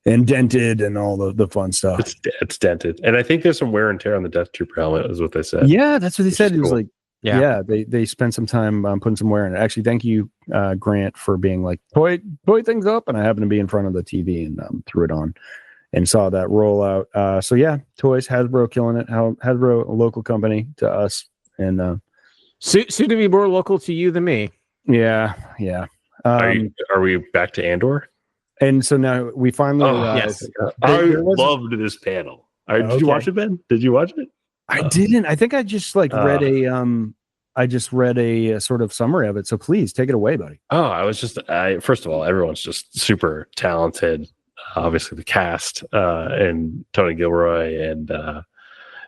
Speaker 1: and dented, and all the fun stuff.
Speaker 3: It's dented, and I think there's some wear and tear on the Death Trooper helmet, is what they said.
Speaker 1: Yeah, that's what they said. It was like. Yeah, they spent some time putting some wear in it. Actually, thank you, Grant, for being like, toy things up. And I happened to be in front of the TV and threw it on and saw that roll out. So yeah, toys, Hasbro killing it. Hasbro, a local company to us. And
Speaker 2: soon to be more local to you than me.
Speaker 1: Yeah.
Speaker 3: Are we back to Andor?
Speaker 1: And so now we finally
Speaker 2: yes.
Speaker 3: I loved this panel. Did you watch it, Ben? Did you watch it?
Speaker 1: I didn't. I think I just read a sort of summary of it. So please take it away, buddy.
Speaker 3: First of all, everyone's just super talented. Obviously, the cast and Tony Gilroy and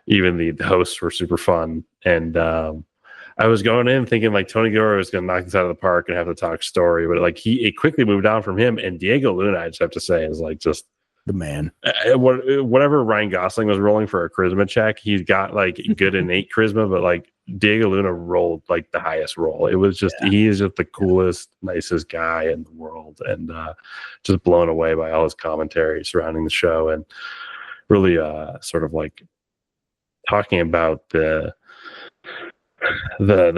Speaker 3: even the hosts were super fun. And I was going in thinking like Tony Gilroy was going to knock this out of the park and have to talk story, but like it quickly moved on from him. And Diego Luna, I just have to say, is like just
Speaker 1: the man.
Speaker 3: Whatever Ryan Gosling was rolling for a charisma check, he's got like good innate charisma, but like Diego Luna rolled like the highest roll. It was just he is just the coolest, nicest guy in the world, and just blown away by all his commentary surrounding the show, and really sort of like talking about the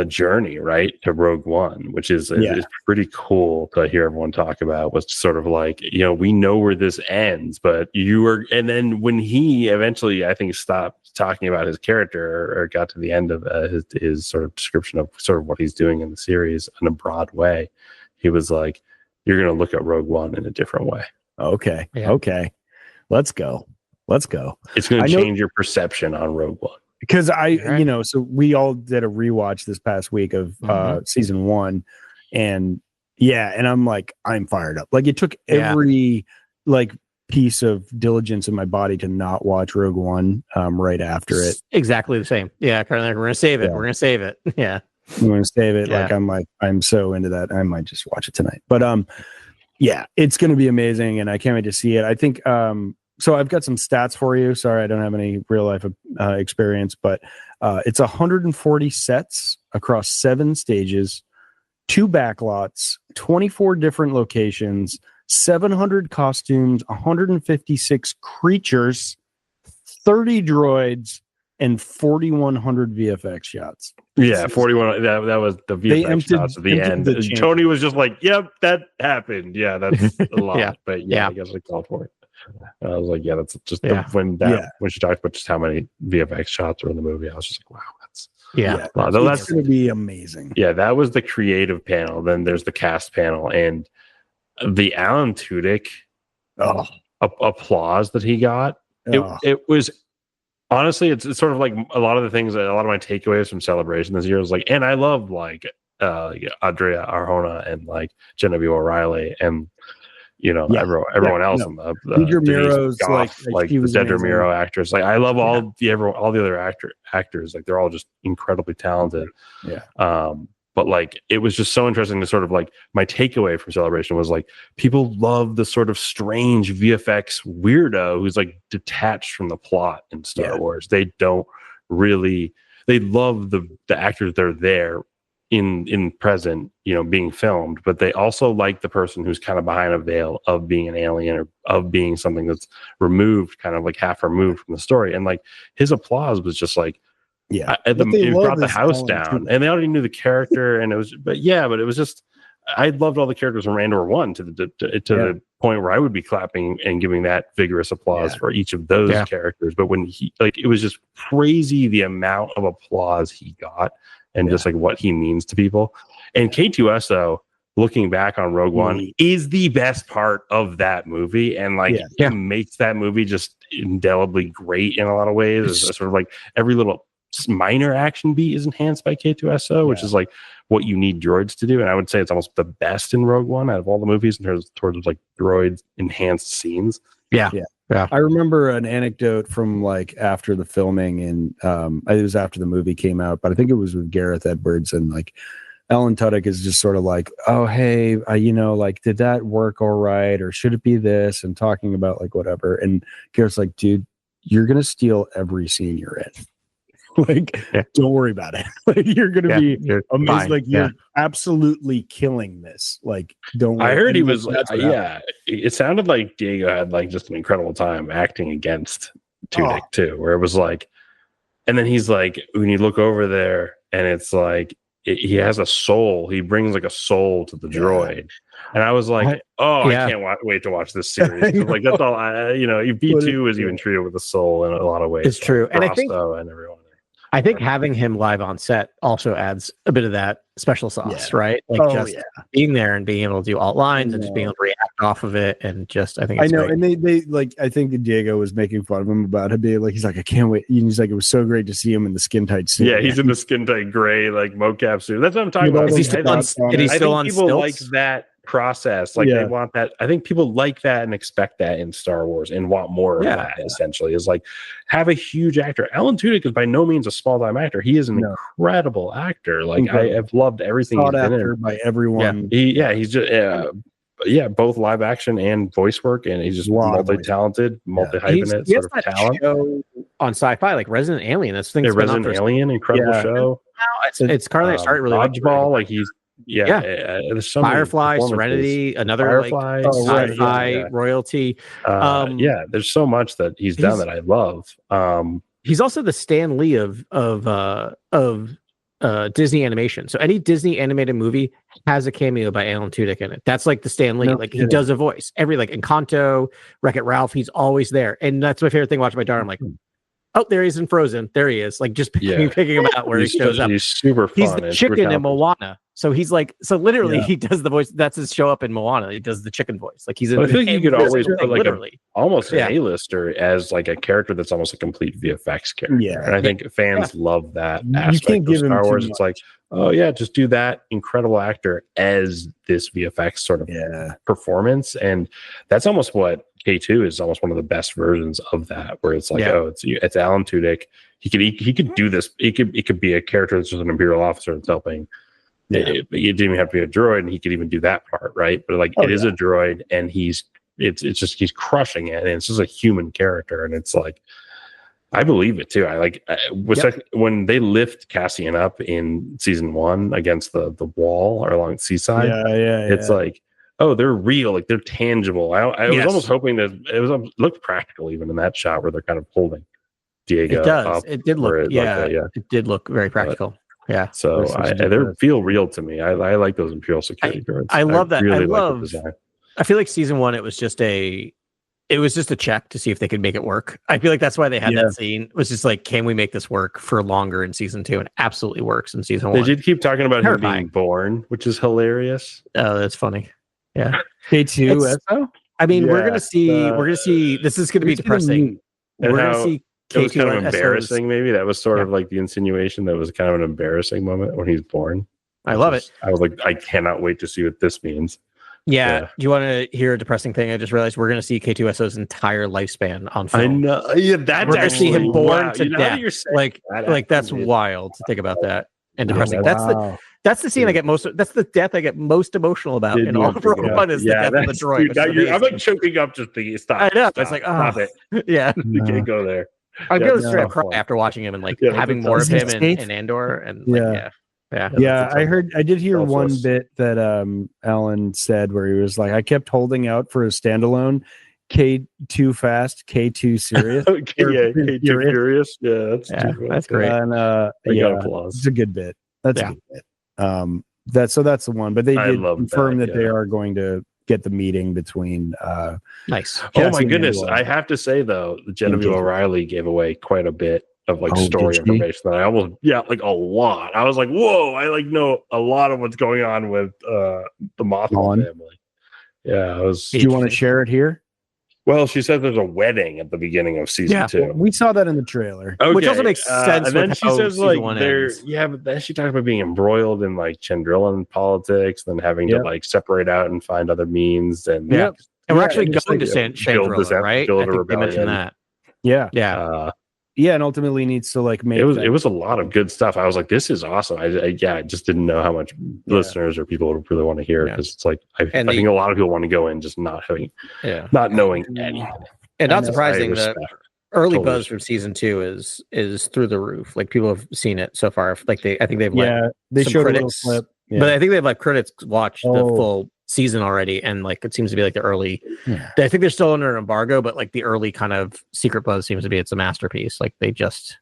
Speaker 3: journey right to Rogue One, which is pretty cool to hear everyone talk about. Was sort of like, we know where this ends, but and then when he eventually, I think, stopped talking about his character or got to the end of his sort of description of sort of what he's doing in the series in a broad way, he was like, you're going to look at Rogue One in a different way.
Speaker 1: Okay. Let's go. It's
Speaker 3: going to change your perception on Rogue One.
Speaker 1: Because so we all did a rewatch this past week of season 1, and I'm like, I'm fired up. Like, it took every like piece of diligence in my body to not watch Rogue One right after it.
Speaker 2: Exactly the same. Yeah, kind of like, we're gonna save it.
Speaker 1: Yeah.
Speaker 2: We're gonna save it. Yeah,
Speaker 1: we're gonna save it. Yeah. I'm so into that. I might just watch it tonight. But it's gonna be amazing, and I can't wait to see it. I think so I've got some stats for you. Sorry, I don't have any real life experience, but it's 140 sets across 7 stages, 2 backlots, 24 different locations, 700 costumes, 156 creatures, 30 droids, and 4,100 VFX shots.
Speaker 3: Yeah, 41. That was the VFX shots at the end. Tony was just like, "Yep, that happened. Yeah, that's a lot." But I guess I called for it. I was like, that's just when she talked about just how many VFX shots were in the movie, I was just like, wow, that's
Speaker 1: that's going to be amazing.
Speaker 3: Yeah, that was the creative panel. Then there's the cast panel, and the Alan Tudyk applause that he got. It was honestly, it's sort of like a lot of the things, a lot of my takeaways from Celebration this year was like, and I love like Adria Arjona and like Genevieve O'Reilly and everyone else in the
Speaker 1: Miro's
Speaker 3: like the Dedra Miro actress. Like, I love all the other actors. Like, they're all just incredibly talented. But like, it was just so interesting to sort of like, my takeaway from Celebration was like, people love the sort of strange VFX weirdo who's like detached from the plot in Star Wars. They don't really, they love the actors that are there in present, being filmed, but they also like the person who's kind of behind a veil of being an alien or of being something that's removed, kind of like half removed from the story. And like, his applause was just like, it brought the house down, and they already knew the character, and it was, but it was just, I loved all the characters from Andor 1 to the point where I would be clapping and giving that vigorous applause for each of those characters. But when it was just crazy the amount of applause he got. And just like what he means to people. And K2SO, looking back on Rogue One is the best part of that movie, and like it makes that movie just indelibly great in a lot of ways. It's sort of like every little minor action beat is enhanced by K2SO, which is like what you need droids to do. And I would say it's almost the best in Rogue One out of all the movies in terms of like droid enhanced scenes.
Speaker 1: Yeah. I remember an anecdote from like after the filming, and it was after the movie came out, but I think it was with Gareth Edwards, and like Alan Tudyk is just sort of like, oh, hey, like, did that work all right? Or should it be this? And talking about like whatever. And Gareth's like, dude, you're going to steal every scene you're in. Like, don't worry about it. Like, you're going to be amazing. Like, you're absolutely killing this. Like, don't worry.
Speaker 3: I heard he was, it sounded like Diego had like just an incredible time acting against Tudyk too, where it was like, and then he's like, when you look over there and it's like, he has a soul. He brings like a soul to the droid. And I was like, I can't wait to watch this series. Like, that's all B2 is even treated with a soul in a lot of ways.
Speaker 2: It's true.
Speaker 3: And
Speaker 2: I think
Speaker 3: everyone.
Speaker 2: I think having him live on set also adds a bit of that special sauce, right? Like being there and being able to do alt lines and just being able to react off of it, and just I think it's great.
Speaker 1: And they like, I think Diego was making fun of him about it being like, he's like, I can't wait. He's like, it was so great to see him in the skin tight suit.
Speaker 3: Yeah, he's in the skin tight gray like mocap suit. That's what I'm talking about.
Speaker 2: Is he still on? He's still on
Speaker 3: people
Speaker 2: stilts?
Speaker 3: Like that process, like they want that. I think people like that and expect that in Star Wars and want more of that. Essentially, is like have a huge actor. Alan Tudyk is by no means a small time actor. He is an incredible actor. Like I have loved everything he's been in
Speaker 1: by everyone.
Speaker 3: He's just both live action and voice work, and he's just multi-talented, multi-hyphenate sort of talent.
Speaker 2: Show on Sci-Fi, like Resident Alien. That's things.
Speaker 3: Resident Alien, incredible show.
Speaker 2: It's currently started really
Speaker 3: Dodgeball. Like he's. There's so
Speaker 2: Firefly, Serenity, another
Speaker 3: Firefly,
Speaker 2: like sci-fi royalty.
Speaker 3: There's so much that he's done that I love.
Speaker 2: He's also the Stan Lee of Disney animation. So any Disney animated movie has a cameo by Alan Tudyk in it. That's like the Stan Lee. He does a voice. Every like Encanto, Wreck-It Ralph, he's always there. And that's my favorite thing watching my daughter. I'm like, oh, there he is in Frozen. There he is. Like just picking him out where he shows up.
Speaker 3: He's super fun.
Speaker 2: He's the chicken in Moana. So he's like, literally he does the voice. That's his show up in Moana. He does the chicken voice. Like he's in.
Speaker 3: I think you could always put like
Speaker 2: literally
Speaker 3: almost an A-lister as like a character that's almost a complete VFX character. Yeah. And I think fans love that aspect of Star Wars. It's like, oh yeah, just do that incredible actor as this VFX sort of performance. And that's almost what K2 is, almost one of the best versions of that, where it's like, it's Alan Tudyk. He could do this. It could be a character that's just an Imperial officer that's helping. It didn't even have to be a droid, and he could even do that part, right? But like, it is a droid, and he's crushing it, and it's just a human character, and it's like, I believe it too. I like when they lift Cassian up in season 1 against the wall or along the seaside. It's like, oh, they're real, like they're tangible. I was almost hoping that it looked practical even in that shot where they're kind of holding Diego.
Speaker 2: It does. It did look. It did look very practical.
Speaker 3: So they feel real to me. I like those Imperial security guards.
Speaker 2: I love that. Really like the design. I feel like season 1, it was just a check to see if they could make it work. I feel like that's why they had that scene. It was just like, can we make this work for longer in season 2? And it absolutely works in season 1.
Speaker 3: They did keep talking about him being born, which is hilarious.
Speaker 2: Oh, that's funny. Yeah.
Speaker 1: K2SO?
Speaker 2: I mean, we're gonna see. This is gonna be depressing.
Speaker 3: We're gonna see. It was kind of embarrassing, maybe. That was sort of like the insinuation that was kind of an embarrassing moment when he's born.
Speaker 2: I love it.
Speaker 3: I was like, I cannot wait to see what this means.
Speaker 2: Yeah. Do you want to hear a depressing thing? I just realized we're going to see K2SO's entire lifespan on film.
Speaker 3: I know. Yeah, that's
Speaker 2: we're going to see him born to death. Like that's wild to think about that and depressing. That's the scene I get most. That's the death I get most emotional about in all of Rogue One is the death of the droid.
Speaker 3: Dude, I'm like choking up just thinking, stop.
Speaker 2: I know. It's like,
Speaker 3: stop it.
Speaker 2: Yeah.
Speaker 3: You can't go there.
Speaker 2: I'd go straight up cry after watching him and like having more of him in Andor and I did hear one bit that Alan said where he was like, I kept holding out for a standalone K2 fast, K2 serious.
Speaker 3: K2 furious. Yeah,
Speaker 2: that's great.
Speaker 1: And it's a good bit. That's a good bit. That's the one. But they did confirm that they are going to get the meeting between
Speaker 2: nice.
Speaker 3: Oh my goodness. I have to say though, Genevieve O'Reilly gave away quite a bit of like story information that I almost like a lot. I was like, whoa, I like know a lot of what's going on with the Mothman family. Yeah, I was.
Speaker 1: Do you want to share it here?
Speaker 3: Well, she said there's a wedding at the beginning of season 2.
Speaker 1: Well, we saw that in the trailer,
Speaker 2: which also makes sense.
Speaker 3: And then she says like but then she talks about being embroiled in like Chandrilan politics, then having to like separate out and find other means. And
Speaker 2: and we're actually going to Chandrilan, right? I think they mentioned that.
Speaker 1: Yeah, and ultimately needs to like make
Speaker 3: it was a lot of good stuff. I was like, this is awesome. I just didn't know how much listeners or people would really want to hear, because it's like I think a lot of people want to go in just not knowing anything.
Speaker 2: And not surprising, the early buzz from season 2 is through the roof. Like, people have seen it so far. Like I think they've
Speaker 1: they showed critics, a little clip,
Speaker 2: but I think they've critics watched the full season already, and like it seems to be like the early I think they're still under embargo, but like the early kind of secret buzz seems to be it's a masterpiece. Like they just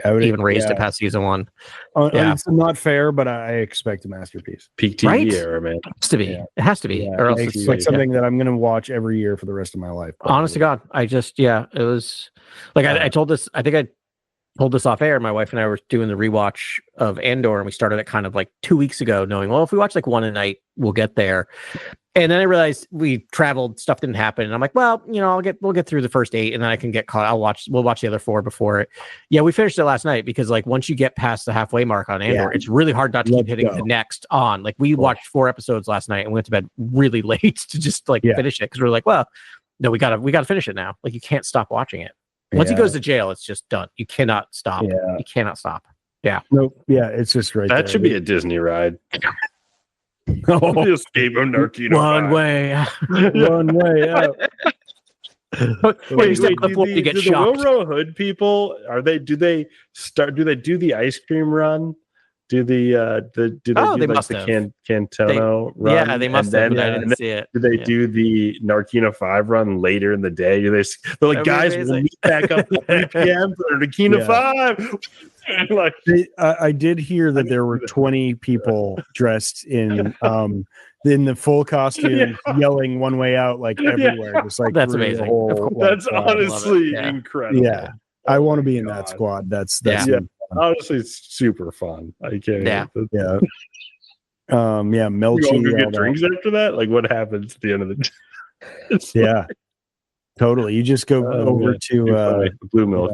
Speaker 2: even raised it past season 1.
Speaker 1: It's not fair, but I expect a masterpiece.
Speaker 3: Peak TV era, man.
Speaker 2: It has to be. It has to be, or else
Speaker 1: it's like something that I'm going to watch every year for the rest of my life.
Speaker 2: Probably. Honest to God, I just it was like I told this. I think I told this off air. My wife and I were doing the rewatch of Andor, and we started it kind of like 2 weeks ago, knowing, well, if we watch like one a night, we'll get there. And then I realized we traveled, stuff didn't happen, and I'm like, well, we'll get through the first 8, and then I can get caught. We'll watch the other 4 before it. Yeah, we finished it last night, because like once you get past the halfway mark on Andor, it's really hard not to keep hitting the next on. Like we watched 4 episodes last night and went to bed really late to just finish it, because we're like, well, no, we gotta finish it now. Like you can't stop watching it. Once he goes to jail, it's just done. You cannot stop. Yeah. You cannot stop. Yeah.
Speaker 1: Nope. Yeah, it's just right
Speaker 3: that
Speaker 1: there.
Speaker 3: Should be a Disney ride. The escape of Narkino.
Speaker 2: One way.
Speaker 1: One way out.
Speaker 3: You get shocked. The Wilro Hood people, do they do the ice cream run? Do they do the Cantono run?
Speaker 2: Yeah, they must have. I didn't see it.
Speaker 3: Do they do the Narkina 5 run later in the day? They're like, guys, we'll meet back up at 3 p.m. for Narkina 5. Like,
Speaker 1: I did hear that there were 20 people dressed in the full costume, yelling "One Way Out" like everywhere. Just like
Speaker 2: that's amazing.
Speaker 3: That's honestly incredible.
Speaker 1: Yeah, I want to be in that squad. That's
Speaker 3: honestly, it's super fun. I can't.
Speaker 2: Yeah.
Speaker 1: Melchi.
Speaker 3: You all get drinks after that? Like, what happens at the end of the day?
Speaker 1: Totally. You just go over to
Speaker 3: blue milk.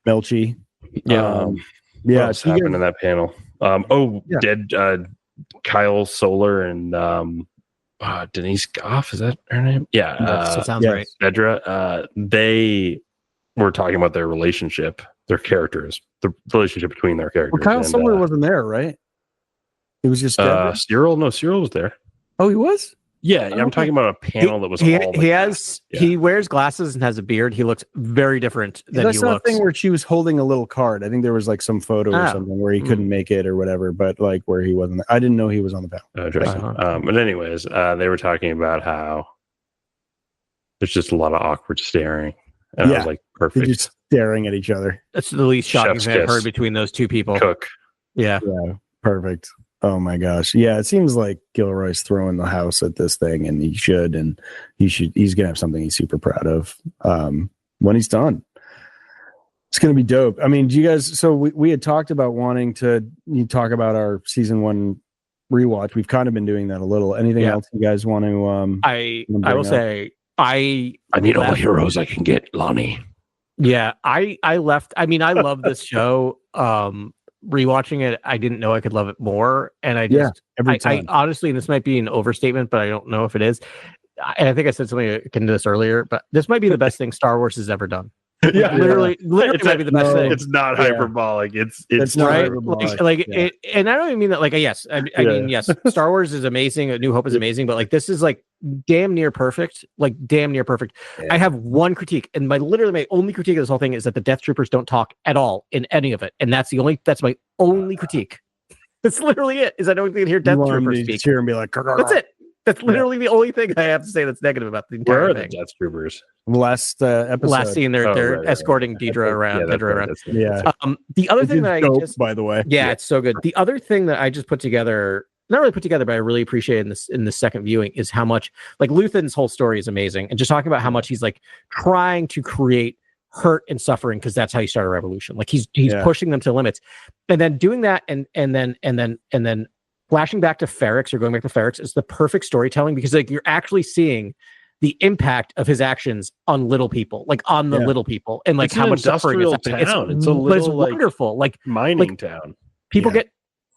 Speaker 1: Melchi.
Speaker 3: What's happened in that panel? Dead Kyle Solar and Denise Goff, is that her name? Yeah,
Speaker 2: that sounds right.
Speaker 3: Dedra. They were talking about their relationship, their characters, the relationship between their characters.
Speaker 1: Well, Kyle Solar wasn't there, right? It was just
Speaker 3: Cyril. No, Cyril was there.
Speaker 1: Oh, he was.
Speaker 3: Yeah, I'm talking about a panel that was.
Speaker 2: He wears glasses and has a beard. He looks very different than
Speaker 1: that's
Speaker 2: he looks.
Speaker 1: That's the thing where she was holding a little card. I think there was like some photo or something where he couldn't make it or whatever, but like where he wasn't. I didn't know he was on the panel.
Speaker 3: But anyways, they were talking about how there's just a lot of awkward staring. And I was like, perfect.
Speaker 1: They're just staring at each other.
Speaker 2: That's the least shocking thing I've heard between those two people.
Speaker 3: Cook.
Speaker 2: Yeah,
Speaker 1: perfect. Oh my gosh. Yeah, it seems like Gilroy's throwing the house at this thing, and he's gonna have something he's super proud of when he's done. It's gonna be dope. I mean, do you guys, so we had talked about wanting to talk about our season 1 rewatch. We've kind of been doing that a little. Anything else you guys want to
Speaker 2: I will say I
Speaker 3: need all the heroes I can get, Lonnie.
Speaker 2: Yeah, I left. I mean, I love this show. Rewatching it, I didn't know I could love it more, and every time. I honestly, and this might be an overstatement, but I don't know if it is. And I think I said something akin to this earlier, but this might be the best thing Star Wars has ever done. Literally might be the best thing.
Speaker 3: It's not hyperbolic. It's
Speaker 2: not right. It, and I don't even mean that. Like, yes, I mean, yes, Star Wars is amazing. A New Hope is amazing, but like this is like damn near perfect. Like damn near perfect. I have one critique, and my only critique of this whole thing is that the Death Troopers don't talk at all in any of it, and that's my only critique. That's literally it. Is I don't hear Death Troopers speak.
Speaker 1: Cheer and be like,
Speaker 2: that's it. That's literally the only thing I have to say that's negative about the entire thing.
Speaker 3: Where are the Death Troopers?
Speaker 1: Last episode.
Speaker 2: Last scene, they're escorting Deidre around. The other thing that
Speaker 1: by the way,
Speaker 2: it's so good. The other thing that I just put together, not really put together, but I really appreciate in the second viewing is how much like Luthen's whole story is amazing, and just talking about how much he's like trying to create hurt and suffering because that's how you start a revolution. Like he's pushing them to limits, and then doing that, and then flashing back to Ferrex or going back to Ferrex is the perfect storytelling because like you're actually seeing the impact of his actions on little people, like on the little people, and like
Speaker 3: it's
Speaker 2: how much suffering is happening.
Speaker 3: It's a little
Speaker 2: wonderful, like
Speaker 3: mining town.
Speaker 2: People get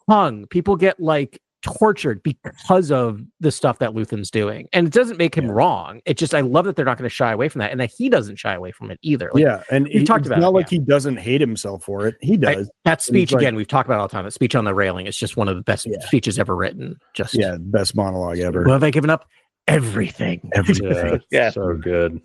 Speaker 2: hung, people get like tortured because of the stuff that Luthen's doing, and it doesn't make him wrong. It just I love that they're not going to shy away from that, and that he doesn't shy away from it either. Like,
Speaker 1: and
Speaker 2: we talked about
Speaker 1: it's not like he doesn't hate himself for it. He does.
Speaker 2: That speech again, we've talked about it all the time. That speech on the railing is just one of the best speeches ever written. Just
Speaker 1: best monologue ever.
Speaker 2: Well, have they given up everything?
Speaker 3: Yeah, so good.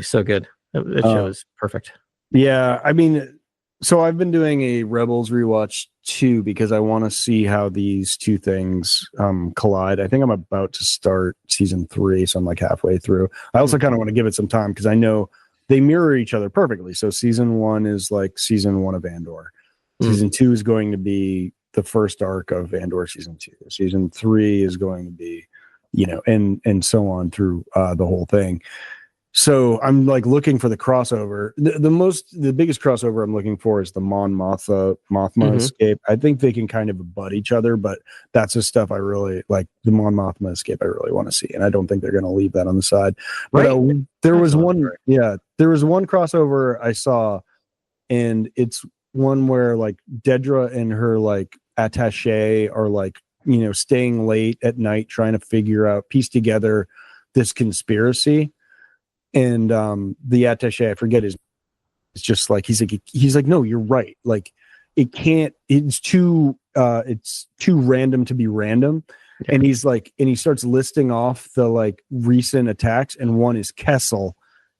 Speaker 2: So good. That show is perfect.
Speaker 1: Yeah, I mean, so I've been doing a Rebels rewatch too because I want to see how these two things collide. I think I'm about to start season 3, so I'm like halfway through. I also kind of want to give it some time because I know they mirror each other perfectly. So season 1 is like season 1 of Andor. Season 2 is going to be the first arc of Andor season 2. Season 3 is going to be, and so on through the whole thing. So I'm like looking for the crossover. The biggest crossover I'm looking for is the Mothma escape. I think they can kind of butt each other, but that's the stuff I really like. The Mon Mothma escape I really want to see, and I don't think they're going to leave that on the side. But there was one crossover I saw, and it's one where like Dedra and her like attaché are like staying late at night trying to piece together this conspiracy. And the attaché, I forget it's just like he's like no, you're right, like it's too random to be random. And he's like, and he starts listing off the like recent attacks, and one is Kessel,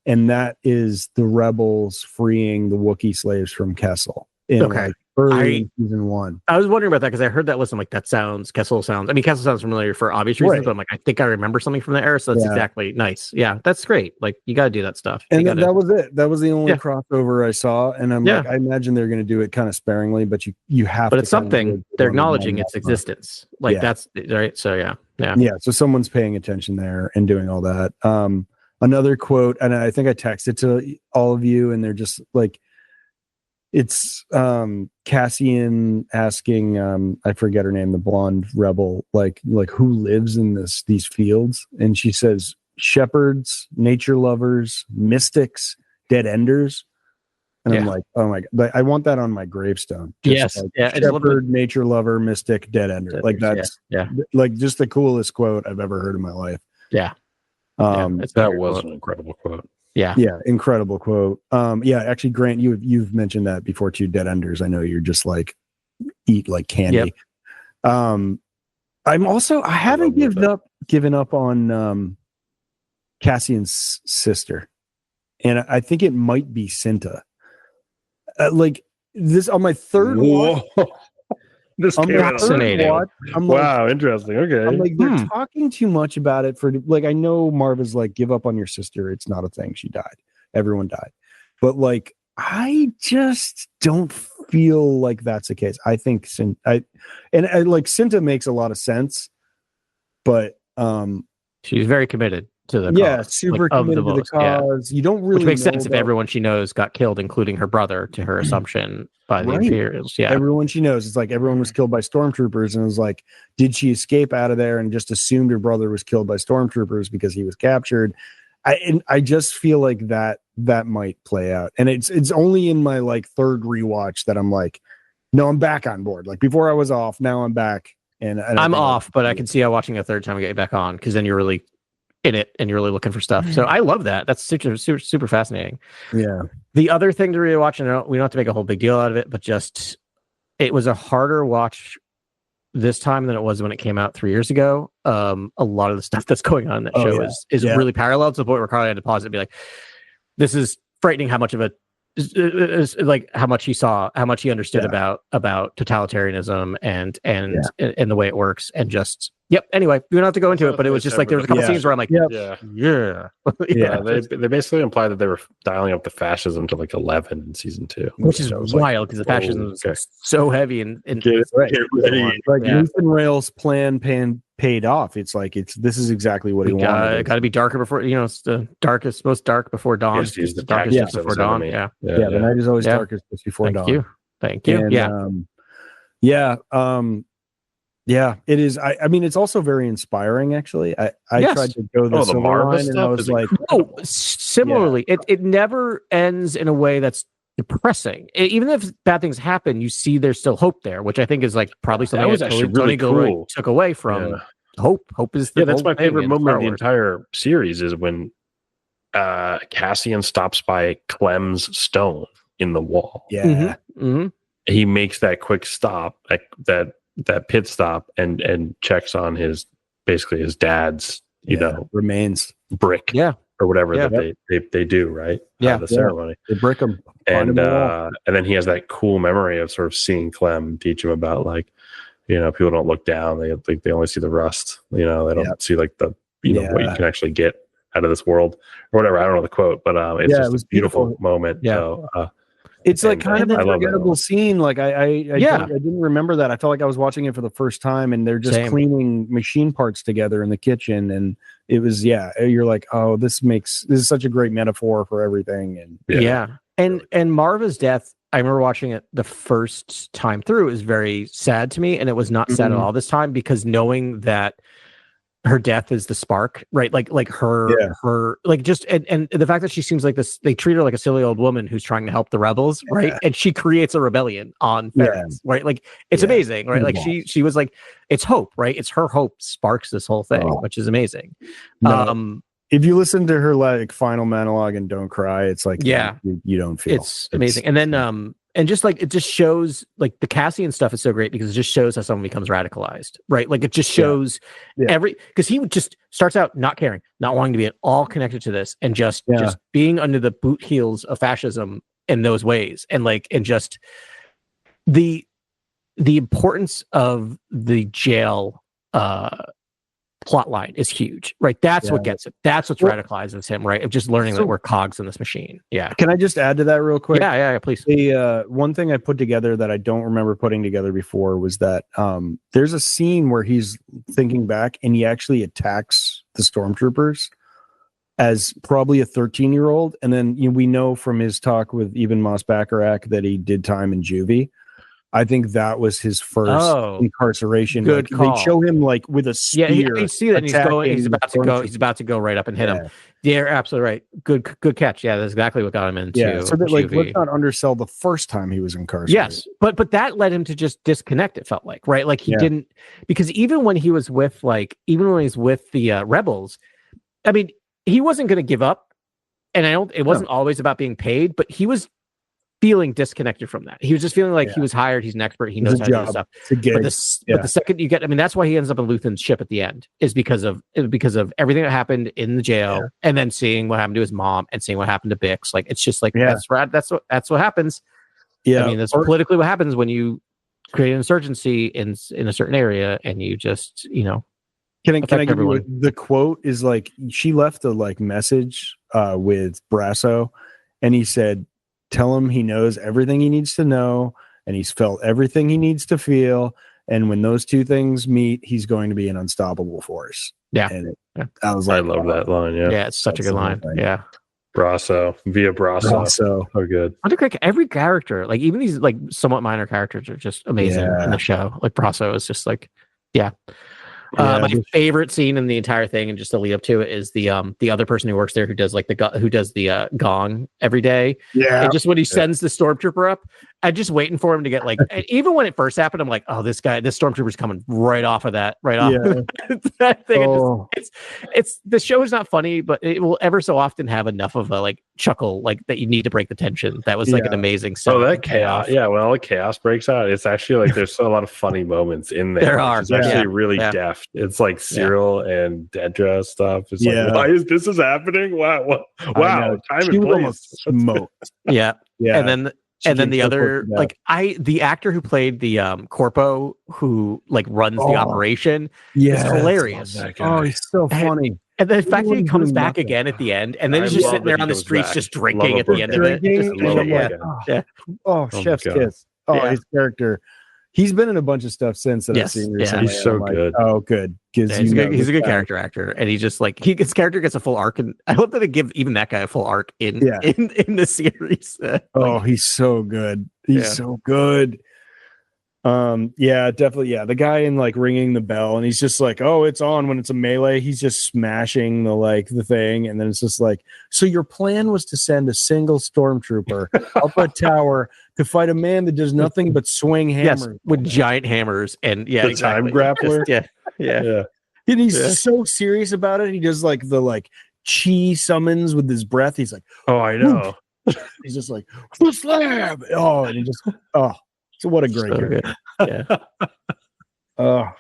Speaker 1: and that is the rebels freeing the Wookiee slaves from Kessel like early in season 1.
Speaker 2: I was wondering about that because I heard that list. I'm like, Kessel sounds familiar for obvious reasons, but I'm like, I think I remember something from the era, so that's exactly nice. Yeah, that's great. Like, you got to do that stuff.
Speaker 1: And that was it. That was the only crossover I saw, and I'm like, I imagine they're going to do it kind of sparingly, but you have.
Speaker 2: But it's something they're acknowledging its existence. Like that's right. So yeah. So
Speaker 1: someone's paying attention there and doing all that. Another quote, and I think I texted to all of you, and they're just like. It's Cassian asking I forget her name, the blonde rebel, like who lives in these fields, and she says shepherds, nature lovers, mystics, dead enders. And I'm like, oh my god, I want that on my gravestone. Shepherd, nature lover, mystic, dead ender. Like that's like just the coolest quote I've ever heard in my life.
Speaker 2: That
Speaker 3: was an incredible quote.
Speaker 1: Yeah, incredible quote. Actually, Grant, you've mentioned that before too. Dead enders. I know you're just like eat like candy. I haven't given up on Cassian's sister, and I think it might be Cinta. Like this on my third watch.
Speaker 3: This
Speaker 2: fascinating.
Speaker 3: Wow, interesting. Okay.
Speaker 1: I'm like, they're talking too much about it for like, I know Marv is like, give up on your sister. It's not a thing. She died. Everyone died. But like, I just don't feel like that's the case. I think like Cinta makes a lot of sense, but
Speaker 2: she's very committed to the cause.
Speaker 1: Super committed to the cause. You don't really,
Speaker 2: which makes sense if everyone she knows got killed, including her brother, to her assumption by the Imperials. Yeah,
Speaker 1: everyone she knows. It's like everyone was killed by stormtroopers, and it was like, did she escape out of there and just assumed her brother was killed by stormtroopers because he was captured? I just feel like that might play out, and it's only in my like third rewatch that I'm like, no, I'm back on board. Like before I was off, now I'm back, and I'm
Speaker 2: off, but I can see how watching a third time we get you back on, because then you're really in it and you're really looking for stuff. So I love that. That's super fascinating.
Speaker 1: Yeah.
Speaker 2: The other thing to really watch, and we don't have to make a whole big deal out of it, but just it was a harder watch this time than it was when it came out 3 years ago. A lot of the stuff that's going on in that show is really parallel to the point where Carly had to pause it and be like, this is frightening how much of is like how much he saw, how much he understood about totalitarianism and the way it works, and just anyway, we don't have to go into it, but it was just like there was a couple scenes where I'm like,
Speaker 3: they basically implied that they were dialing up the fascism to like 11 in season 2,
Speaker 2: which is wild because the fascism is so heavy and
Speaker 1: like Nathan Rails' plan paid off. It's like this is exactly what he wanted.
Speaker 2: It got to be darker before, it's the darkest, most dark before dawn.
Speaker 3: Yes,
Speaker 2: the darkest just before dawn. Yeah.
Speaker 1: The night is always darkest just before dawn.
Speaker 2: Thank you.
Speaker 1: And, it is. I mean, it's also very inspiring. Actually, I tried to go the silver line, and I was like,
Speaker 2: similarly, it never ends in a way that's depressing. Even if bad things happen, you see there's still hope there, which I think is like probably something that actually really cool. Took away from hope. Hope is
Speaker 3: that's my favorite moment of the entire series is when Cassian stops by Clem's stone in the wall. He makes that quick stop, that pit stop, and checks on his dad's
Speaker 1: remains
Speaker 3: brick or whatever that they do, right? The ceremony.
Speaker 1: They brick them.
Speaker 3: And then he has that cool memory of sort of seeing Clem teach him about people don't look down. They only see the rust. They don't see like the what you can actually get out of this world or whatever. I don't know the quote, but it's just a beautiful moment. So,
Speaker 1: it's like kind of a forgettable scene. Like I didn't remember that. I felt like I was watching it for the first time, and they're just cleaning machine parts together in the kitchen, and it was you're like, oh, this is such a great metaphor for everything. And
Speaker 2: and Marva's death, I remember watching it the first time through, is very sad to me, and it was not sad at all this time, because knowing that her death is the spark, right? Like her like just and the fact that she seems like this, they treat her like a silly old woman who's trying to help the rebels, right? And she creates a rebellion on Ferris, right? Like it's amazing, right? Like she was like, it's hope, right? It's her hope sparks this whole thing, which is amazing.
Speaker 1: If you listen to her like final monologue and Don't Cry, it's like you don't feel
Speaker 2: it's amazing. And then and just like it just shows, like the Cassian stuff is so great because it just shows how someone becomes radicalized, right? Like it just shows because he just starts out not caring, not wanting to be at all connected to this, and just being under the boot heels of fascism in those ways, and just the importance of the jail plot line is huge, right? That's what gets it. That's what radicalizes him, right? Of just learning that we're cogs in this machine. Yeah.
Speaker 1: Can I just add to that real quick?
Speaker 2: Yeah, please.
Speaker 1: The one thing I put together that I don't remember putting together before was that there's a scene where he's thinking back and he actually attacks the stormtroopers as probably a 13-year-old, and then we know from his talk with Eben Moss Bacharach that he did time in juvie. I think that was his first incarceration.
Speaker 2: Good call.
Speaker 1: They show him like with a spear.
Speaker 2: Yeah, you see that he's about to go right up and hit him. Yeah, you're absolutely right. Good catch. Yeah, that's exactly what got him into.
Speaker 1: Yeah, so that, like, let's not undersell the first time he was incarcerated.
Speaker 2: Yes, but that led him to just disconnect. It felt like, right? Like he didn't, because even when he's with the rebels, I mean, he wasn't going to give up, and it wasn't always about being paid, but he was feeling disconnected from that. He was just feeling like he was hired. He's an expert. He knows how to do stuff. But the second you get, I mean, that's why he ends up in Luthen's ship at the end, is because of everything that happened in the jail, and then seeing what happened to his mom and seeing what happened to Bix. Like, it's just like, that's rad. That's what happens. Yeah. I mean, that's politically what happens when you create an insurgency in a certain area, and you just,
Speaker 1: Can I give you the quote is like, she left a message with Brasso, and he said, tell him he knows everything he needs to know, and he's felt everything he needs to feel. And when those two things meet, he's going to be an unstoppable force.
Speaker 2: Yeah.
Speaker 1: And I was like,
Speaker 3: I love that line. Yeah.
Speaker 2: Yeah. It's such a good line. Yeah.
Speaker 3: Brasso. Oh, good.
Speaker 2: Every character, like even these like somewhat minor characters, are just amazing in the show. Like Brasso is just like, my favorite scene in the entire thing, and just to lead up to it, is the other person who works there who does the gong every day. Yeah. And just when he sends the stormtrooper up, I'm just waiting for him to get even when it first happened, I'm like, oh, this stormtrooper's coming right off of that that thing. Oh. It's the show is not funny, but it will ever so often have enough of a chuckle that you need to break the tension. That was an amazing stuff.
Speaker 3: Oh, that chaos! Yeah, when all the chaos breaks out, it's actually there's a lot of funny moments in there.
Speaker 2: There are.
Speaker 3: It's actually really deft. It's like Cyril and Dedra stuff. It's like, why is this happening? Wow! Time and place.
Speaker 2: Smoked. Yeah. And then the other, the actor who played the corpo who runs the operation is hilarious.
Speaker 1: Oh, he's so funny.
Speaker 2: And the fact that he comes back again at the end, and then he's just sitting there on the streets just drinking at the end of it.
Speaker 1: Chef's kiss. Oh, his character. He's been in a bunch of stuff since that I've seen recently.
Speaker 3: He's so good.
Speaker 1: Oh, good.
Speaker 2: He's a good character actor, and he just like his character gets a full arc, and I hope that they give even that guy a full arc in the series.
Speaker 1: He's so good. He's so good. Definitely. Yeah, the guy in like ringing the bell, and he's just like, oh, it's on when it's a melee. He's just smashing the thing, and then it's just like, so your plan was to send a single stormtrooper up a tower to fight a man that does nothing but swing hammers
Speaker 2: with giant hammers, and
Speaker 1: the time grappler.
Speaker 2: Yeah.
Speaker 1: And he's so serious about it. He does like the chi summons with his breath. He's like,
Speaker 3: oh, I know.
Speaker 1: He's just like, slam. Oh, and he just so what a great character. Great.
Speaker 2: I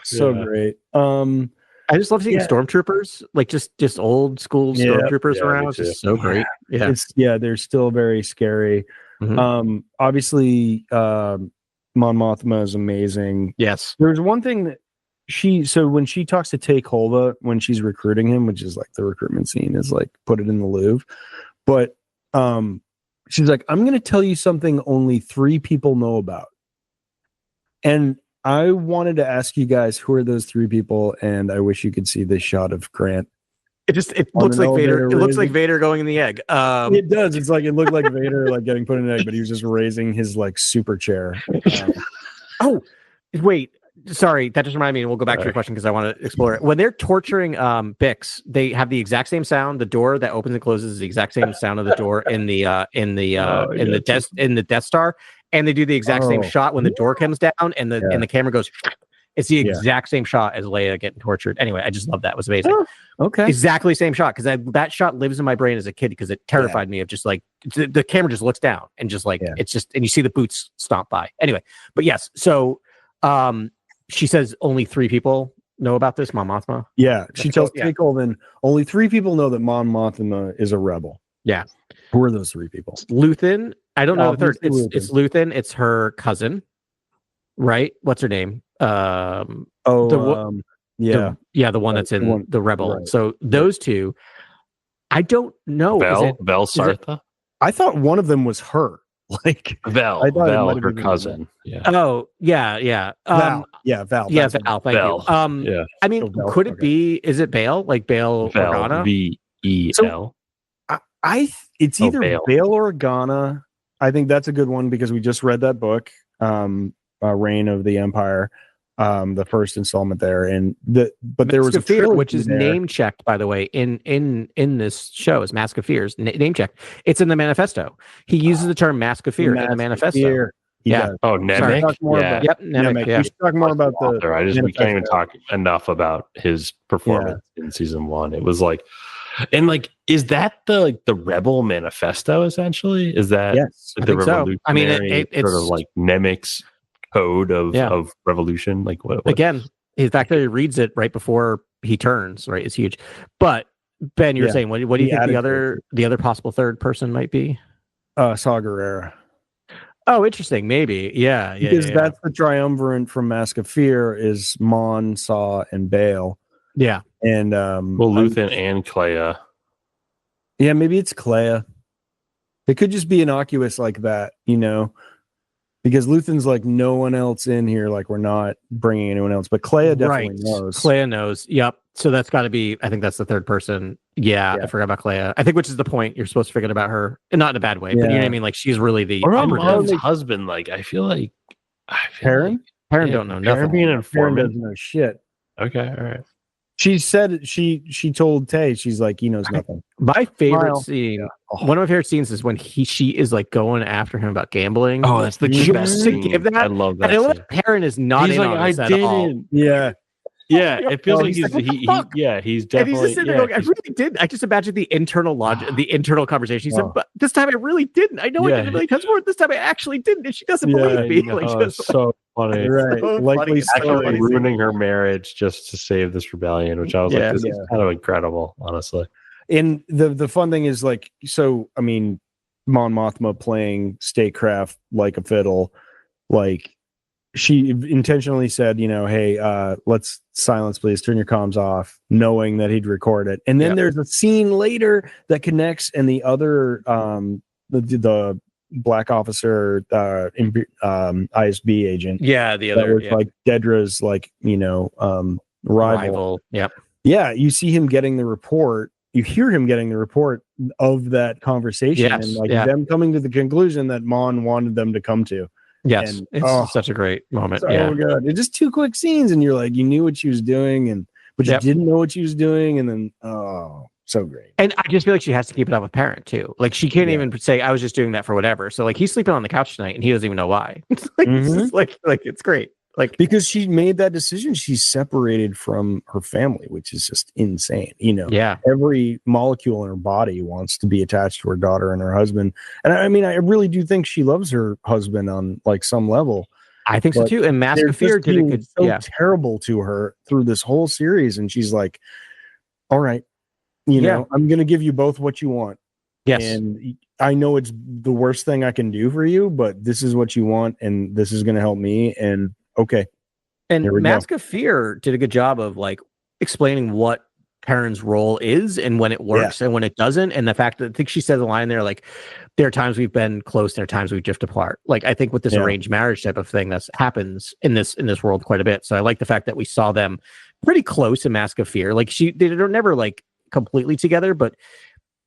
Speaker 2: just love seeing stormtroopers, like just old school stormtroopers around. It's just so great.
Speaker 1: They're still very scary.
Speaker 2: Mm-hmm.
Speaker 1: Obviously, Mon Mothma is amazing.
Speaker 2: Yes.
Speaker 1: There's one thing that when she talks to Take Holda when she's recruiting him, which is like the recruitment scene is like put it in the Louvre, but she's like, I'm going to tell you something only 3 people know about. And I wanted to ask you guys, who are those 3 people? And I wish you could see this shot of Grant.
Speaker 2: It looks like Vader. It looks like Vader going in the egg.
Speaker 1: It does. It's like it looked like Vader like getting put in an egg, but he was just raising his like super chair.
Speaker 2: Oh, wait. Sorry, that just reminded me. And we'll go back to your question because I want to explore it. When they're torturing Bix, they have the exact same sound. The door that opens and closes is the exact same sound of the door in the Death Star, and they do the exact same shot when the door comes down and the camera goes. It's the exact same shot as Leia getting tortured. Anyway, I just love that. It was amazing.
Speaker 1: Okay,
Speaker 2: exactly same shot because that shot lives in my brain as a kid because it terrified me of just like the camera just looks down and just like it's just and you see the boots stomp by. Anyway, but yes, so she says only 3 people know about this, Mon Mothma.
Speaker 1: Yeah, she tells Take Holden only 3 people know that Mon Mothma is a rebel.
Speaker 2: Yeah,
Speaker 1: who are those 3 people?
Speaker 2: Luthen. I don't know the third. It's Luthen. It's her cousin, right? What's her name? The one that's in the rebel. Right. So those 2, I don't know.
Speaker 3: Vel Sartha.
Speaker 1: I thought one of them was her. Like
Speaker 3: Vel, her cousin. Yeah.
Speaker 2: Oh, yeah.
Speaker 1: Val.
Speaker 2: Val. Thank you. I mean, could it be? Is it Bail? Like Bail Organa?
Speaker 3: VEL.
Speaker 1: So, it's either Bail or Organa. I think that's a good one because we just read that book, Reign of the Empire, the first installment there, but there was a
Speaker 2: Fear, which is name checked, by the way, in this show is Mask of Fears, name checked. It's in the manifesto. He uses the term Mask of Fear in the manifesto.
Speaker 1: Yeah.
Speaker 3: Oh, Nemec.
Speaker 1: Nemec. We should talk more about the.
Speaker 3: We can't even talk enough about his performance in season 1. It was like. And like, is that the rebel manifesto? Essentially, is that the revolutionary?
Speaker 2: I mean, it's
Speaker 3: sort of like Nemec's code of revolution. Like what?
Speaker 2: Again, the fact that he reads it right before he turns is huge. But Ben, you're saying what do you think the other possible third person might be?
Speaker 1: Saw Gerrera.
Speaker 2: Oh, interesting. Maybe, because
Speaker 1: that's the triumvirate from Mask of Fear is Mon, Saw, and Bail.
Speaker 2: Yeah.
Speaker 1: And
Speaker 3: Luthen and Clea.
Speaker 1: Yeah, maybe it's Clea. It could just be innocuous like that, because Luthen's like no one else in here. Like we're not bringing anyone else, but Clea definitely knows.
Speaker 2: Clea knows. Yep. So that's got to be. I think that's the third person. Yeah, I forgot about Clea. I think which is the point. You're supposed to forget about her, and not in a bad way, but you know what I mean. Like she's really the
Speaker 3: Mom's husband. Like I feel like
Speaker 1: Perrin.
Speaker 2: Perrin don't know nothing.
Speaker 3: Perrin being an informant.
Speaker 1: Doesn't know shit.
Speaker 3: Okay, all right.
Speaker 1: She said she told Tay, she's like, he knows nothing.
Speaker 2: My favorite scene, one of my favorite scenes is when she is like going after him about gambling.
Speaker 3: Oh, that's the best scene. I love that.
Speaker 2: And I love that Perrin is not in on this at all.
Speaker 1: Yeah.
Speaker 3: Yeah, it feels like he's definitely. And he's just sitting there going,
Speaker 2: I really did. I just imagined the internal logic, the internal conversation. He said, "But this time I really didn't. I know I did a million times more. This time I actually didn't." And she doesn't believe me.
Speaker 3: Like, so funny,
Speaker 1: right?
Speaker 3: So
Speaker 1: likely
Speaker 3: actually ruining her marriage just to save this rebellion, which I was like, this is kind of incredible, honestly.
Speaker 1: And the fun thing is like, so I mean, Mon Mothma playing statecraft like a fiddle, like. She intentionally said, hey, let's silence, please. Turn your comms off, knowing that he'd record it. And then there's a scene later that connects, and the other, the black officer, ISB agent.
Speaker 2: Yeah, the other
Speaker 1: was like Dedra's like rival.
Speaker 2: Yep.
Speaker 1: Yeah, you see him getting the report. You hear him getting the report of that conversation, and like them coming to the conclusion that Mon wanted them to come to.
Speaker 2: Yes,
Speaker 1: and,
Speaker 2: it's such a great moment.
Speaker 1: So good. It's just 2 quick scenes, and you're like, you knew what she was doing, but you didn't know what she was doing, and then so great.
Speaker 2: And I just feel like she has to keep it up with Parent too. Like she can't even say I was just doing that for whatever. So like he's sleeping on the couch tonight, and he doesn't even know why. It's like, it's like it's great. Like
Speaker 1: because she made that decision, she's separated from her family, which is just insane. Every molecule in her body wants to be attached to her daughter and her husband. And I mean, I really do think she loves her husband on like some level.
Speaker 2: I think so too. And Mask of Fear did a good
Speaker 1: terrible to her through this whole series, and she's like, all right, I'm gonna give you both what you want.
Speaker 2: Yes.
Speaker 1: And I know it's the worst thing I can do for you, but this is what you want, and this is gonna help me. And okay.
Speaker 2: And Mask of Fear did a good job of like explaining what Karen's role is and when it works and when it doesn't. And the fact that I think she said the line there, like, there are times we've been close, there are times we've drifted apart. Like, I think with this arranged marriage type of thing that happens in this world quite a bit. So I like the fact that we saw them pretty close in Mask of Fear. Like they're never like completely together, but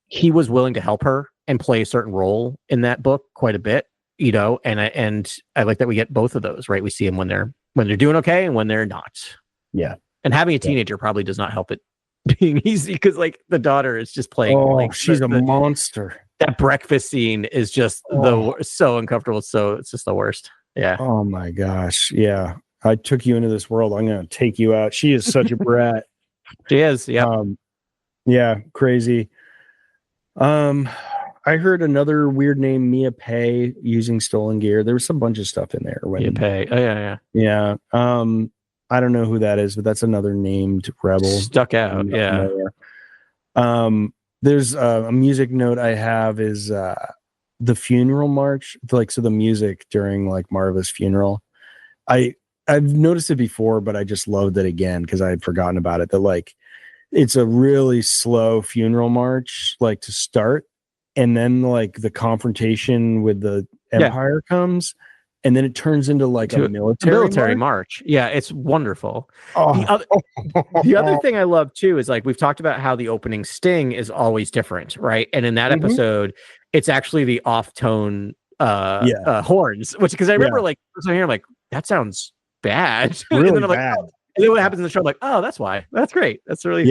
Speaker 2: he was willing to help her and play a certain role in that book quite a bit. And I like that we get both of those, right? We see them when they're doing okay and when they're not.
Speaker 1: Yeah.
Speaker 2: And having a teenager probably does not help it being easy, because like the daughter is just playing.
Speaker 1: Oh, like, she's a monster.
Speaker 2: That breakfast scene is just so uncomfortable. So it's just the worst. Yeah.
Speaker 1: Oh my gosh. Yeah. I took you into this world. I'm going to take you out. She is such a brat.
Speaker 2: She is. Yeah.
Speaker 1: Yeah. Crazy. I heard another weird name, Mia Pei, using stolen gear. There was some bunch of stuff in there.
Speaker 2: Mia Pei. Oh, yeah.
Speaker 1: Yeah. I don't know who that is, but that's another named rebel.
Speaker 2: Stuck out. Yeah.
Speaker 1: There's a music note I have is the funeral march. So the music during like Marva's funeral. I've noticed it before, but I just loved it again because I had forgotten about it. That like it's a really slow funeral march, like to start. And then like the confrontation with the Empire comes, and then it turns into like a military
Speaker 2: march. Yeah, it's wonderful. The other thing I love too is like we've talked about how the opening sting is always different, right? And in that episode, it's actually the off tone horns, which because I remember like I'm like that sounds bad.
Speaker 1: Really
Speaker 2: and then I'm
Speaker 1: bad.
Speaker 2: like, and then what happens in the show? I'm like, oh, that's why. That's great. That's really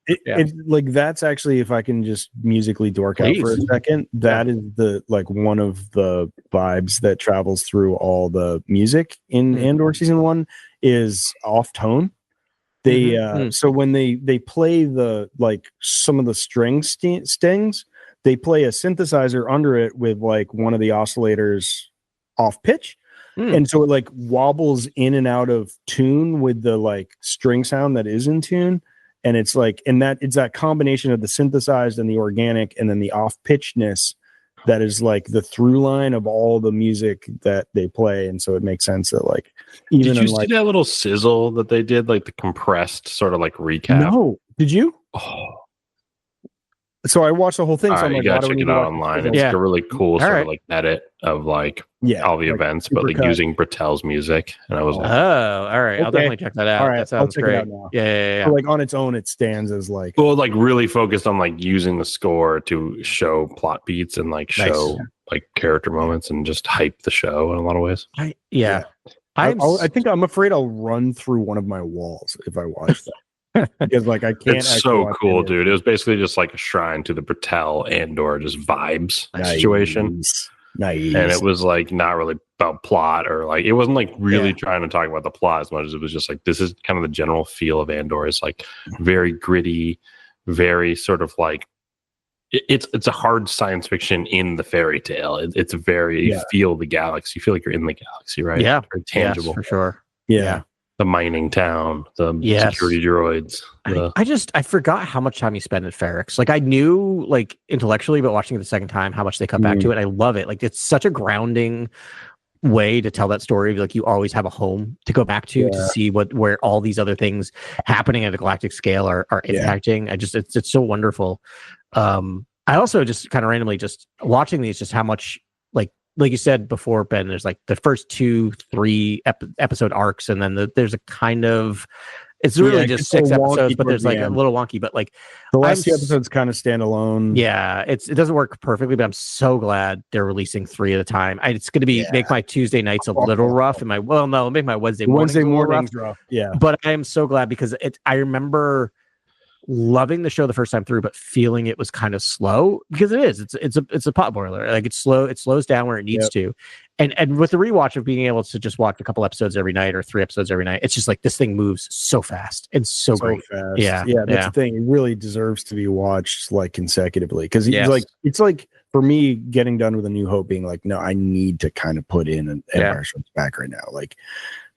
Speaker 1: It's like that's actually, if I can just musically dork out for a second, that is the like one of the vibes that travels through all the music in Andor season 1 is off tone. They so when they play the like some of the string stings, they play a synthesizer under it with like one of the oscillators off pitch. And so it like wobbles in and out of tune with the like string sound that is in tune. And it's like, and that it's that combination of the synthesized and the organic and then the off pitchedness that is like the through line of all the music that they play. And so it makes sense that like, even
Speaker 3: did you see that little sizzle that they did, like the compressed sort of like recap?
Speaker 1: No, did you?
Speaker 3: Oh.
Speaker 1: So I watched the whole thing. So I'm
Speaker 3: you gotta check it out online. It's a really cool sort of like edit of like all the events, but like using Brattel's music. And I was like,
Speaker 2: oh, all right. I'll definitely check that out.
Speaker 1: All right,
Speaker 2: that sounds great. Yeah.
Speaker 1: So like on its own, it stands as like
Speaker 3: like really focused on like using the score to show plot beats and like show like character moments and just hype the show in a lot of ways.
Speaker 1: I think I'm afraid I'll run through one of my walls if I watch that. Because like I can't.
Speaker 3: It's so cool, dude. It was basically just like a shrine to the Brattel Andor just vibes situation.
Speaker 1: Nice.
Speaker 3: And it was like not really about plot or like it wasn't like really trying to talk about the plot as much as it was just like this is kind of the general feel of Andor. It's like very gritty, very sort of like it's a hard science fiction in the fairy tale. It's very feel the galaxy. You feel like you're in the galaxy, right?
Speaker 2: Yeah,
Speaker 3: very tangible.
Speaker 2: Yes, for sure.
Speaker 1: Yeah.
Speaker 3: The mining town, the security droids.
Speaker 2: I forgot how much time you spend at Ferrix. Like I knew like intellectually, but watching it the second time, how much they cut back to it. I love it. Like it's such a grounding way to tell that story. Like you always have a home to go back to see where all these other things happening at a galactic scale are impacting. It's so wonderful. I also just kind of randomly just watching these, just how much like you said before, Ben, there's like the first 2-3 episode arcs, and then there's a kind of, it's really just 6 episodes, but there's like a little wonky, but like
Speaker 1: the last 2 episodes kind of stand alone.
Speaker 2: Yeah, it doesn't work perfectly, but I'm so glad they're releasing 3 at a time. It's going to make my Tuesday nights a little rough, and make my Wednesday mornings rough.
Speaker 1: Yeah,
Speaker 2: but I am so glad because I remember loving the show the first time through, but feeling it was kind of slow because it is. It's a pot boiler. Like it's slow. It slows down where it needs to, and with the rewatch of being able to just watch a couple episodes every night or 3 episodes every night, it's just like this thing moves so fast and so great.
Speaker 1: Fast. Yeah. That's the thing. It really deserves to be watched like consecutively because it's like for me getting done with A New Hope being like, no, I need to kind of put in an Empire Strikes Back right now. Like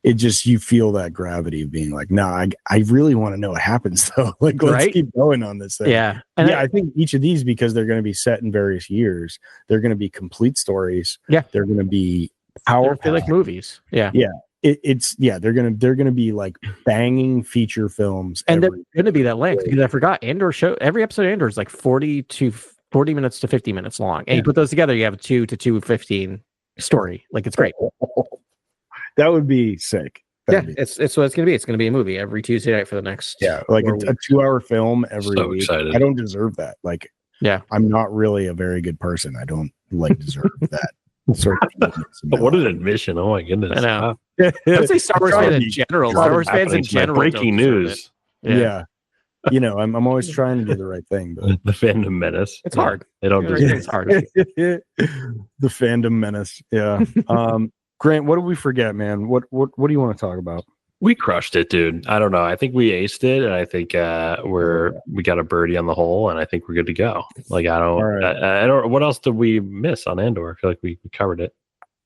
Speaker 1: it just, you feel that gravity of being like, no, I really want to know what happens though. Like let's keep going on this thing.
Speaker 2: Yeah.
Speaker 1: And I think each of these, because they're going to be set in various years, they're going to be complete stories.
Speaker 2: Yeah.
Speaker 1: They're going to be powerful,
Speaker 2: like movies. Yeah.
Speaker 1: Yeah. They're gonna be like banging feature films,
Speaker 2: and they're gonna be that length because I forgot Andor show. Every episode of Andor is like 40 minutes to 50 minutes long, and you put those together, you have a 2 to 2:15 story. Like it's great.
Speaker 1: That would be sick.
Speaker 2: It's what it's gonna be. It's gonna be a movie every Tuesday night for the next
Speaker 1: like a 2-hour film every week.
Speaker 3: Excited.
Speaker 1: I don't deserve that. Like I'm not really a very good person. I don't like deserve that.
Speaker 3: But what an admission! Oh my goodness!
Speaker 2: I know. Let's say Star Wars fans in general. Star Wars fans in general.
Speaker 3: Breaking news.
Speaker 1: Yeah. You know, I'm always trying to do the right thing, but
Speaker 3: the fandom menace.
Speaker 2: It's hard.
Speaker 3: They don't deserve
Speaker 2: it's hard.
Speaker 1: The fandom menace. Yeah. Grant, what did we forget, man? What do you want to talk about?
Speaker 3: We crushed it, dude. I don't know. I think we aced it, and I think we got a birdie on the hole, and I think we're good to go. Like I don't. What else did we miss on Andor? I feel like we covered it.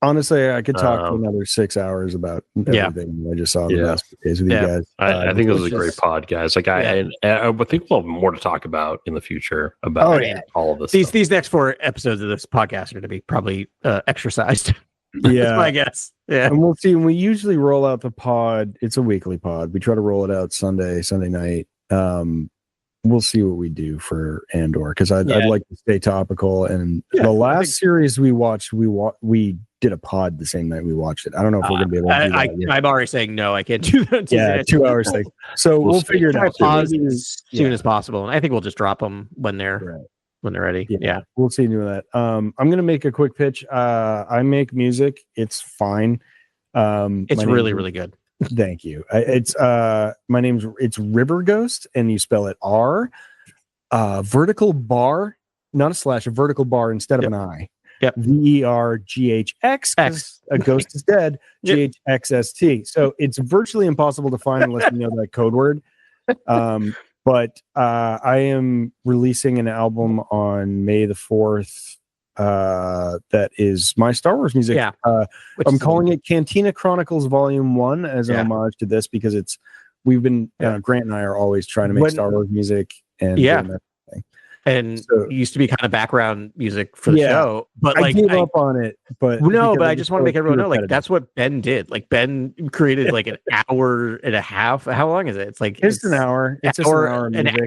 Speaker 1: Honestly, I could talk for another 6 hours about everything. I just saw the best days with you guys.
Speaker 3: I think this was a great pod, guys. Like I think we'll have more to talk about in the future about all of this.
Speaker 2: These next 4 episodes of this podcast are going to be probably exercised.
Speaker 1: Yeah,
Speaker 2: that's my guess. Yeah,
Speaker 1: and we'll see. We usually roll out the pod. It's a weekly pod. We try to roll it out Sunday night. We'll see what we do for Andor because I'd like to stay topical. And the last series we watched, we did a pod the same night we watched it. I don't know if we're gonna be able to do that.
Speaker 2: I'm already saying no. I can't do that.
Speaker 1: Yeah, 2 hours thing. So we'll figure it out.
Speaker 2: Pause as soon as possible, and I think we'll just drop them when they're ready. Yeah.
Speaker 1: We'll see you that. I'm gonna make a quick pitch. I make music. It's fine.
Speaker 2: It's really, really good.
Speaker 1: Thank you. It's it's River Ghost, and you spell it R, vertical bar, not a slash, a vertical bar instead of an I.
Speaker 2: Yep.
Speaker 1: VERGHX. A ghost is dead. GHXST. So it's virtually impossible to find unless you know that code word. But I am releasing an album on May the 4th. That is my Star Wars music.
Speaker 2: Yeah.
Speaker 1: I'm calling it Cantina Chronicles Volume 1 as an homage to this because we've been Grant and I are always trying to make Star Wars music and doing that thing.
Speaker 2: And so, it used to be kind of background music for the show, but
Speaker 1: I gave up on it. But
Speaker 2: I just want to make everyone know, like that's what Ben did. Like Ben created like an hour and a half. How long is it? It's like
Speaker 1: it's an hour. It's an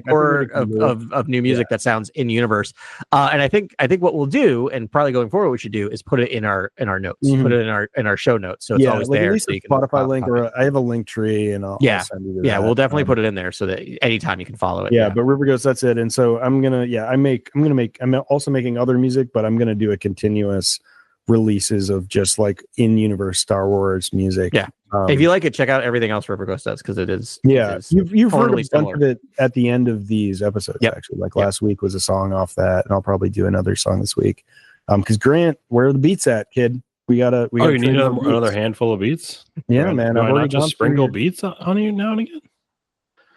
Speaker 2: hour of new music that sounds in universe. And I think what we'll do, and probably going forward, what we should do is put it in our notes, put it in our show notes, so it's always there.
Speaker 1: At least
Speaker 2: so
Speaker 1: you can Spotify link, or I have a link tree, and I'll send you that.
Speaker 2: We'll definitely put it in there so that anytime you can follow it.
Speaker 1: Yeah, but River Ghost, that's it. And so I'm also making other music, but I'm gonna do a continuous releases of just like in universe Star Wars music.
Speaker 2: Yeah. If you like it, check out everything else River Ghost does because it is.
Speaker 1: Yeah, you've heard a bunch of it at the end of these episodes. Actually, like last week was a song off that, and I'll probably do another song this week. Because Grant, where are the beats at, kid? We gotta.
Speaker 3: You need another handful of beats.
Speaker 1: Yeah, man.
Speaker 3: I've already just sprinkle beats on you now and again.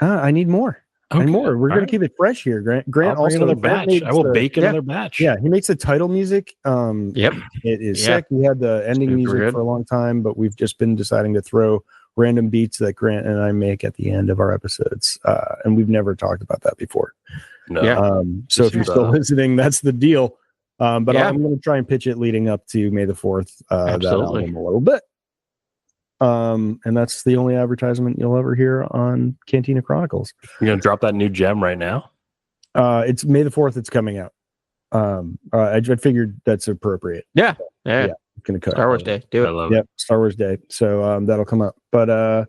Speaker 1: I need more. Okay. And more. We're gonna keep it fresh here. Grant also
Speaker 3: another batch. I will bake another batch.
Speaker 1: Yeah, he makes the title music. It is sick. We had the ending music for a long time, but we've just been deciding to throw random beats that Grant and I make at the end of our episodes. And we've never talked about that before.
Speaker 3: No.
Speaker 1: So if you're still listening, that's the deal. But I'm gonna try and pitch it leading up to May the 4th, that album a little bit. And that's the only advertisement you'll ever hear on Cantina Chronicles.
Speaker 3: You're gonna drop that new gem right now?
Speaker 1: It's May the 4th. It's coming out. I figured that's appropriate.
Speaker 2: Yeah.
Speaker 1: Gonna cut
Speaker 2: Star Wars Day. Do it.
Speaker 3: I love it.
Speaker 1: Star Wars Day. So that'll come up. But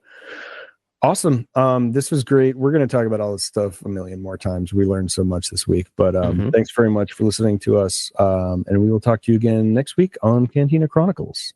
Speaker 1: awesome. This was great. We're going to talk about all this stuff a million more times. We learned so much this week. But thanks very much for listening to us. And we will talk to you again next week on Cantina Chronicles.